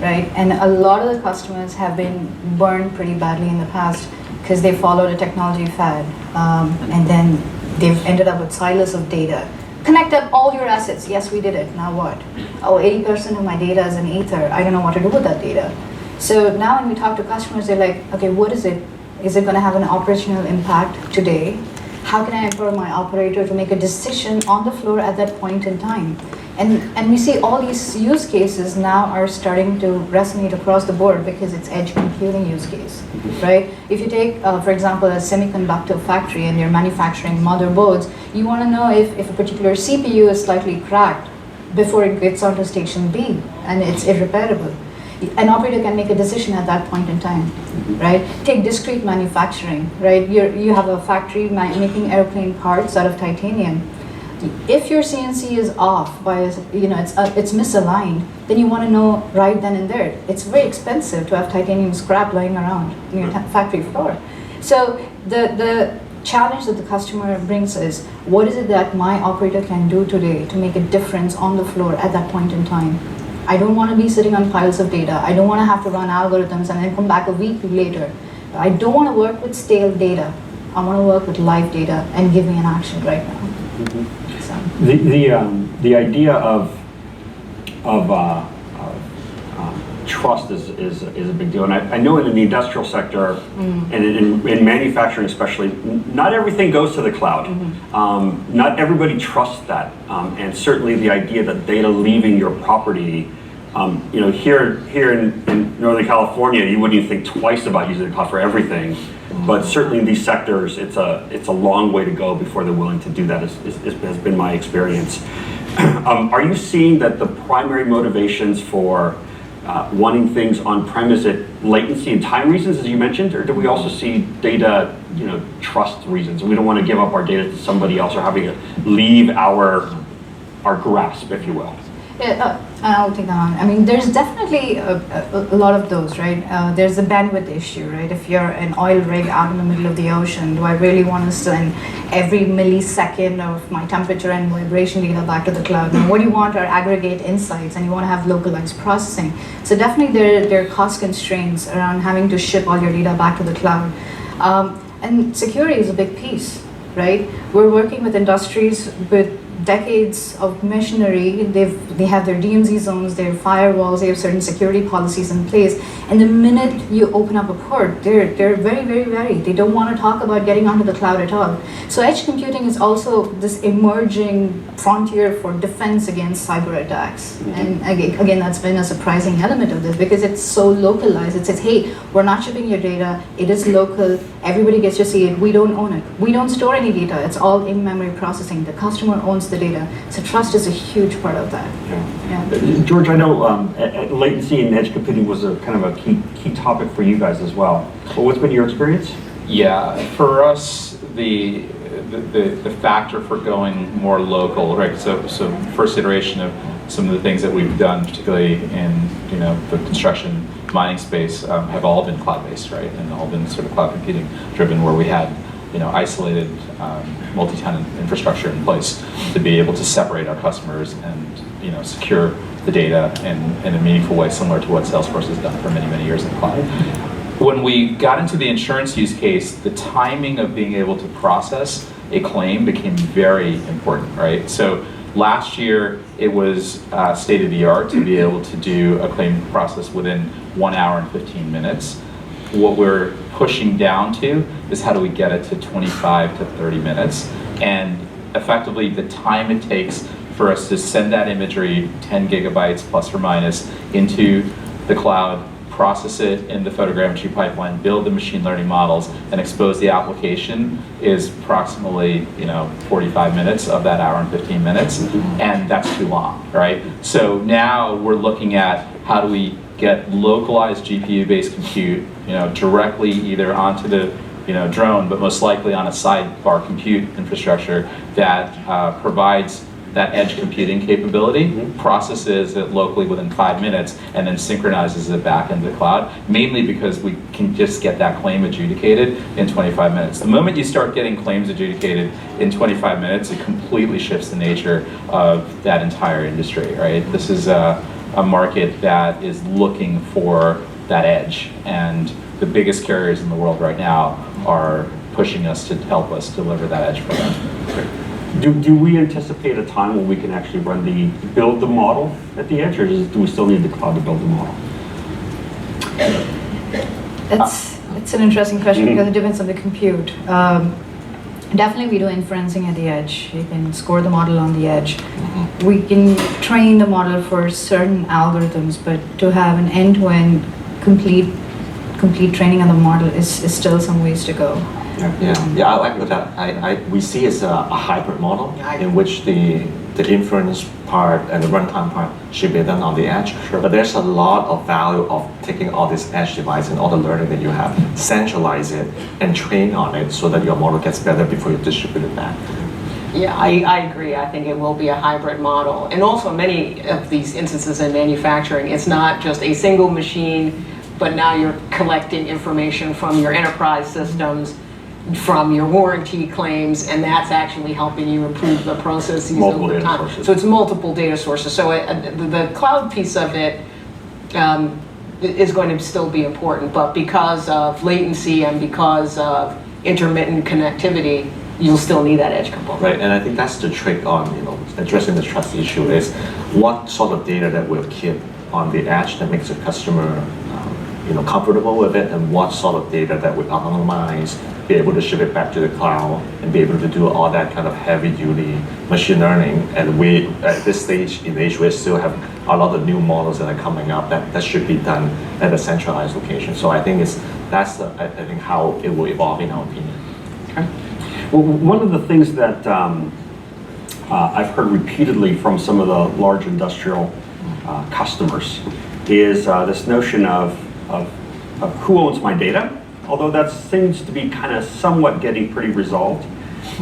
Speaker 20: right? And a lot of the customers have been burned pretty badly in the past because they followed a technology fad, and then they've ended up with silos of data. Connect up all your assets. Yes, we did it. Now what? Oh, 80% of my data is in Ether. I don't know what to do with that data. So now when we talk to customers, they're like, okay, what is it? Is it going to have an operational impact today? How can I empower my operator to make a decision on the floor at that point in time? And we see all these use cases now are starting to resonate across the board because it's edge computing use case, right? If you take, for example, a semiconductor factory and you're manufacturing motherboards, you want to know if a particular CPU is slightly cracked before it gets onto station B and it's irreparable. An operator can make a decision at that point in time, right? Take discrete manufacturing, right? You have a factory making airplane parts out of titanium. If your CNC is off by, it's misaligned, then you want to know right then and there. It's very expensive to have titanium scrap lying around in your factory floor. So the challenge that the customer brings is, what is it that my operator can do today to make a difference on the floor at that point in time? I don't want to be sitting on piles of data. I don't want to have to run algorithms and then come back a week later. I don't want to work with stale data. I want to work with live data and give me an action right now.
Speaker 16: The idea of trust is a big deal, and I know in the industrial sector and in manufacturing especially, not everything goes to the cloud. Not everybody trusts that, and certainly the idea that data leaving your property, here in Northern California, you wouldn't even think twice about using the cloud for everything. But certainly in these sectors, it's a long way to go before they're willing to do that, has been my experience. Are you seeing that the primary motivations for wanting things on-prem, is it latency and time reasons, as you mentioned, or do we also see data, trust reasons? We don't want to give up our data to somebody else or having it leave our grasp, if you will.
Speaker 20: Yeah, I'll take that on. I mean, there's definitely a lot of those, right? There's the bandwidth issue, right? If you're an oil rig out in the middle of the ocean, do I really want to send every millisecond of my temperature and vibration data back to the cloud? Now, what you want are aggregate insights, and you want to have localized processing. So definitely there are cost constraints around having to ship all your data back to the cloud. And security is a big piece, right? We're working with industries with decades of machinery. They have their DMZ zones, their firewalls, they have certain security policies in place. And the minute you open up a port, they're very, very wary. They don't want to talk about getting onto the cloud at all. So edge computing is also this emerging frontier for defense against cyber attacks. And again, that's been a surprising element of this because it's so localized. It says, hey, we're not shipping your data. It is local. Everybody gets to see it. We don't own it. We don't store any data. It's all in-memory processing. The customer owns the data. So trust is a huge part of that. Yeah.
Speaker 16: George, I know latency and edge computing was a kind of a key topic for you guys as well. But what's been your experience?
Speaker 18: Yeah, for us, the factor for going more local, right? So first iteration of some of the things that we've done, particularly in the construction mining space, have all been cloud-based, right? And all been sort of cloud computing driven, where we had isolated multi-tenant infrastructure in place to be able to separate our customers and secure the data in a meaningful way, similar to what Salesforce has done for many, many years in the cloud. When we got into the insurance use case, the timing of being able to process a claim became very important, right? So last year, it was state of the art to be able to do a claim process within 1 hour and 15 minutes. What we're pushing down to is how do we get it to 25 to 30 minutes, and effectively the time it takes for us to send that imagery, 10 gigabytes plus or minus, into the cloud, process it in the photogrammetry pipeline, build the machine learning models, and expose the application is approximately 45 minutes of that hour and 15 minutes, and that's too long, right? So now we're looking at how do we get localized GPU-based compute, directly either onto the drone, but most likely on a sidebar compute infrastructure that provides that edge computing capability, processes it locally within 5 minutes, and then synchronizes it back into the cloud, mainly because we can just get that claim adjudicated in 25 minutes. The moment you start getting claims adjudicated in 25 minutes, it completely shifts the nature of that entire industry, right? This is a market that is looking for that edge. And the biggest carriers in the world right now are pushing us to help us deliver that edge for them.
Speaker 16: Do we anticipate a time when we can actually build the model at the edge, or do we still need the cloud to build the model?
Speaker 20: It's an interesting question because it depends on the compute. Definitely we do inferencing at the edge. You can score the model on the edge. We can train the model for certain algorithms, but to have an end-to-end complete training on the model is still some ways to go.
Speaker 19: Yeah, I like that. We see it's a hybrid model in which the inference part and the runtime part should be done on the edge. But there's a lot of value of taking all this edge device and all the learning that you have, centralize it and train on it so that your model gets better before you distribute it back.
Speaker 17: Yeah, I agree. I think it will be a hybrid model. And also many of these instances in manufacturing, it's not just a single machine, but now you're collecting information from your enterprise systems, from your warranty claims, and that's actually helping you improve the processes over time. So it's multiple data sources. So the cloud piece of it is going to still be important, but because of latency and because of intermittent connectivity, you'll still need that edge component.
Speaker 19: Right, and I think that's the trick on addressing the trust issue is what sort of data that we'll keep on the edge that makes the customer comfortable with it, and what sort of data that we anonymize, be able to ship it back to the cloud, and be able to do all that kind of heavy-duty machine learning. And we, at this stage in age, we still have a lot of new models that are coming up that should be done at a centralized location. So I think that's I think how it will evolve in our opinion.
Speaker 16: Okay. Well, one of the things that I've heard repeatedly from some of the large industrial customers is this notion of who owns my data, although that seems to be kind of somewhat getting pretty resolved.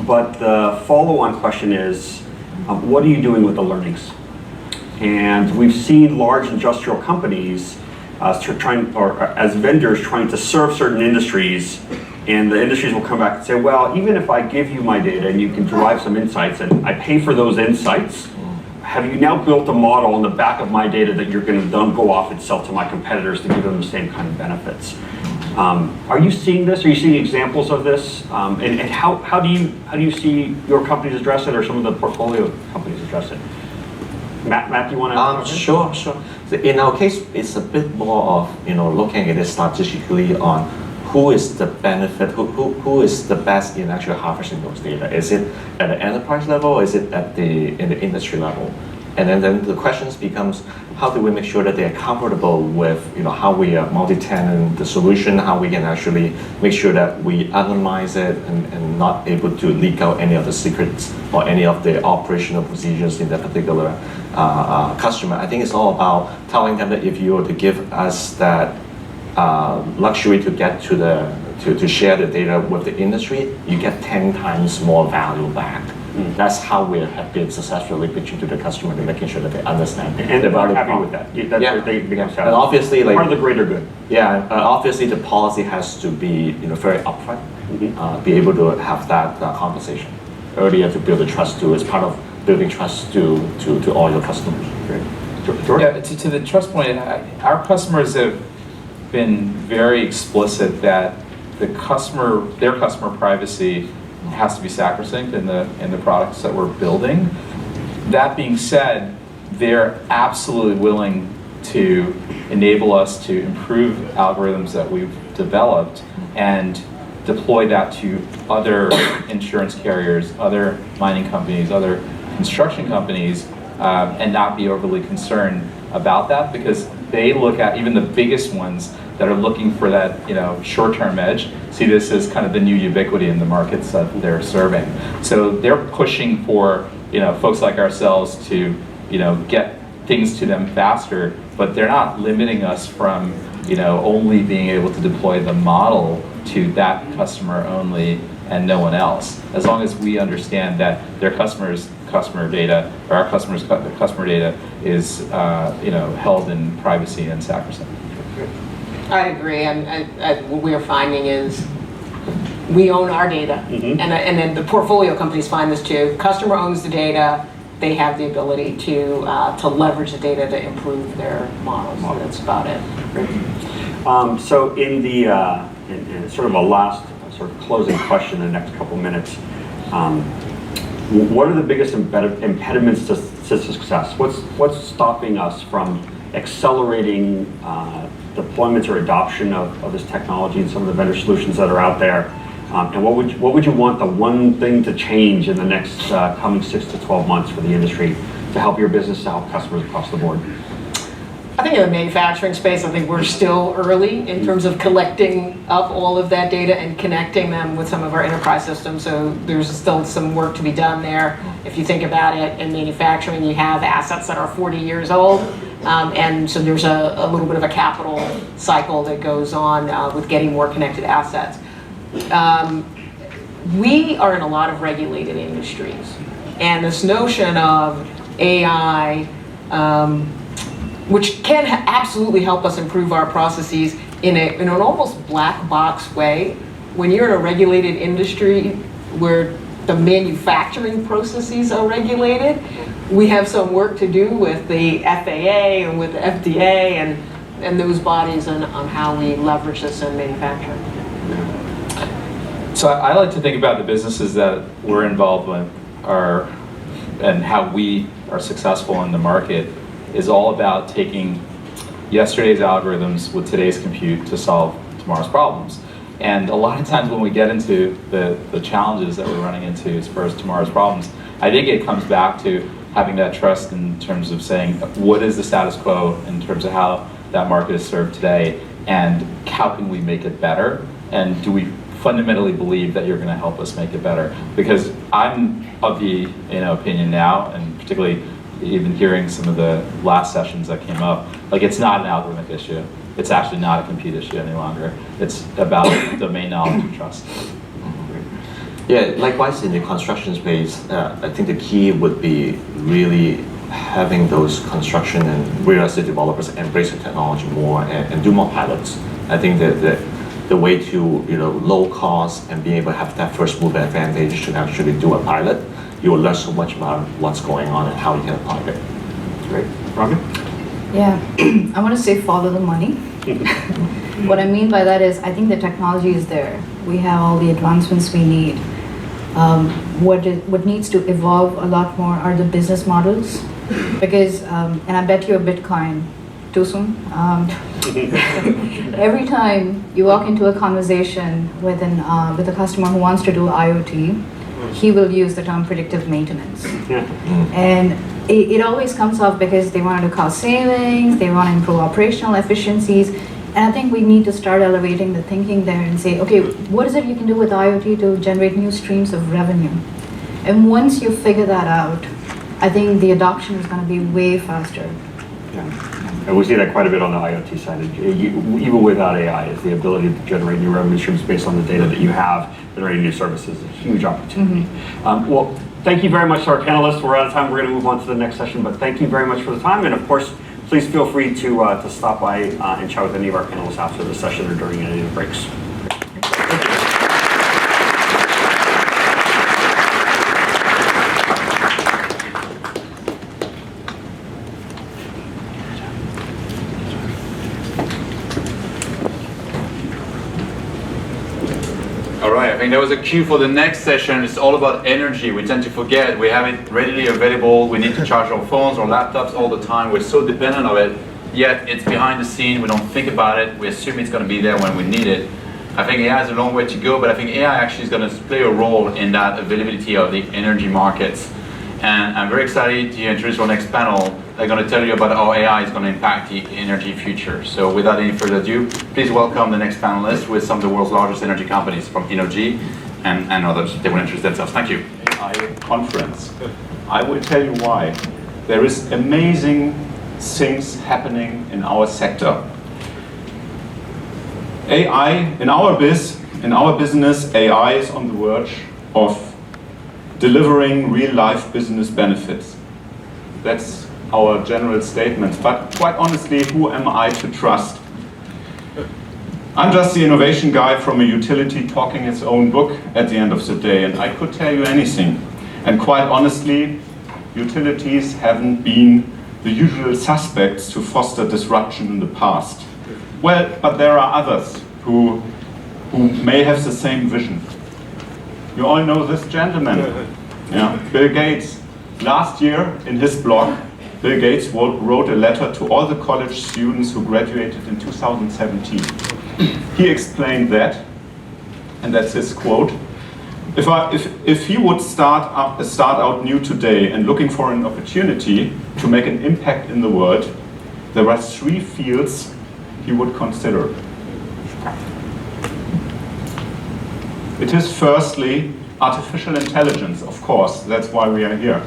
Speaker 16: But the follow-on question is, what are you doing with the learnings? And we've seen large industrial companies as vendors trying to serve certain industries, and the industries will come back and say, well, even if I give you my data and you can derive some insights and I pay for those insights, have you now built a model on the back of my data that you're going to then go off and sell to my competitors to give them the same kind of benefits? Are you seeing this? Are you seeing examples of this? And how do you see your companies address it, or some of the portfolio companies address it? Matt, do you want to?
Speaker 19: Sure. So in our case, it's a bit more of looking at it strategically on who is the benefit, who is the best in actually harvesting those data. Is it at the enterprise level, or is it in the industry level? And then the questions becomes, how do we make sure that they are comfortable with how we are multi-tenant the solution, how we can actually make sure that we anonymize it and not able to leak out any of the secrets or any of the operational procedures in that particular customer. I think it's all about telling them that if you were to give us that luxury to get to share the data with the industry, you get 10 times more value back. That's how we have been successfully pitching to the customer and making sure that they understand.
Speaker 16: And they're happy with that. That's where they become satisfied.
Speaker 19: And obviously,
Speaker 16: part of the greater good.
Speaker 19: Yeah, obviously the policy has to be very upfront. Be able to have that conversation earlier to build the trust to. It's part of building trust to all your customers.
Speaker 16: George?
Speaker 18: Yeah, to the trust point, our customers have been very explicit that their customer privacy has to be sacrosanct in the products that we're building. That being said, they're absolutely willing to enable us to improve algorithms that we've developed and deploy that to other insurance carriers, other mining companies, other construction companies, and not be overly concerned about that, because they look at, even the biggest ones that are looking for that short-term edge, see this as kind of the new ubiquity in the markets that they're serving. So they're pushing for folks like ourselves to get things to them faster, but they're not limiting us from only being able to deploy the model to that customer only and no one else, as long as we understand that their customer data, or our customers' customer data is held in privacy and sacrosanct.
Speaker 17: I agree, and what we are finding is we own our data, and then the portfolio companies find this too. Customer owns the data, they have the ability to leverage the data to improve their models. So that's about it.
Speaker 16: So in the in sort of a last sort of closing question in the next couple minutes, what are the biggest impediments to success? What's stopping us from accelerating deployment or adoption of this technology and some of the vendor solutions that are out there? And what would you want the one thing to change in the next coming 6 to 12 months for the industry to help your business, to help customers across the board?
Speaker 17: I think in the manufacturing space, I think we're still early in terms of collecting up all of that data and connecting them with some of our enterprise systems. So there's still some work to be done there. If you think about it, in manufacturing, you have assets that are 40 years old. And so there's a little bit of a capital cycle that goes on with getting more connected assets. We are in a lot of regulated industries. And this notion of AI, which can absolutely help us improve our processes in an almost black box way. When you're in a regulated industry where the manufacturing processes are regulated, we have some work to do with the FAA and with the FDA and those bodies on how we leverage this in manufacturing.
Speaker 18: So I like to think about the businesses that we're involved with and how we are successful in the market is all about taking yesterday's algorithms with today's compute to solve tomorrow's problems. And a lot of times when we get into the challenges that we're running into as far as tomorrow's problems, I think it comes back to having that trust in terms of saying, what is the status quo in terms of how that market is served today, and how can we make it better? And do we fundamentally believe that you're going to help us make it better? Because I'm of the opinion now, and particularly even hearing some of the last sessions that came up, like it's not an algorithmic issue. It's actually not a compute issue any longer. It's about domain knowledge and trust.
Speaker 19: Yeah, likewise in the construction space, I think the key would be really having those construction and real estate developers embrace the technology more and do more pilots. I think that the way to low cost and being able to have that first mover advantage to actually do a pilot, you will learn so much about what's going on and how you can apply it.
Speaker 16: Great. Robin?
Speaker 20: Yeah, I want to say follow the money. What I mean by that is I think the technology is there. We have all the advancements we need. What needs to evolve a lot more are the business models, because, and I bet you a Bitcoin too soon. Every time you walk into a conversation with a customer who wants to do IoT, he will use the term predictive maintenance. And it always comes up because they want to do cost savings, they want to improve operational efficiencies, and I think we need to start elevating the thinking there and say, okay, what is it you can do with IoT to generate new streams of revenue? And once you figure that out, I think the adoption is going to be way faster.
Speaker 16: Yeah. And we see that quite a bit on the IoT side. Even without AI, is the ability to generate new revenue streams based on the data that you have, generating new services, is a huge opportunity. Well, thank you very much to our panelists. We're out of time. We're going to move on to the next session, but thank you very much for the time. And of course, please feel free to stop by and chat with any of our panelists after the session or during any of the breaks.
Speaker 6: I think there was a cue for the next session. It's all about energy. We tend to forget. We have it readily available. We need to charge our phones or laptops all the time. We're so dependent on it, yet it's behind the scene. We don't think about it. We assume it's going to be there when we need it. I think AI has a long way to go, but I think AI actually is going to play a role in that availability of the energy markets. And I'm very excited to introduce our next panel. They're going to tell you about how AI is going to impact the energy future. So without any further ado, please welcome the next panelists with some of the world's largest energy companies from Innogy and others. They will introduce themselves. Thank you.
Speaker 21: AI conference. I will tell you why. There is amazing things happening in our sector. AI, in our business, AI is on the verge of delivering real-life business benefits. That's our general statement. But quite honestly, who am I to trust? I'm just the innovation guy from a utility talking its own book at the end of the day, and I could tell you anything. And quite honestly, utilities haven't been the usual suspects to foster disruption in the past. Well, but there are others who may have the same vision. You all know this gentleman, yeah, Bill Gates. Last year, in his blog, Bill Gates wrote a letter to all the college students who graduated in 2017. He explained that, and that's his quote, if he would start out new today and looking for an opportunity to make an impact in the world, there are 3 fields he would consider. It is firstly artificial intelligence, of course, that's why we are here.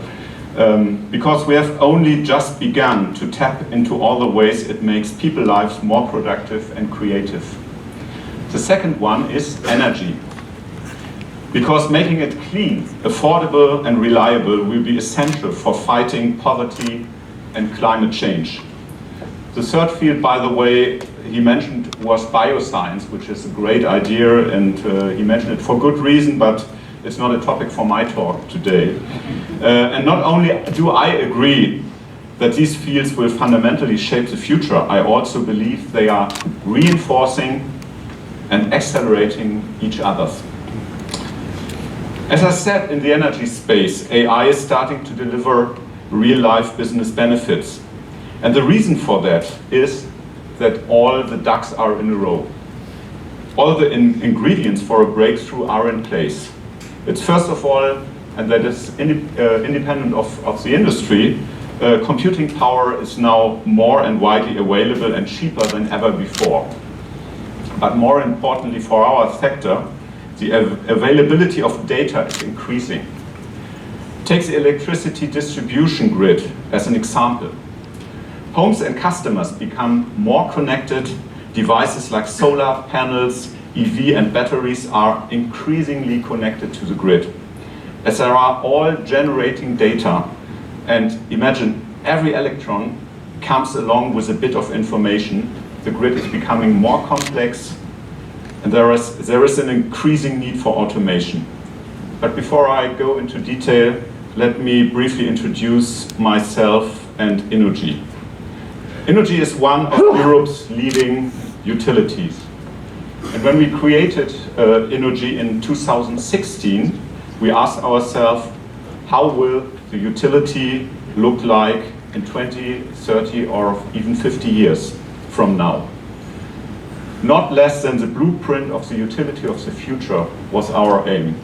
Speaker 21: Because we have only just begun to tap into all the ways it makes people's lives more productive and creative. The second one is energy. Because making it clean, affordable and reliable will be essential for fighting poverty and climate change. The third field, by the way, he mentioned was bioscience, which is a great idea, and he mentioned it for good reason, but it's not a topic for my talk today. And not only do I agree that these fields will fundamentally shape the future, I also believe they are reinforcing and accelerating each other. As I said, in the energy space, AI is starting to deliver real-life business benefits. And the reason for that is that all the ducks are in a row. All the ingredients for a breakthrough are in place. It's first of all, and that is independent of the industry, computing power is now more and widely available and cheaper than ever before. But more importantly for our sector, the availability of data is increasing. Take the electricity distribution grid as an example. Homes and customers become more connected. Devices like solar panels, EV and batteries are increasingly connected to the grid. As they are all generating data, and imagine every electron comes along with a bit of information, the grid is becoming more complex, and there is an increasing need for automation. But before I go into detail, let me briefly introduce myself and Innogy. Innogy is one of Europe's leading utilities. And when we created Innogy in 2016, we asked ourselves, how will the utility look like in 20, 30, or even 50 years from now? Not less than the blueprint of the utility of the future was our aim.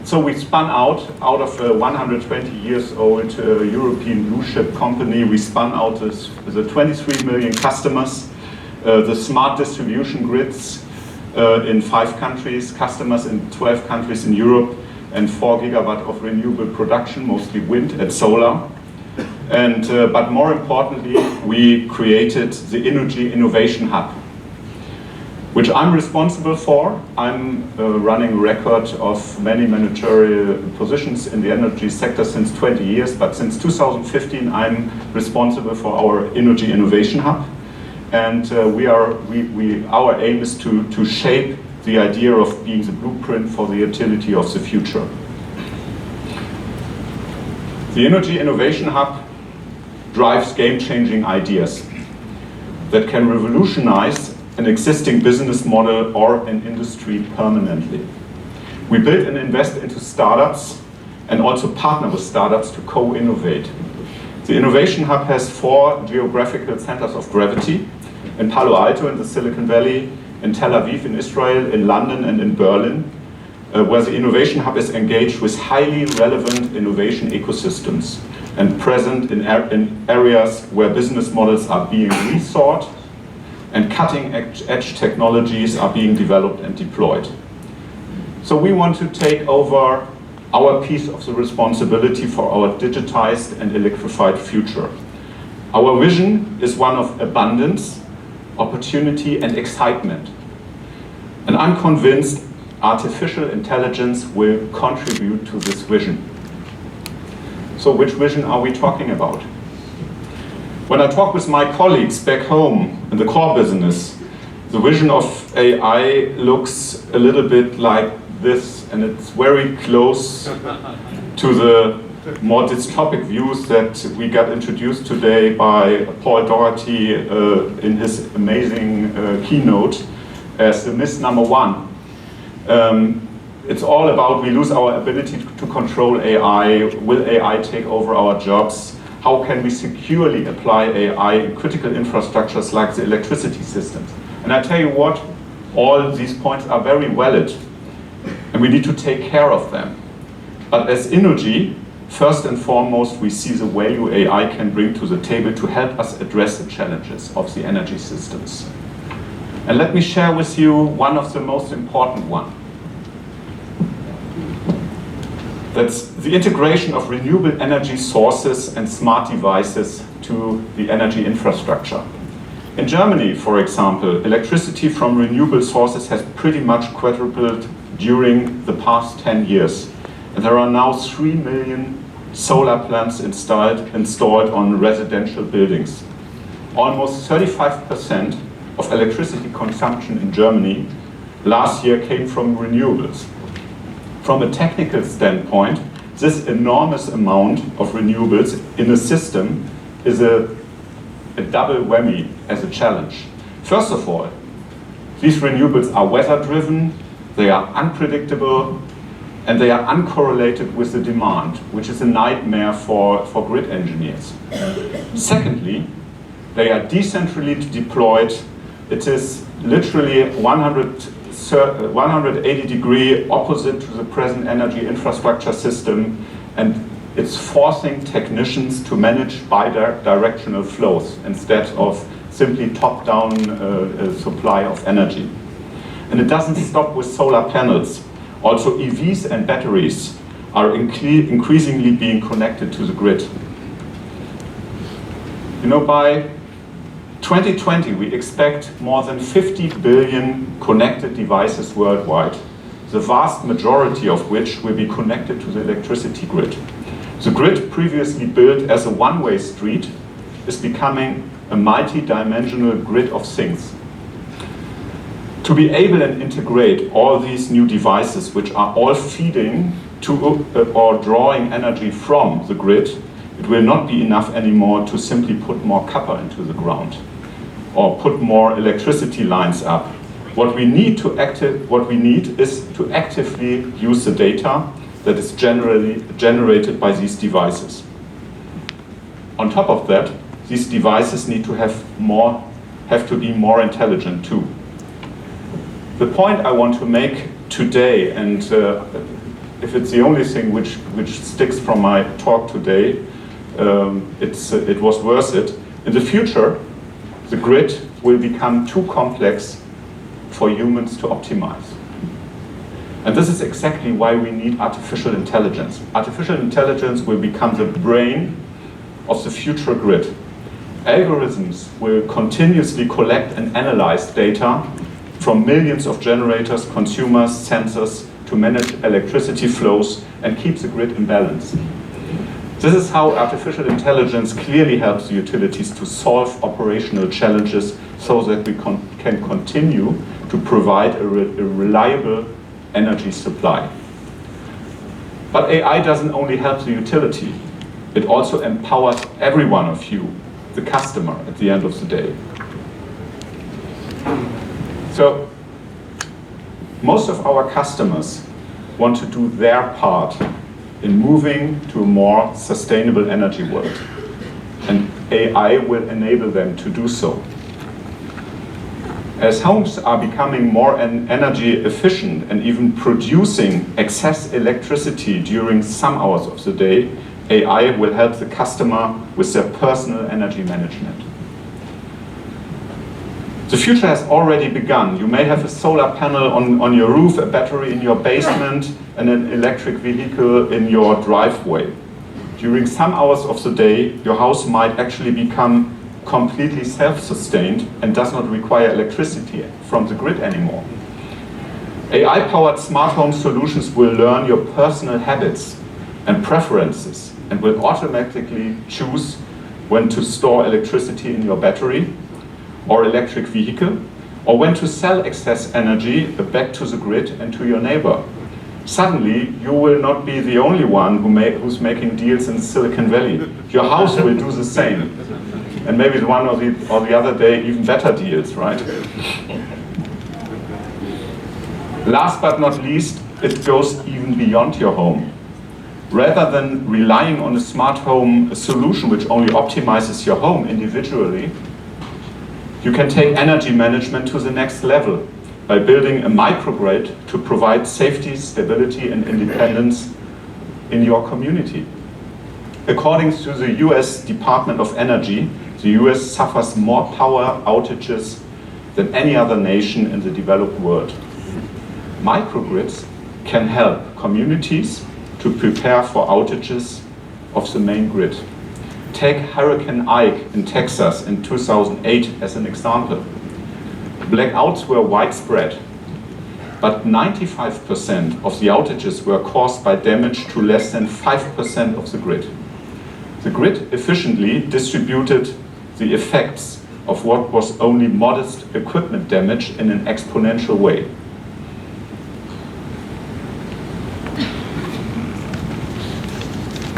Speaker 21: So we spun out of a 120 years old European blue chip company, we spun out the 23 million customers, the smart distribution grids in 5 countries, customers in 12 countries in Europe, and 4 gigawatt of renewable production, mostly wind and solar. And, but more importantly, we created the Innogy Innovation Hub, which I'm responsible for. I'm running a record of many managerial positions in the energy sector since 20 years, but since 2015 I'm responsible for our Innogy Innovation Hub. And our aim is to shape the idea of being the blueprint for the utility of the future. The Innogy Innovation Hub drives game-changing ideas that can revolutionize an existing business model or an industry permanently. We build and invest into startups and also partner with startups to co-innovate. The Innovation Hub has 4 geographical centers of gravity: in Palo Alto in the Silicon Valley, in Tel Aviv in Israel, in London and in Berlin, where the Innovation Hub is engaged with highly relevant innovation ecosystems and present in areas where business models are being rethought and cutting-edge technologies are being developed and deployed. So we want to take over our piece of the responsibility for our digitized and electrified future. Our vision is one of abundance, opportunity, and excitement. And I'm convinced artificial intelligence will contribute to this vision. So which vision are we talking about? When I talk with my colleagues back home in the core business, the vision of AI looks a little bit like this, and it's very close to the more dystopic views that we got introduced today by Paul Doherty in his amazing keynote as the myth number one. It's all about we lose our ability to control AI. Will AI take over our jobs? How can we securely apply AI in critical infrastructures like the electricity systems? And I tell you what, all these points are very valid, and we need to take care of them. But as Innogy, first and foremost, we see the value AI can bring to the table to help us address the challenges of the energy systems. And let me share with you one of the most important ones. That's the integration of renewable energy sources and smart devices to the energy infrastructure. In Germany, for example, electricity from renewable sources has pretty much quadrupled during the past 10 years. And there are now 3 million solar plants installed on residential buildings. Almost 35% of electricity consumption in Germany last year came from renewables. From a technical standpoint, this enormous amount of renewables in a system is a double whammy as a challenge. First of all, these renewables are weather-driven, they are unpredictable, and they are uncorrelated with the demand, which is a nightmare for grid engineers. Secondly, they are decentrally deployed. It is literally 180-degree opposite to the present energy infrastructure system, and it's forcing technicians to manage bi-directional flows instead of simply top-down supply of energy. And it doesn't stop with solar panels. Also, EVs and batteries are increasingly being connected to the grid. You know, by 2020, we expect more than 50 billion connected devices worldwide, the vast majority of which will be connected to the electricity grid. The grid, previously built as a one-way street, is becoming a multi-dimensional grid of things. To be able and integrate all these new devices, which are all feeding to or drawing energy from the grid, it will not be enough anymore to simply put more copper into the ground or put more electricity lines up. What we need is to actively use the data that is generated by these devices. On top of that, these devices need to have to be more intelligent too. The point I want to make today, and if it's the only thing which sticks from my talk today, it was worth it. In the future, the grid will become too complex for humans to optimize. And this is exactly why we need artificial intelligence. Artificial intelligence will become the brain of the future grid. Algorithms will continuously collect and analyze data from millions of generators, consumers, sensors to manage electricity flows and keep the grid in balance. This is how artificial intelligence clearly helps the utilities to solve operational challenges so that we can continue to provide a reliable energy supply. But AI doesn't only help the utility, it also empowers every one of you, the customer, at the end of the day. So, most of our customers want to do their part in moving to a more sustainable energy world. And AI will enable them to do so. As homes are becoming more energy efficient and even producing excess electricity during some hours of the day, AI will help the customer with their personal energy management. The future has already begun. You may have a solar panel on your roof, a battery in your basement, and an electric vehicle in your driveway. During some hours of the day, your house might actually become completely self-sustained and does not require electricity from the grid anymore. AI-powered smart home solutions will learn your personal habits and preferences and will automatically choose when to store electricity in your battery or electric vehicle, or when to sell excess energy back to the grid and to your neighbor. suddenly you will not be the only one who's making deals in Silicon Valley. Your house will do the same. And maybe one or the other day, even better deals, right? Last but not least, it goes even beyond your home. Rather than relying on a smart home solution which only optimizes your home individually, you can take energy management to the next level by building a microgrid to provide safety, stability, and independence in your community. According to the US Department of Energy, the US suffers more power outages than any other nation in the developed world. Microgrids can help communities to prepare for outages of the main grid. Take Hurricane Ike in Texas in 2008 as an example. Blackouts were widespread, but 95% of the outages were caused by damage to less than 5% of the grid. The grid efficiently distributed the effects of what was only modest equipment damage in an exponential way.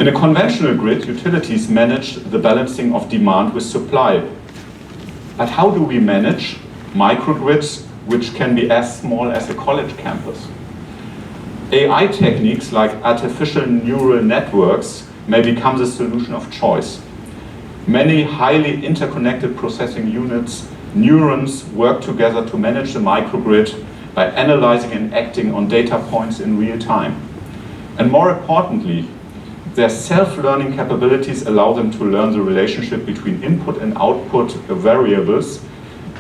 Speaker 21: In a conventional grid, utilities manage the balancing of demand with supply. But how do we manage microgrids which can be as small as a college campus? AI techniques like artificial neural networks may become the solution of choice. Many highly interconnected processing units, neurons, work together to manage the microgrid by analyzing and acting on data points in real time. And more importantly, their self-learning capabilities allow them to learn the relationship between input and output variables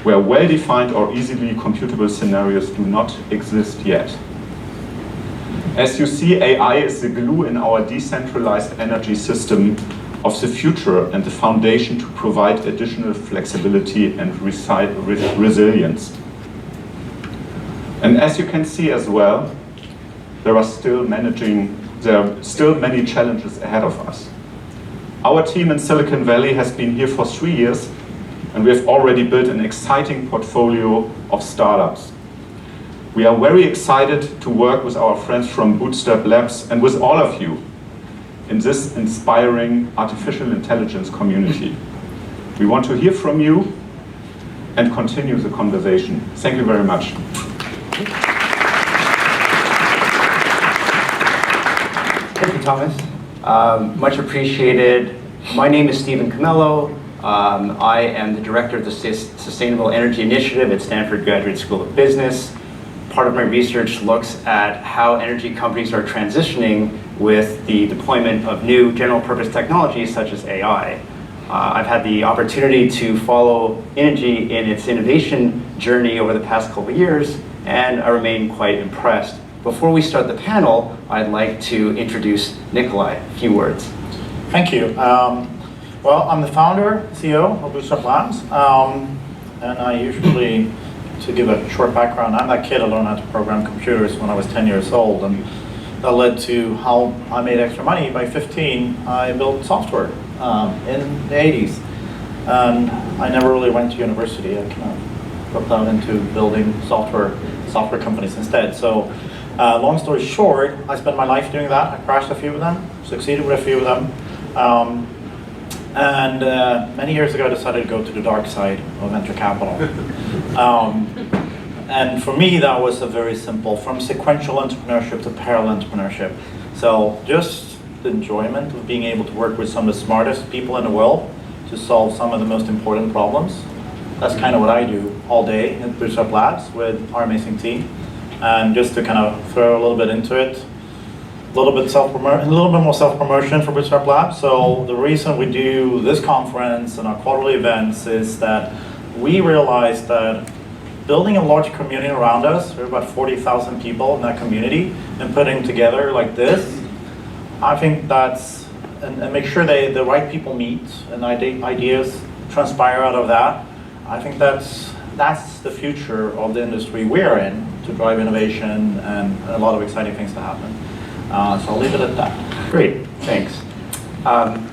Speaker 21: where well-defined or easily computable scenarios do not exist yet. As you see, AI is the glue in our decentralized energy system of the future and the foundation to provide additional flexibility and resilience. And as you can see as well, there are still many challenges ahead of us. Our team in Silicon Valley has been here for 3 years, and we have already built an exciting portfolio of startups. We are very excited to work with our friends from BootstrapLabs and with all of you in this inspiring artificial intelligence community. We want to hear from you and continue the conversation. Thank you very much.
Speaker 1: Thank you, Thomas. Much appreciated. My name is Stephen Camello. I am the director of the Sustainable Energy Initiative at Stanford Graduate School of Business. Part of my research looks at how energy companies are transitioning with the deployment of new general purpose technologies such as AI. I've had the opportunity to follow Innogy in its innovation journey over the past couple of years, and I remain quite impressed. Before we start the panel, I'd like to introduce Nikolai. A few words.
Speaker 8: Thank you. Well, I'm the founder, CEO of BootstrapLabs, and I usually, to give a short background, I'm that kid I learned how to program computers when I was 10 years old, and that led to how I made extra money. By 15, I built software in the 80s, and I never really went to university. I kind of dropped out into building software companies instead. So, long story short, I spent my life doing that. I crashed a few of them, succeeded with a few of them. And many years ago, I decided to go to the dark side of venture capital. And for me, that was a very simple, from sequential entrepreneurship to parallel entrepreneurship. So just the enjoyment of being able to work with some of the smartest people in the world to solve some of the most important problems. That's kind of what I do all day at BootstrapLabs with our amazing team. And just to kind of throw a little bit into it, a little bit more self-promotion for BootstrapLabs. So the reason we do this conference and our quarterly events is that we realized that building a large community around us, there are about 40,000 people in that community, and putting together like this, I think that's, and make sure the right people meet and ideas transpire out of that. I think that's the future of the industry we're in to drive innovation and a lot of exciting things to happen. So I'll leave it at that.
Speaker 1: Great, thanks.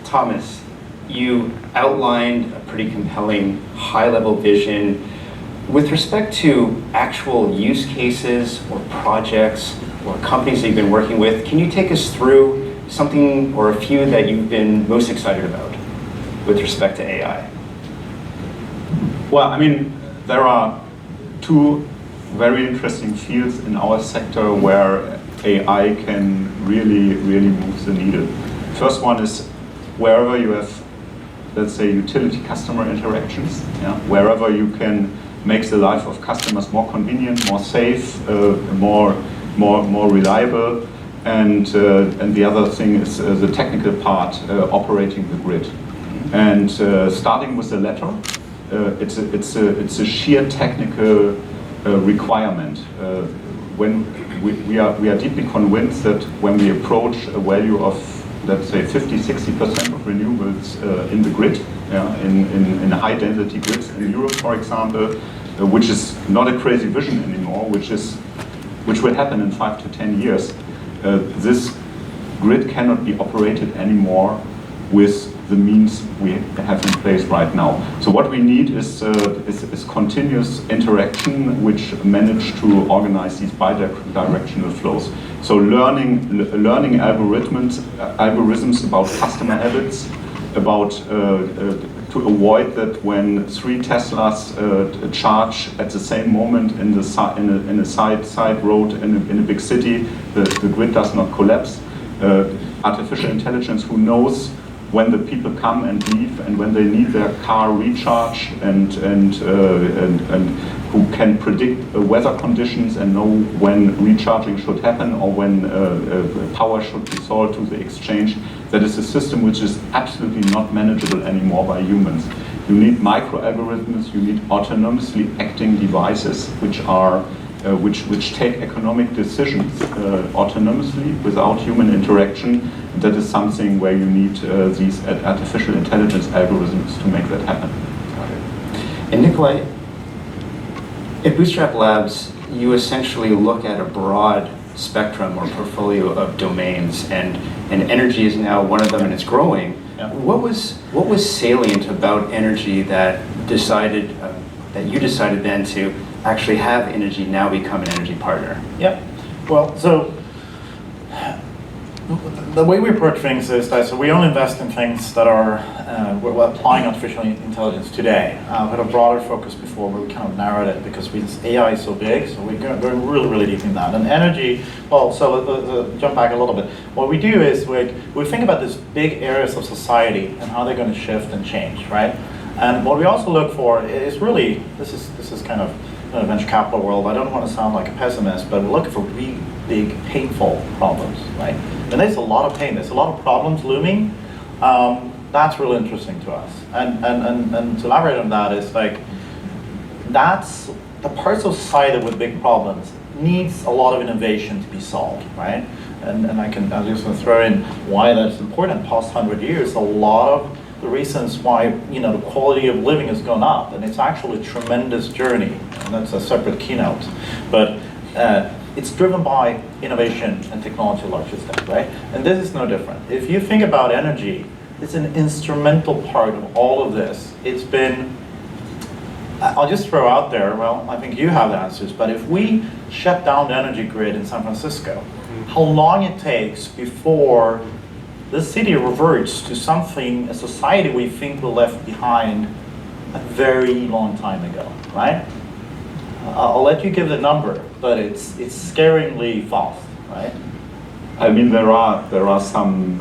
Speaker 1: Thomas, you outlined a pretty compelling high-level vision. With respect to actual use cases or projects or companies that you've been working with. Can you take us through something or a few that you've been most excited about with respect to AI?
Speaker 21: Well, I mean, there are two very interesting fields in our sector where AI can really, really move the needle. First one is wherever you have, let's say, utility customer interactions, wherever you can make the life of customers more convenient, more safe, more reliable, and the other thing is the technical part, operating the grid. And starting with the latter, it's a sheer technical requirement. When we are deeply convinced that when we approach a value of, let's say, 50-60% of renewables in the grid, in high density grids in Europe, for example, which is not a crazy vision anymore, which will happen in 5 to 10 years. This grid cannot be operated anymore with the means we have in place right now. So what we need is continuous interaction, which manage to organize these bidirectional flows. So learning algorithms about customer habits, about to avoid that when 3 Teslas charge at the same moment in a side road in a big city, the grid does not collapse. Artificial intelligence who knows when the people come and leave and when they need their car recharged, and who can predict weather conditions and know when recharging should happen or when power should be sold to the exchange. That is a system which is absolutely not manageable anymore by humans. You need micro-algorithms, you need autonomously acting devices which are which take economic decisions autonomously without human interaction. That is something where you need these artificial intelligence algorithms to make that happen.
Speaker 1: And Nikolai, at BootstrapLabs, you essentially look at a broad spectrum or portfolio of domains, and energy is now one of them, and it's growing.
Speaker 8: Yeah.
Speaker 1: What was salient about energy that decided that you decided then to actually have energy now become an energy partner?
Speaker 5: Yeah. Well, so the way we approach things is that we only invest in things that are we're applying artificial intelligence today. We had a broader focus before, but we kind of narrowed it because AI is so big, so we're going really, really deep in that. And energy, well, so jump back a little bit. What we do is we think about these big areas of society and how they're going to shift and change, right? And what we also look for is really, this is kind of in the venture capital world. I don't want to sound like a pessimist, but we're looking for really big, painful problems, right? And there's a lot of pain. There's a lot of problems looming. That's really interesting to us. And to elaborate on that is like, that's the parts of society with big problems needs a lot of innovation to be solved, right? And I'm just going to throw in why that's important. Past 100 years, a lot of the reasons why the quality of living has gone up, and it's actually a tremendous journey, and that's a separate keynote. But it's driven by innovation and technology to a large extent, right? And this is no different. If you think about energy, it's an instrumental part of all of this. It's been, I'll just throw out there, well, I think you have the answers, but if we shut down the energy grid in San Francisco, how long it takes before the city reverts to something, a society we think we left behind a very long time ago, right? I'll let you give the number, but it's scaringly fast, right?
Speaker 21: I mean, there are some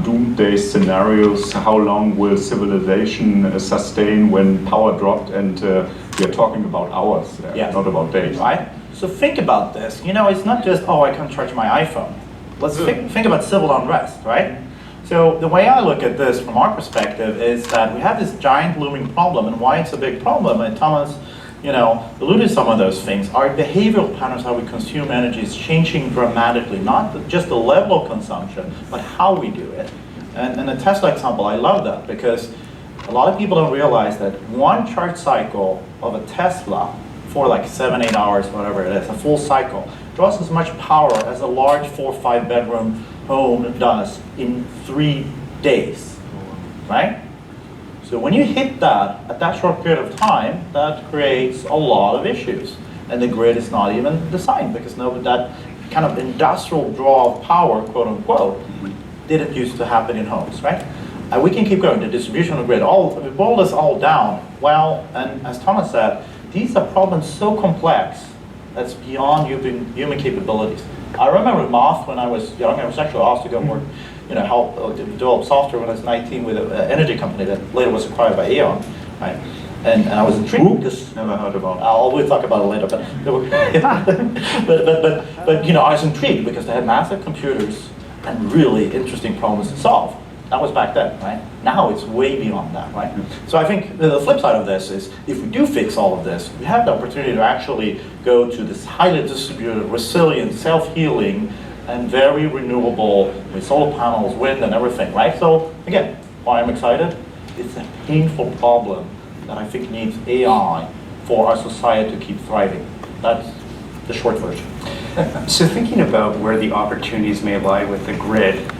Speaker 21: doomsday scenarios. How long will civilization sustain when power dropped? And we are talking about hours, not about days.
Speaker 5: Right. So think about this. It's not just I can't charge my iPhone. Let's think about civil unrest, right? So the way I look at this from our perspective is that we have this giant looming problem, and why it's a big problem. And Thomas, alluded to some of those things. Our behavioral patterns, how we consume energy, is changing dramatically. Not just the level of consumption, but how we do it. And the Tesla example, I love that because a lot of people don't realize that one charge cycle of a Tesla for like 7-8 hours, whatever it is, a full cycle, draws as much power as a large 4 or 5 bedroom home does in 3 days, right? So when you hit that at that short period of time, that creates a lot of issues. And the grid is not even designed because that kind of industrial draw of power, quote unquote, didn't used to happen in homes, right? We can keep going. The distribution of the grid, we boil this all down. Well, and as Thomas said, these are problems so complex that's beyond human capabilities. I remember Moth when I was young. I was actually asked to go work, help develop software when I was 19 with an energy company that later was acquired by Aeon, right? And I was intrigued because
Speaker 21: never heard about it.
Speaker 5: We'll talk about it later. But I was intrigued because they had massive computers and really interesting problems to solve. That was back then, right? Now it's way beyond that, right? So I think the flip side of this is if we do fix all of this, we have the opportunity to actually go to this highly distributed, resilient, self-healing, and very renewable with solar panels, wind, and everything, right? So again, why I'm excited? It's a painful problem that I think needs AI for our society to keep thriving. That's the short version.
Speaker 1: So thinking about where the opportunities may lie with the grid,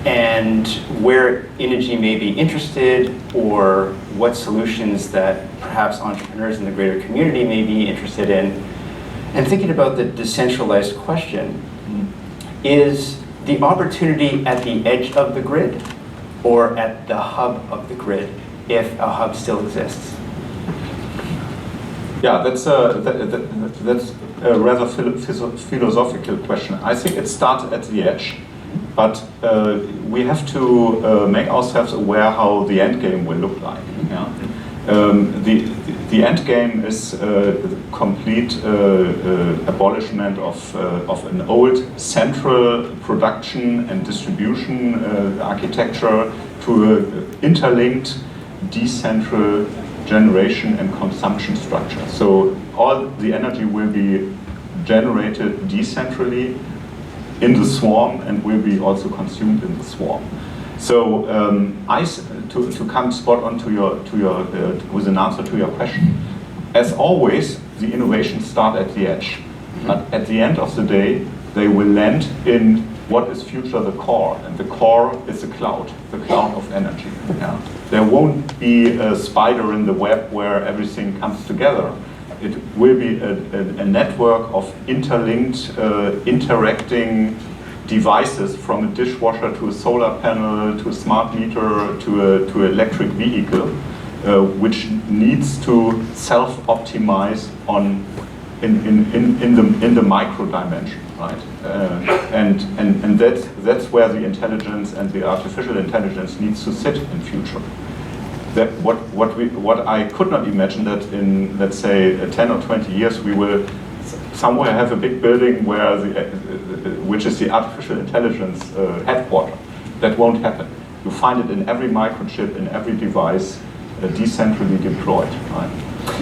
Speaker 1: and where Energy may be interested, or what solutions that perhaps entrepreneurs in the greater community may be interested in, and thinking about the decentralized question, is the opportunity at the edge of the grid or at the hub of the grid, if a hub still exists?
Speaker 21: Yeah, that's a rather philosophical question. I think it starts at the edge. But we have to make ourselves aware how the end game will look like. Yeah? The end game is the complete abolishment of an old central production and distribution architecture to an interlinked decentral generation and consumption structure. So all the energy will be generated decentrally in the swarm and will be also consumed in the swarm. So to come spot on to your with an answer to your question, as always, the innovations start at the edge, but at the end of the day, they will land in what is future the core, and the core is the cloud of energy. Yeah. There won't be a spider in the web where everything comes together. It will be a network of interlinked, interacting devices, from a dishwasher to a solar panel to a smart meter to an electric vehicle, which needs to self-optimize in the micro dimension, right? And that's where the intelligence and the artificial intelligence needs to sit in future. That what I could not imagine that in, let's say, 10 or 20 years we will somewhere have a big building where which is the artificial intelligence headquarters. That won't happen. You find it in every microchip, in every device, decentrally deployed. Right?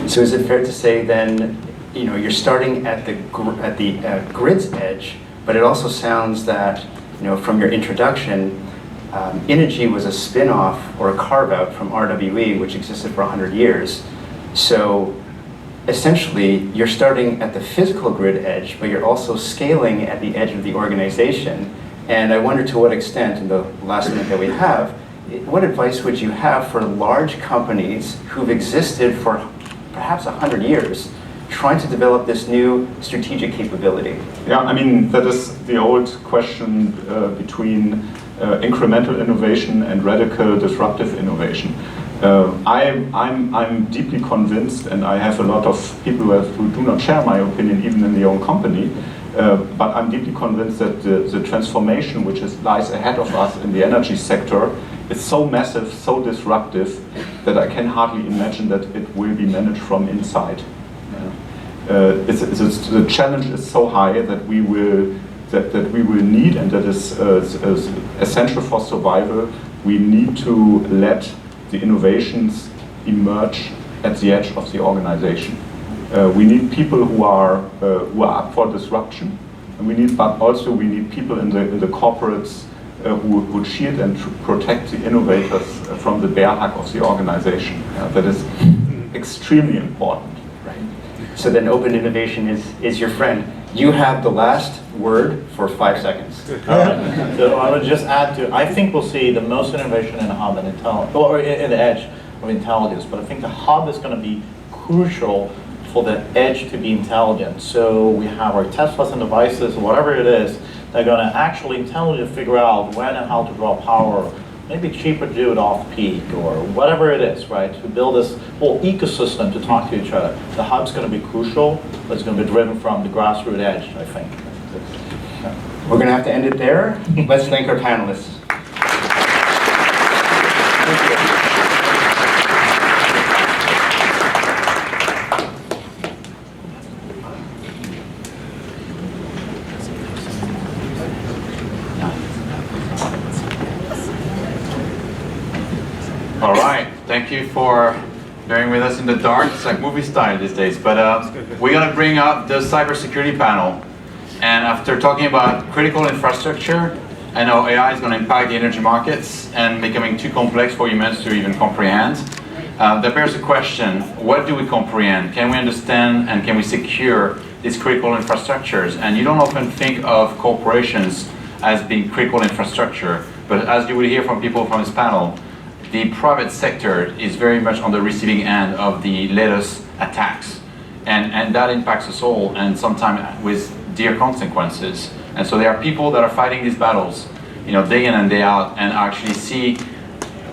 Speaker 1: So is it fair to say then, you're starting at the grid's edge, but it also sounds that, from your introduction, Energy was a spin-off or a carve-out from RWE, which existed for 100 years. So essentially, you're starting at the physical grid edge, but you're also scaling at the edge of the organization. And I wonder to what extent, in the last minute that we have, what advice would you have for large companies who've existed for perhaps 100 years, trying to develop this new strategic capability?
Speaker 21: Yeah, I mean, that is the old question between incremental innovation and radical disruptive innovation. I'm deeply convinced, and I have a lot of people who do not share my opinion, even in the own company, but I'm deeply convinced that the transformation which lies ahead of us in the energy sector is so massive, so disruptive, that I can hardly imagine that it will be managed from inside. The challenge is so high that we will need, and that is essential for survival. We need to let the innovations emerge at the edge of the organization. We need people who are up for disruption, and but also we need people in the corporates who shield and protect the innovators from the bear hug of the organization. That is extremely important.
Speaker 1: Right. So then open innovation is your friend. You have the last word for 5 seconds.
Speaker 5: So I would just add to, I think we'll see the most innovation in the hub and or in the edge of intelligence, but I think the hub is going to be crucial for the edge to be intelligent. So we have our Teslas and devices, whatever it is, they're going to actually intelligently figure out when and how to draw power. Maybe cheaper to do it off-peak or whatever it is, right? To build this whole ecosystem to talk to each other. The hub's going to be crucial, but it's going to be driven from the grassroots edge, I think.
Speaker 1: We're going to have to end it there. Let's thank our panelists.
Speaker 6: All right, thank you for bearing with us in the dark. It's like movie style these days, but we're going to bring up the cybersecurity panel. And after talking about critical infrastructure, I know AI is going to impact the energy markets and becoming too complex for humans to even comprehend. That bears the question, what do we comprehend? Can we understand and can we secure these critical infrastructures? And you don't often think of corporations as being critical infrastructure, but as you will hear from people from this panel, the private sector is very much on the receiving end of the latest attacks. And that impacts us all, and sometimes with dire consequences. And so there are people that are fighting these battles, day in and day out, and actually see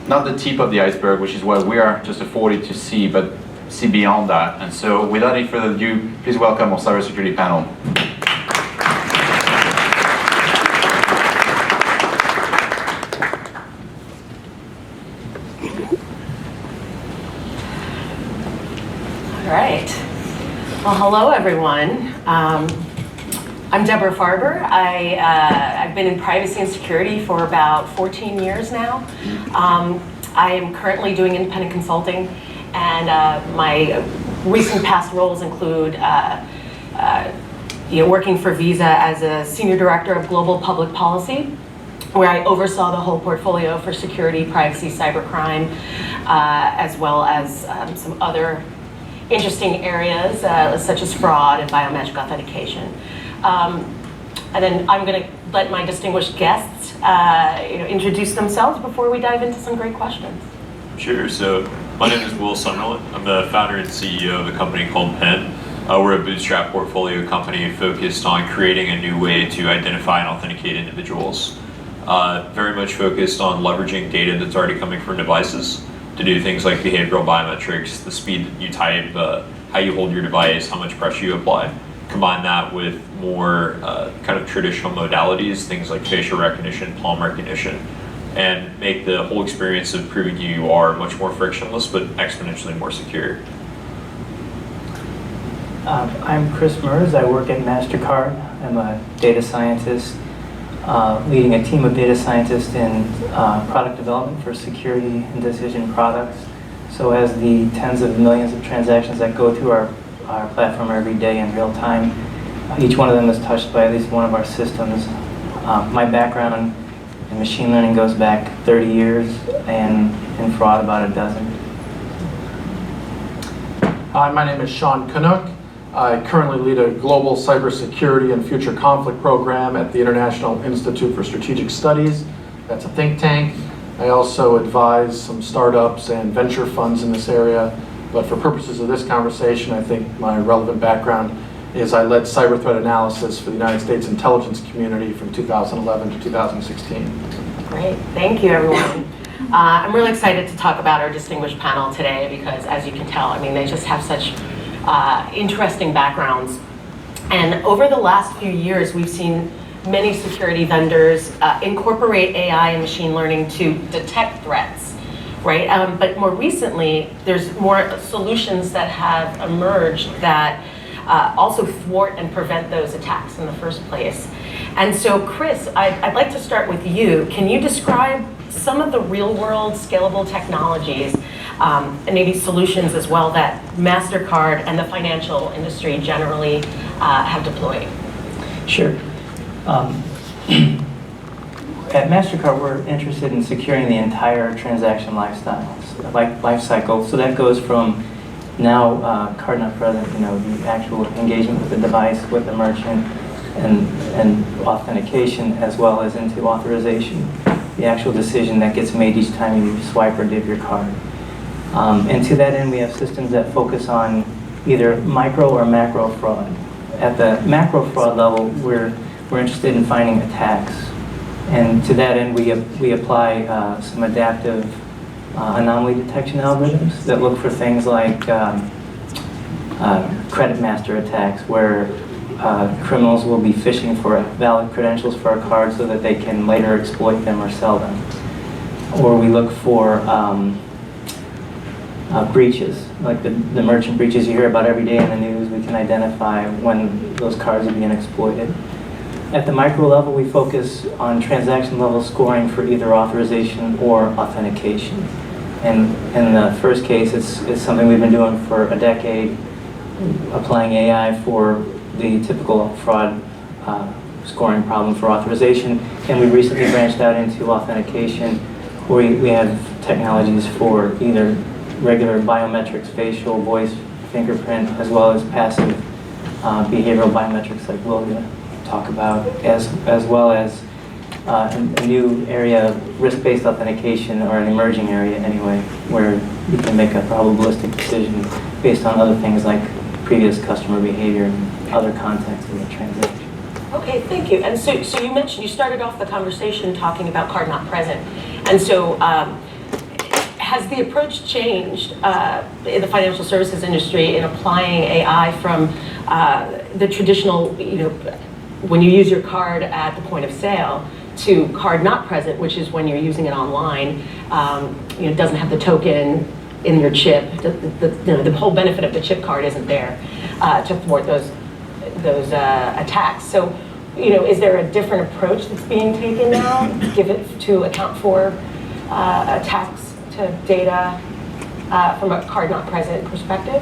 Speaker 6: not the tip of the iceberg, which is what we are just afforded to see, but see beyond that. And so without any further ado, please welcome our cybersecurity panel.
Speaker 17: All right. Well, hello, everyone. I'm Deborah Farber. I've been in privacy and security for about 14 years now. I am currently doing independent consulting, and my recent past roles include working for Visa as a senior director of global public policy, where I oversaw the whole portfolio for security, privacy, cybercrime, as well as some other interesting areas such as fraud and biometric authentication. And then I'm going to let my distinguished guests introduce themselves before we dive into some great questions.
Speaker 7: Sure. So my name is Will Sunderland. I'm the founder and CEO of a company called Penn. We're a bootstrap portfolio company focused on creating a new way to identify and authenticate individuals. Very much focused on leveraging data that's already coming from devices to do things like behavioral biometrics, the speed that you type, how you hold your device, how much pressure you apply. Combine that with more kind of traditional modalities, things like facial recognition, palm recognition, and make the whole experience of proving you are much more frictionless, but exponentially more secure.
Speaker 22: I'm Chris Mers. I work at MasterCard. I'm a data scientist, leading a team of data scientists in product development for security and decision products. So as the tens of millions of transactions that go through our platform every day in real time, each one of them is touched by at least one of our systems. My background in machine learning goes back 30 years, and in fraud about a dozen.
Speaker 23: Hi, my name is Sean Canuck. I currently lead a global cybersecurity and future conflict program at the International Institute for Strategic Studies. That's a think tank. I also advise some startups and venture funds in this area. But for purposes of this conversation, I think my relevant background is I led cyber threat analysis for the United States intelligence community from 2011 to 2016.
Speaker 17: Great, thank you, everyone. I'm really excited to talk about our distinguished panel today because, as you can tell, I mean, they just have such interesting backgrounds. And over the last few years, we've seen many security vendors incorporate AI and machine learning to detect threats, right? But more recently, there's more solutions that have emerged that also thwart and prevent those attacks in the first place. And so, Chris, I'd like to start with you. Can you describe some of the real-world scalable technologies and maybe solutions as well that MasterCard and the financial industry generally have deployed?
Speaker 22: Sure. At MasterCard, we're interested in securing the entire transaction life cycle. So that goes from now card not present, the actual engagement with the device, with the merchant, and authentication, as well as into authorization, the actual decision that gets made each time you swipe or dip your card. And to that end, we have systems that focus on either micro or macro fraud. At the macro fraud level, we're interested in finding attacks. And to that end, we apply some adaptive anomaly detection algorithms that look for things like credit master attacks, where criminals will be phishing for valid credentials for a card so that they can later exploit them or sell them. Or we look for breaches, like the merchant breaches you hear about every day in the news. We can identify when those cards are being exploited. At the micro level, we focus on transaction level scoring for either authorization or authentication. And in the first case, it's something we've been doing for a decade, applying AI for the typical fraud scoring problem for authorization. And we recently branched out into authentication, where we have technologies for either regular biometrics, facial, voice, fingerprint, as well as passive behavioral biometrics like we'll talk about, as well as a new area of risk-based authentication, or an emerging area anyway, where you can make a probabilistic decision based on other things like previous customer behavior and other contexts of the transaction.
Speaker 3: Okay, thank you. And so you mentioned, you started off the conversation talking about card not present. And so has the approach changed in the financial services industry in applying AI from the traditional, when you use your card at the point of sale, to card not present, which is when you're using it online, it doesn't have the token in your chip. The whole benefit of the chip card isn't there to thwart those attacks. So, is there a different approach that's being taken now, to account for attacks to data from a card not present perspective?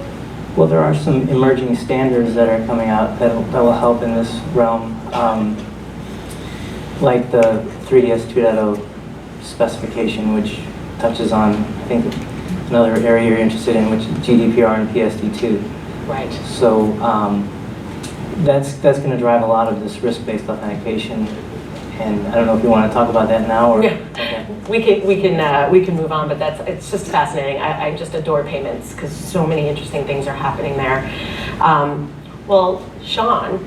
Speaker 22: Well, there are some emerging standards that are coming out that will help in this realm, like the 3DS 2.0 specification, which touches on, I think, another area you're interested in, which is GDPR and PSD2.
Speaker 3: Right.
Speaker 22: So that's going to drive a lot of this risk-based authentication. And I don't know if you want to talk about that now, or okay.
Speaker 3: We can move on, but it's just fascinating. I just adore payments because so many interesting things are happening there. Well, Sean,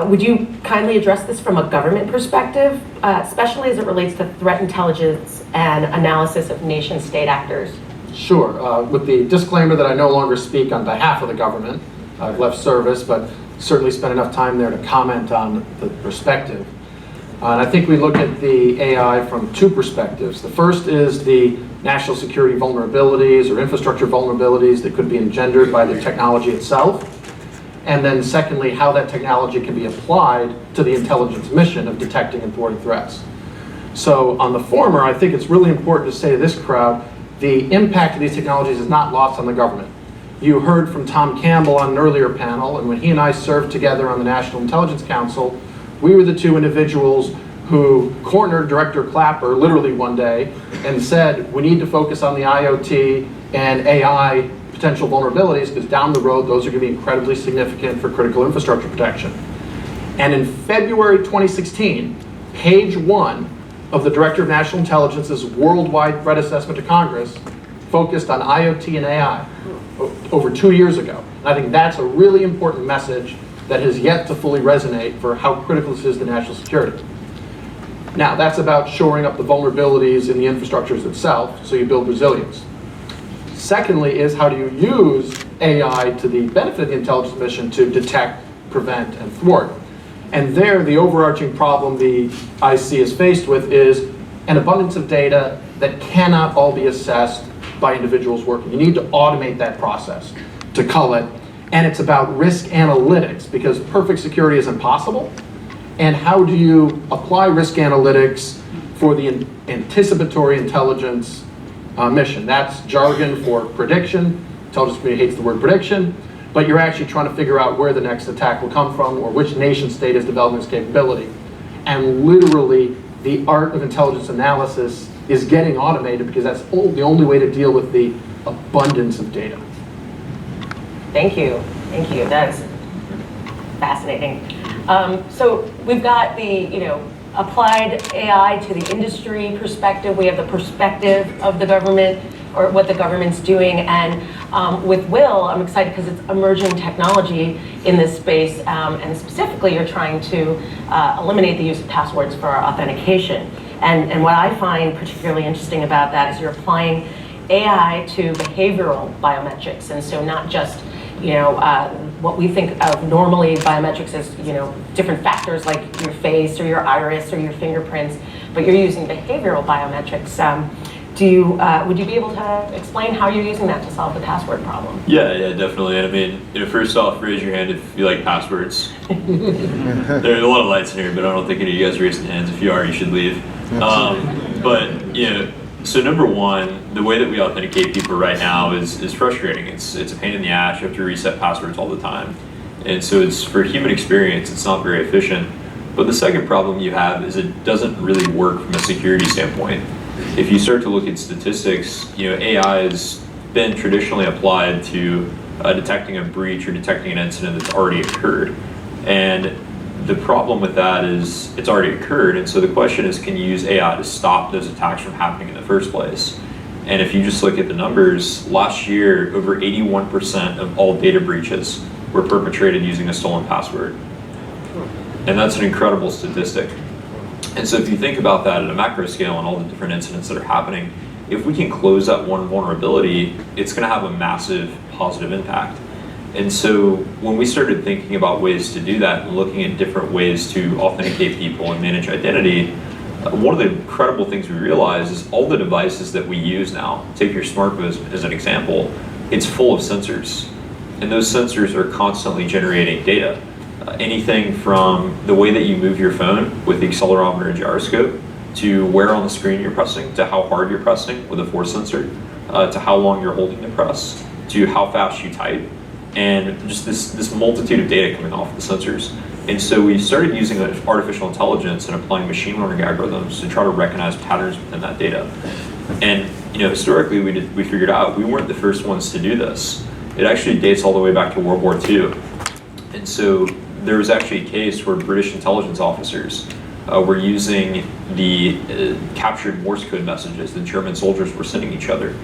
Speaker 3: would you kindly address this from a government perspective, especially as it relates to threat intelligence and analysis of nation-state actors?
Speaker 23: Sure. With the disclaimer that I no longer speak on behalf of the government. I've left service, but certainly spent enough time there to comment on the perspective. And I think we look at the AI from two perspectives. The first is the national security vulnerabilities or infrastructure vulnerabilities that could be engendered by the technology itself. And then secondly, how that technology can be applied to the intelligence mission of detecting and thwarting threats. So on the former, I think it's really important to say to this crowd, the impact of these technologies is not lost on the government. You heard from Tom Campbell on an earlier panel, and when he and I served together on the National Intelligence Council, we were the two individuals who cornered Director Clapper literally one day and said, we need to focus on the IoT and AI potential vulnerabilities, because down the road, those are going to be incredibly significant for critical infrastructure protection. And in February 2016, page 1 of the Director of National Intelligence's worldwide threat assessment to Congress focused on IoT and AI over 2 years ago. And I think that's a really important message that has yet to fully resonate for how critical this is to national security. Now, that's about shoring up the vulnerabilities in the infrastructures itself, so you build resilience. Secondly is, how do you use AI to the benefit of the intelligence mission to detect, prevent, and thwart? And there, the overarching problem the IC is faced with is an abundance of data that cannot all be assessed by individuals working. You need to automate that process to cull it. And it's about risk analytics, because perfect security is impossible. And how do you apply risk analytics for the anticipatory intelligence mission? That's jargon for prediction. Intelligence community hates the word prediction, but you're actually trying to figure out where the next attack will come from, or which nation state is developing its capability. And literally, the art of intelligence analysis is getting automated, because that's the only way to deal with the abundance of data.
Speaker 3: Thank you. Thank you. That's fascinating. So we've got the applied AI to the industry perspective. We have the perspective of the government. or what the government's doing. And with Will, I'm excited because it's emerging technology in this space, and specifically you're trying to eliminate the use of passwords for authentication. And what I find particularly interesting about that is you're applying AI to behavioral biometrics, and so not just what we think of normally biometrics as different factors like your face or your iris or your fingerprints, but you're using behavioral biometrics. Would you be able to explain how you're using that to solve the password problem?
Speaker 7: Yeah, definitely. And I mean, first off, raise your hand if you like passwords. There are a lot of lights in here, but I don't think any of you guys are raising hands. If you are, you should leave. So number one, the way that we authenticate people right now is frustrating. It's a pain in the ass. You have to reset passwords all the time. And so it's, for human experience, it's not very efficient. But the second problem you have is it doesn't really work from a security standpoint. If you start to look at statistics, AI has been traditionally applied to detecting a breach or detecting an incident that's already occurred. And the problem with that is it's already occurred, and so the question is, can you use AI to stop those attacks from happening in the first place? And if you just look at the numbers, last year, over 81% of all data breaches were perpetrated using a stolen password. And that's an incredible statistic. And so if you think about that at a macro scale and all the different incidents that are happening, if we can close that one vulnerability, it's going to have a massive positive impact. And so when we started thinking about ways to do that and looking at different ways to authenticate people and manage identity, one of the incredible things we realized is all the devices that we use now, take your smartphone as an example, it's full of sensors. And those sensors are constantly generating data. Anything from the way that you move your phone with the accelerometer and gyroscope, to where on the screen you're pressing, to how hard you're pressing with a force sensor, to how long you're holding the press, to how fast you type. And just this multitude of data coming off the sensors. And so we started using artificial intelligence and applying machine learning algorithms to try to recognize patterns within that data. And historically we figured out we weren't the first ones to do this. It actually dates all the way back to World War II. And so there was actually a case where British intelligence officers were using the captured Morse code messages that German soldiers were sending each other.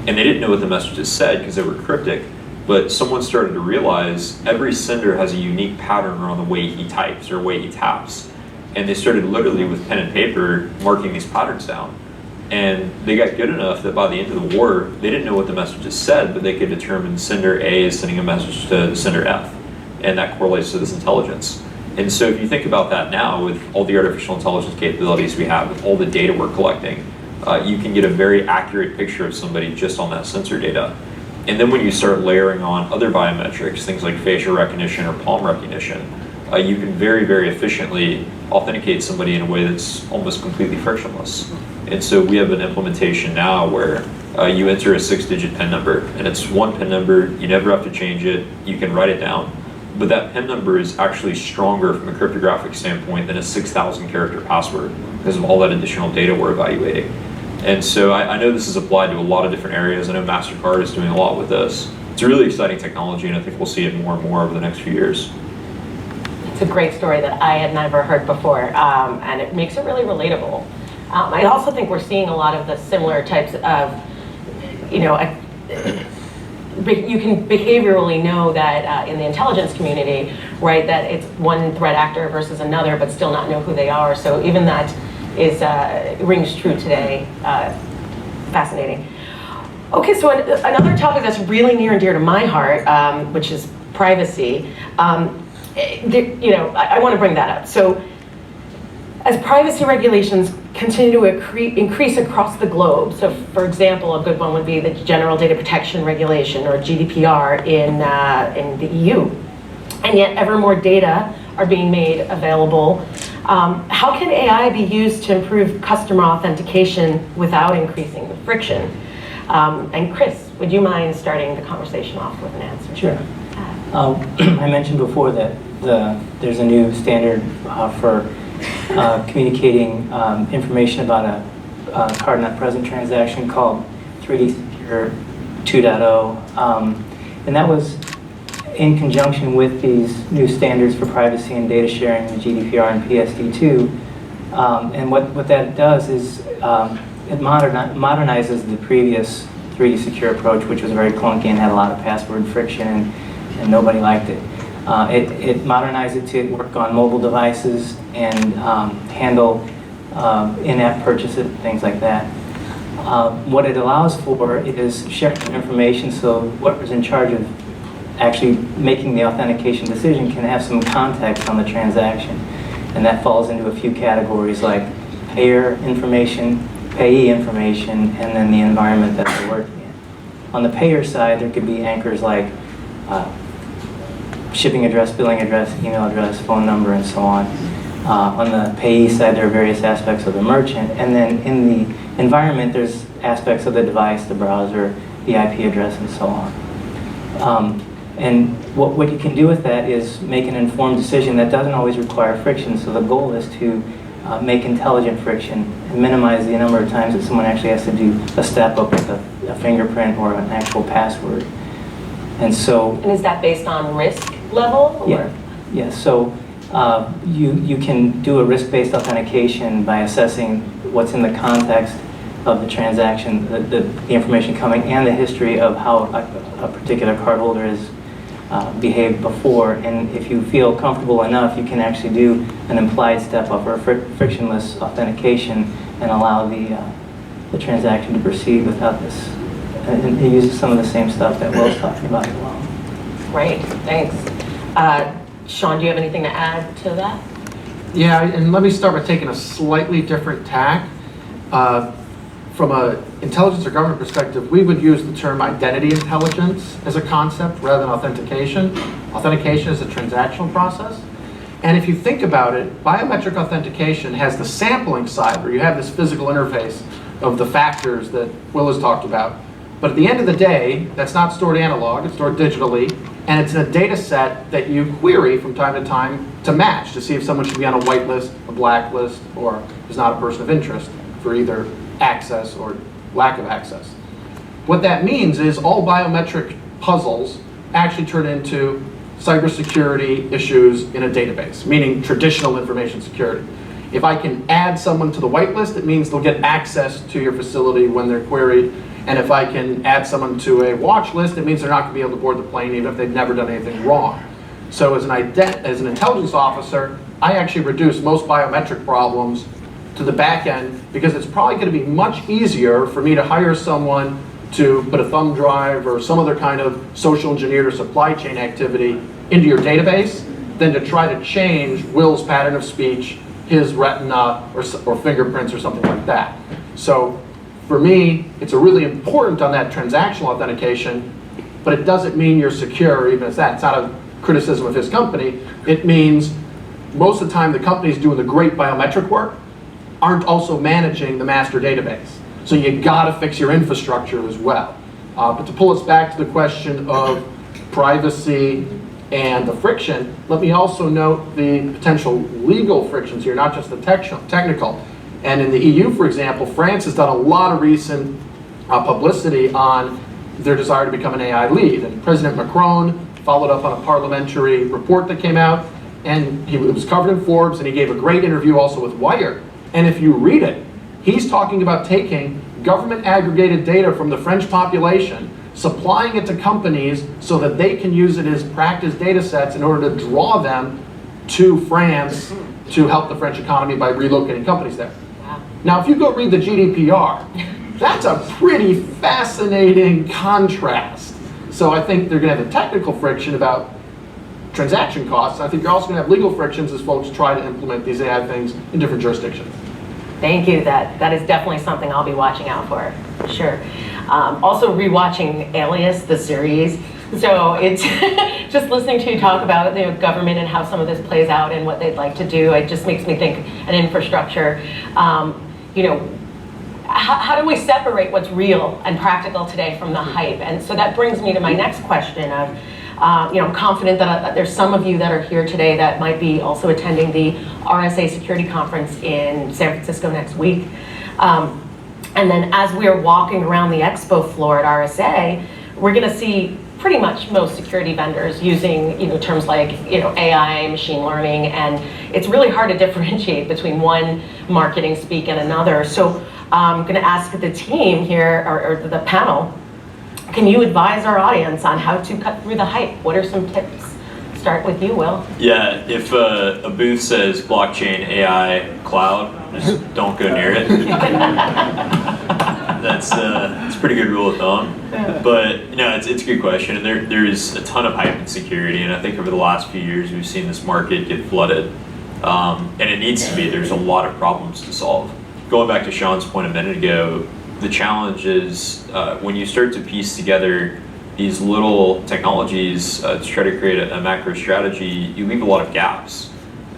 Speaker 7: And they didn't know what the messages said because they were cryptic. But someone started to realize every sender has a unique pattern around the way he types or way he taps. And they started literally with pen and paper marking these patterns down. And they got good enough that by the end of the war, they didn't know what the messages said, but they could determine sender A is sending a message to sender F. And that correlates to this intelligence. And so if you think about that now with all the artificial intelligence capabilities we have, with all the data we're collecting, you can get a very accurate picture of somebody just on that sensor data. And then when you start layering on other biometrics, things like facial recognition or palm recognition, you can very, very efficiently authenticate somebody in a way that's almost completely frictionless. And so we have an implementation now where you enter a 6-digit PIN number, and it's one PIN number, you never have to change it, you can write it down. But that PIN number is actually stronger from a cryptographic standpoint than a 6,000 character password because of all that additional data we're evaluating. And so I know this is applied to a lot of different areas. I know MasterCard is doing a lot with this. It's a really exciting technology, and I think we'll see it more and more over the next few years.
Speaker 3: It's a great story that I had never heard before, and it makes it really relatable. I also think we're seeing a lot of the similar types of, you can behaviorally know that in the intelligence community, right, that it's one threat actor versus another, but still not know who they are. So even that is rings true today. Fascinating. Okay, so another topic that's really near and dear to my heart, which is privacy. I want to bring that up. So, as privacy regulations continue to increase across the globe, so for example, a good one would be the General Data Protection Regulation, or GDPR, in the EU, and yet ever more data are being made available. How can AI be used to improve customer authentication without increasing the friction? And Chris, would you mind starting the conversation off with an answer?
Speaker 22: Sure. I mentioned before that there's a new standard for communicating information about a card not present transaction called 3D Secure 2.0. And that was in conjunction with these new standards for privacy and data sharing, the GDPR and PSD2. And what that does is it modernizes the previous 3D Secure approach, which was very clunky and had a lot of password friction, and nobody liked it. It modernized it to work on mobile devices and handle in-app purchases, things like that. What it allows for is sharing information, so whoever's in charge of actually making the authentication decision can have some context on the transaction. And that falls into a few categories like payer information, payee information, and then the environment that they're working in. On the payer side, there could be anchors like shipping address, billing address, email address, phone number, and so on. On the payee side, there are various aspects of the merchant. And then in the environment, there's aspects of the device, the browser, the IP address, and so on. And what you can do with that is make an informed decision that doesn't always require friction. So the goal is to make intelligent friction and minimize the number of times that someone actually has to do a step up with a fingerprint or an actual password. And
Speaker 3: is that based on risk level? Or?
Speaker 22: Yeah. So you can do a risk-based authentication by assessing what's in the context of the transaction, the information coming, and the history of how a particular cardholder has behaved before. And if you feel comfortable enough, you can actually do an implied step-up or frictionless authentication and allow the transaction to proceed without this. And it uses some of the same stuff that Will's talking about as well.
Speaker 3: Great, thanks. Sean, do you have anything to add to that?
Speaker 23: Yeah, and let me start by taking a slightly different tack. From an intelligence or government perspective, we would use the term identity intelligence as a concept rather than authentication. Authentication is a transactional process. And if you think about it, biometric authentication has the sampling side where you have this physical interface of the factors that Will has talked about. But at the end of the day, that's not stored analog, it's stored digitally, and it's in a data set that you query from time to time to match, to see if someone should be on a whitelist, a blacklist, or is not a person of interest for either access or lack of access. What that means is all biometric puzzles actually turn into cybersecurity issues in a database, meaning traditional information security. If I can add someone to the whitelist, it means they'll get access to your facility when they're queried. And if I can add someone to a watch list, it means they're not going to be able to board the plane even if they've never done anything wrong. So as an intelligence officer, I actually reduce most biometric problems to the back end because it's probably going to be much easier for me to hire someone to put a thumb drive or some other kind of social engineered or supply chain activity into your database than to try to change Will's pattern of speech, his retina, or fingerprints or something like that. So for me, it's a really important on that transactional authentication, but it doesn't mean you're secure even as that. It's not a criticism of his company. It means most of the time the companies doing the great biometric work aren't also managing the master database. So you gotta fix your infrastructure as well. But to pull us back to the question of privacy and the friction, let me also note the potential legal frictions here, not just the technical. And in the EU, for example, France has done a lot of recent publicity on their desire to become an AI lead. And President Macron followed up on a parliamentary report that came out, and it was covered in Forbes, and he gave a great interview also with Wired. And if you read it, he's talking about taking government aggregated data from the French population, supplying it to companies so that they can use it as practice data sets in order to draw them to France to help the French economy by relocating companies there. Now, if you go read the GDPR, that's a pretty fascinating contrast. So I think they're going to have a technical friction about transaction costs. I think you're also going to have legal frictions as folks try to implement these AI things in different jurisdictions.
Speaker 3: Thank you. That is definitely something I'll be watching out for sure. Also rewatching Alias, the series. So it's just listening to you talk about the government and how some of this plays out and what they'd like to do. It just makes me think an infrastructure. How do we separate what's real and practical today from the hype? And so that brings me to my next question of, I'm confident that there's some of you that are here today that might be also attending the RSA Security Conference in San Francisco next week. And then as we're walking around the expo floor at RSA, we're going to see pretty much most security vendors using terms like AI, machine learning, and it's really hard to differentiate between one marketing speak and another. So I'm going to ask the team here, or the panel, can you advise our audience on how to cut through the hype? What are some tips? Start with you, Will.
Speaker 7: Yeah, if a booth says blockchain, AI, cloud, just don't go near it. That's a pretty good rule of thumb. But no, it's a good question, and there's a ton of hype in security, and I think over the last few years we've seen this market get flooded, and it needs to be. There's a lot of problems to solve. Going back to Sean's point a minute ago, the challenge is when you start to piece together these little technologies to try to create a macro strategy, you leave a lot of gaps.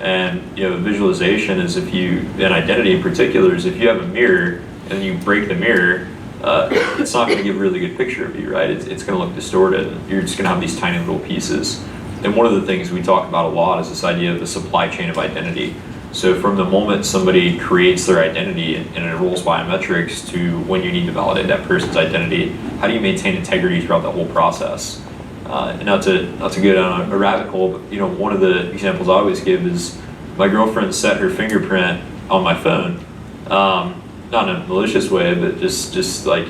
Speaker 7: And visualization is and identity in particular is if you have a mirror and you break the mirror, it's not going to give a really good picture of you, right? It's going to look distorted. You're just going to have these tiny little pieces. And one of the things we talk about a lot is this idea of the supply chain of identity. So from the moment somebody creates their identity and it rolls biometrics to when you need to validate that person's identity, how do you maintain integrity throughout that whole process? And not to go down a rabbit hole, but one of the examples I always give is my girlfriend set her fingerprint on my phone, not in a malicious way, but just like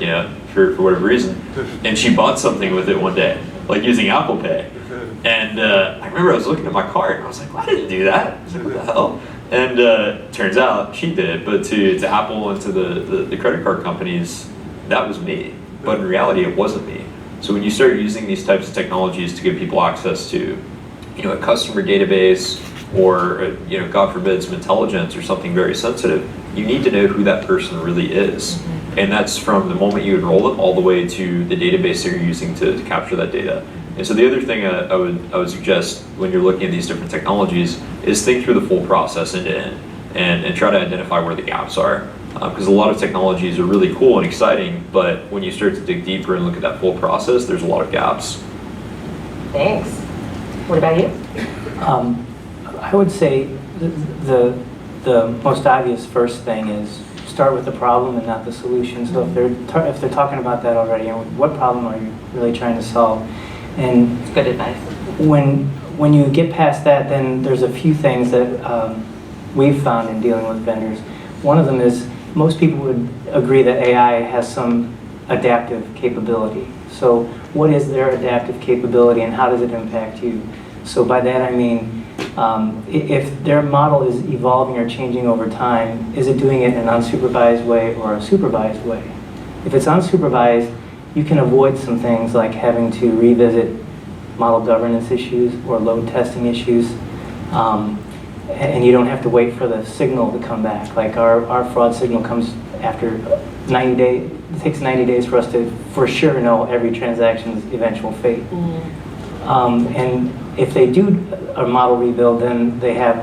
Speaker 7: for whatever reason, and she bought something with it one day, like using Apple Pay. And I remember I was looking at my card and I was like, well, I didn't do that. I was like, what the hell? And turns out she did, but to Apple and to the credit card companies, that was me. But in reality, it wasn't me. So when you start using these types of technologies to give people access to, a customer database or, God forbid, some intelligence or something very sensitive, you need to know who that person really is. And that's from the moment you enroll it all the way to the database that you're using to capture that data. And so the other thing I would suggest when you're looking at these different technologies is think through the full process end to end and try to identify where the gaps are. Because a lot of technologies are really cool and exciting, but when you start to dig deeper and look at that full process, there's a lot of gaps.
Speaker 3: Thanks. What about you?
Speaker 22: I would say the most obvious first thing is start with the problem and not the solution. So if they're talking about that already, what problem are you really trying to solve? And
Speaker 3: it's good advice.
Speaker 22: When you get past that, then there's a few things that we've found in dealing with vendors. One of them is most people would agree that AI has some adaptive capability. So what is their adaptive capability and how does it impact you? So by that I mean, if their model is evolving or changing over time, is it doing it in an unsupervised way or a supervised way? If it's unsupervised, you can avoid some things like having to revisit model governance issues or load testing issues. And you don't have to wait for the signal to come back. Like our fraud signal comes after 90 days. It takes 90 days for us to for sure know every transaction's eventual fate. And if they do a model rebuild, then they have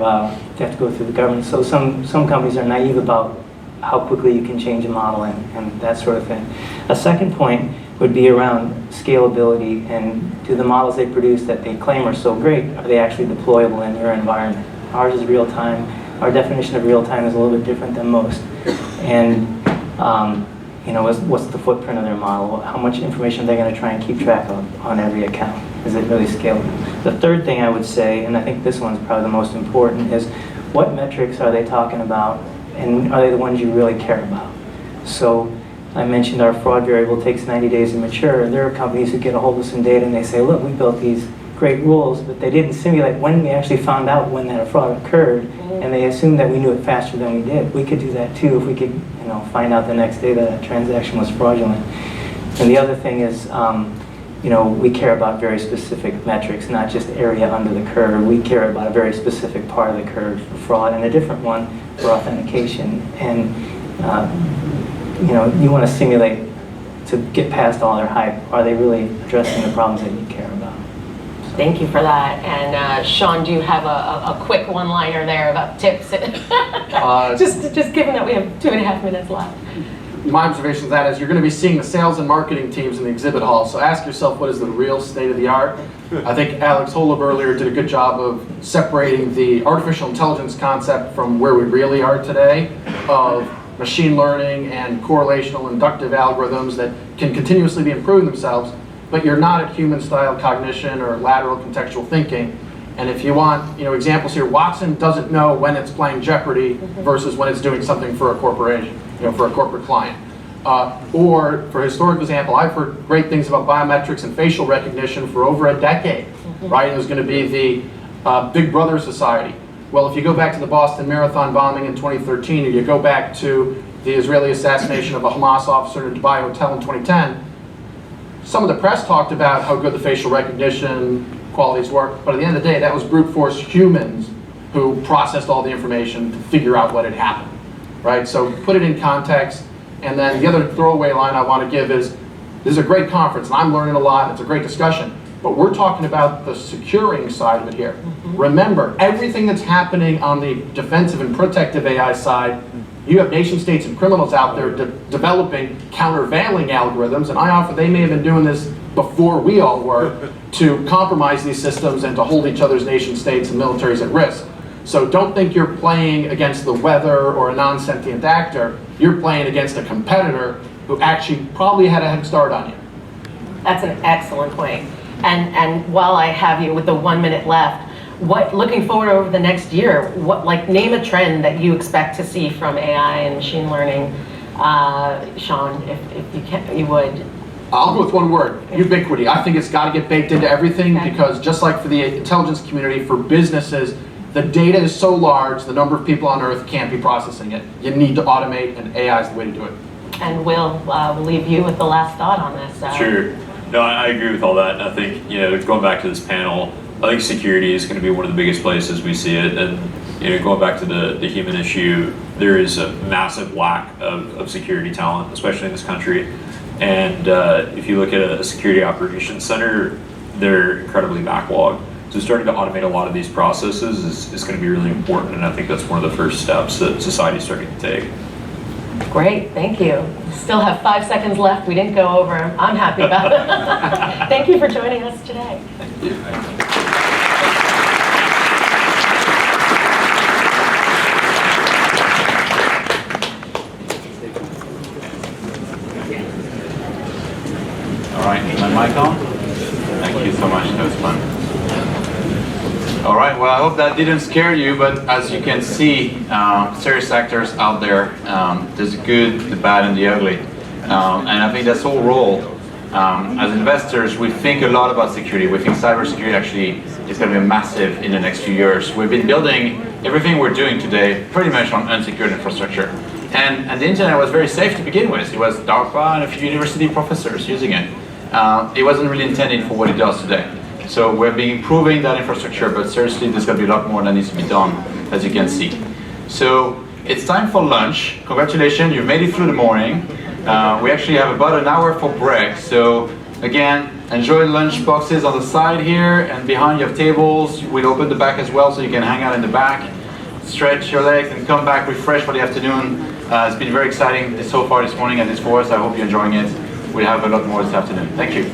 Speaker 22: to go through the governance. So some companies are naive about how quickly you can change a model and that sort of thing. A second point would be around scalability, and do the models they produce that they claim are so great, are they actually deployable in your environment? Ours is real time. Our definition of real time is a little bit different than most. And what's the footprint of their model? How much information are they going to try and keep track of on every account? Is it really scalable? The third thing I would say, and I think this one's probably the most important, is what metrics are they talking about, and are they the ones you really care about? So I mentioned our fraud variable takes 90 days to mature. There are companies who get a hold of some data and they say, look, we built these great rules, but they didn't simulate when we actually found out when that fraud occurred, and they assumed that we knew it faster than we did. We could do that too if we could find out the next day that a transaction was fraudulent. And the other thing is, we care about very specific metrics, not just area under the curve. We care about a very specific part of the curve for fraud and a different one for authentication. And you want to simulate to get past all their hype. Are they really addressing the problems that you care about?
Speaker 3: Thank you for that. And Sean, do you have a quick one-liner there about tips? Just given that we have 2.5 minutes left.
Speaker 23: My observation of that is you're going to be seeing the sales and marketing teams in the exhibit hall, so ask yourself what is the real state of the art. I think Alex Holub earlier did a good job of separating the artificial intelligence concept from where we really are today, of machine learning and correlational inductive algorithms that can continuously be improving themselves, but you're not at human-style cognition or lateral contextual thinking. And if you want examples here, Watson doesn't know when it's playing Jeopardy versus when it's doing something for a corporation, for a corporate client. Or, for a historical example, I've heard great things about biometrics and facial recognition for over a decade, right? It was going to be the Big Brother society. Well, if you go back to the Boston Marathon bombing in 2013, or you go back to the Israeli assassination of a Hamas officer in a Dubai hotel in 2010, some of the press talked about how good the facial recognition qualities were, but at the end of the day, that was brute force humans who processed all the information to figure out what had happened, right? So put it in context. And then the other throwaway line I want to give is, this is a great conference, and I'm learning a lot, it's a great discussion, but we're talking about the securing side of it here. Remember, everything that's happening on the defensive and protective AI side, you have nation states and criminals out there developing countervailing algorithms, and I offer they may have been doing this before we all were, to compromise these systems and to hold each other's nation states and militaries at risk. So don't think you're playing against the weather or a non-sentient actor. You're playing against a competitor who actually probably had a head start on you.
Speaker 3: That's an excellent point. And while I have you with the 1 minute left, looking forward over the next year, name a trend that you expect to see from AI and machine learning, Sean, if you would.
Speaker 23: I'll go with one word, ubiquity. I think it's got to get baked into everything, because just like for the intelligence community, for businesses, the data is so large, the number of people on Earth can't be processing it. You need to automate, and AI is the way to do it.
Speaker 3: And we'll leave you with the last thought on this.
Speaker 7: Sure. No, I agree with all that. And I think, going back to this panel, I think security is going to be one of the biggest places we see it. And going back to the human issue, there is a massive lack of security talent, especially in this country. And if you look at a security operations center, they're incredibly backlogged. So starting to automate a lot of these processes is going to be really important, and I think that's one of the first steps that society's starting to take.
Speaker 3: Great, thank you. Still have 5 seconds left. We didn't go over. I'm happy about it. Thank you for joining us today.
Speaker 7: Thank you.
Speaker 18: All right, is my mic on? Thank you so much, that was fun. All right, well, I hope that didn't scare you, but as you can see, serious actors out there, there's the good, the bad, and the ugly. And I think that's our role. As investors, we think a lot about security. We think cybersecurity actually is going to be massive in the next few years. We've been building everything we're doing today pretty much on unsecured infrastructure. And the internet was very safe to begin with. It was DARPA and a few university professors using it. It wasn't really intended for what it does today. So we've been improving that infrastructure, but seriously, there's going to be a lot more that needs to be done, as you can see. So it's time for lunch. Congratulations, you've made it through the morning. We actually have about an hour for break. So again, enjoy lunch boxes on the side here, and behind you have tables. We'll open the back as well, so you can hang out in the back, stretch your legs, and come back refreshed for the afternoon. It's been very exciting so far this morning at this course. I hope you're enjoying it. We'll have a lot more this afternoon. Thank you.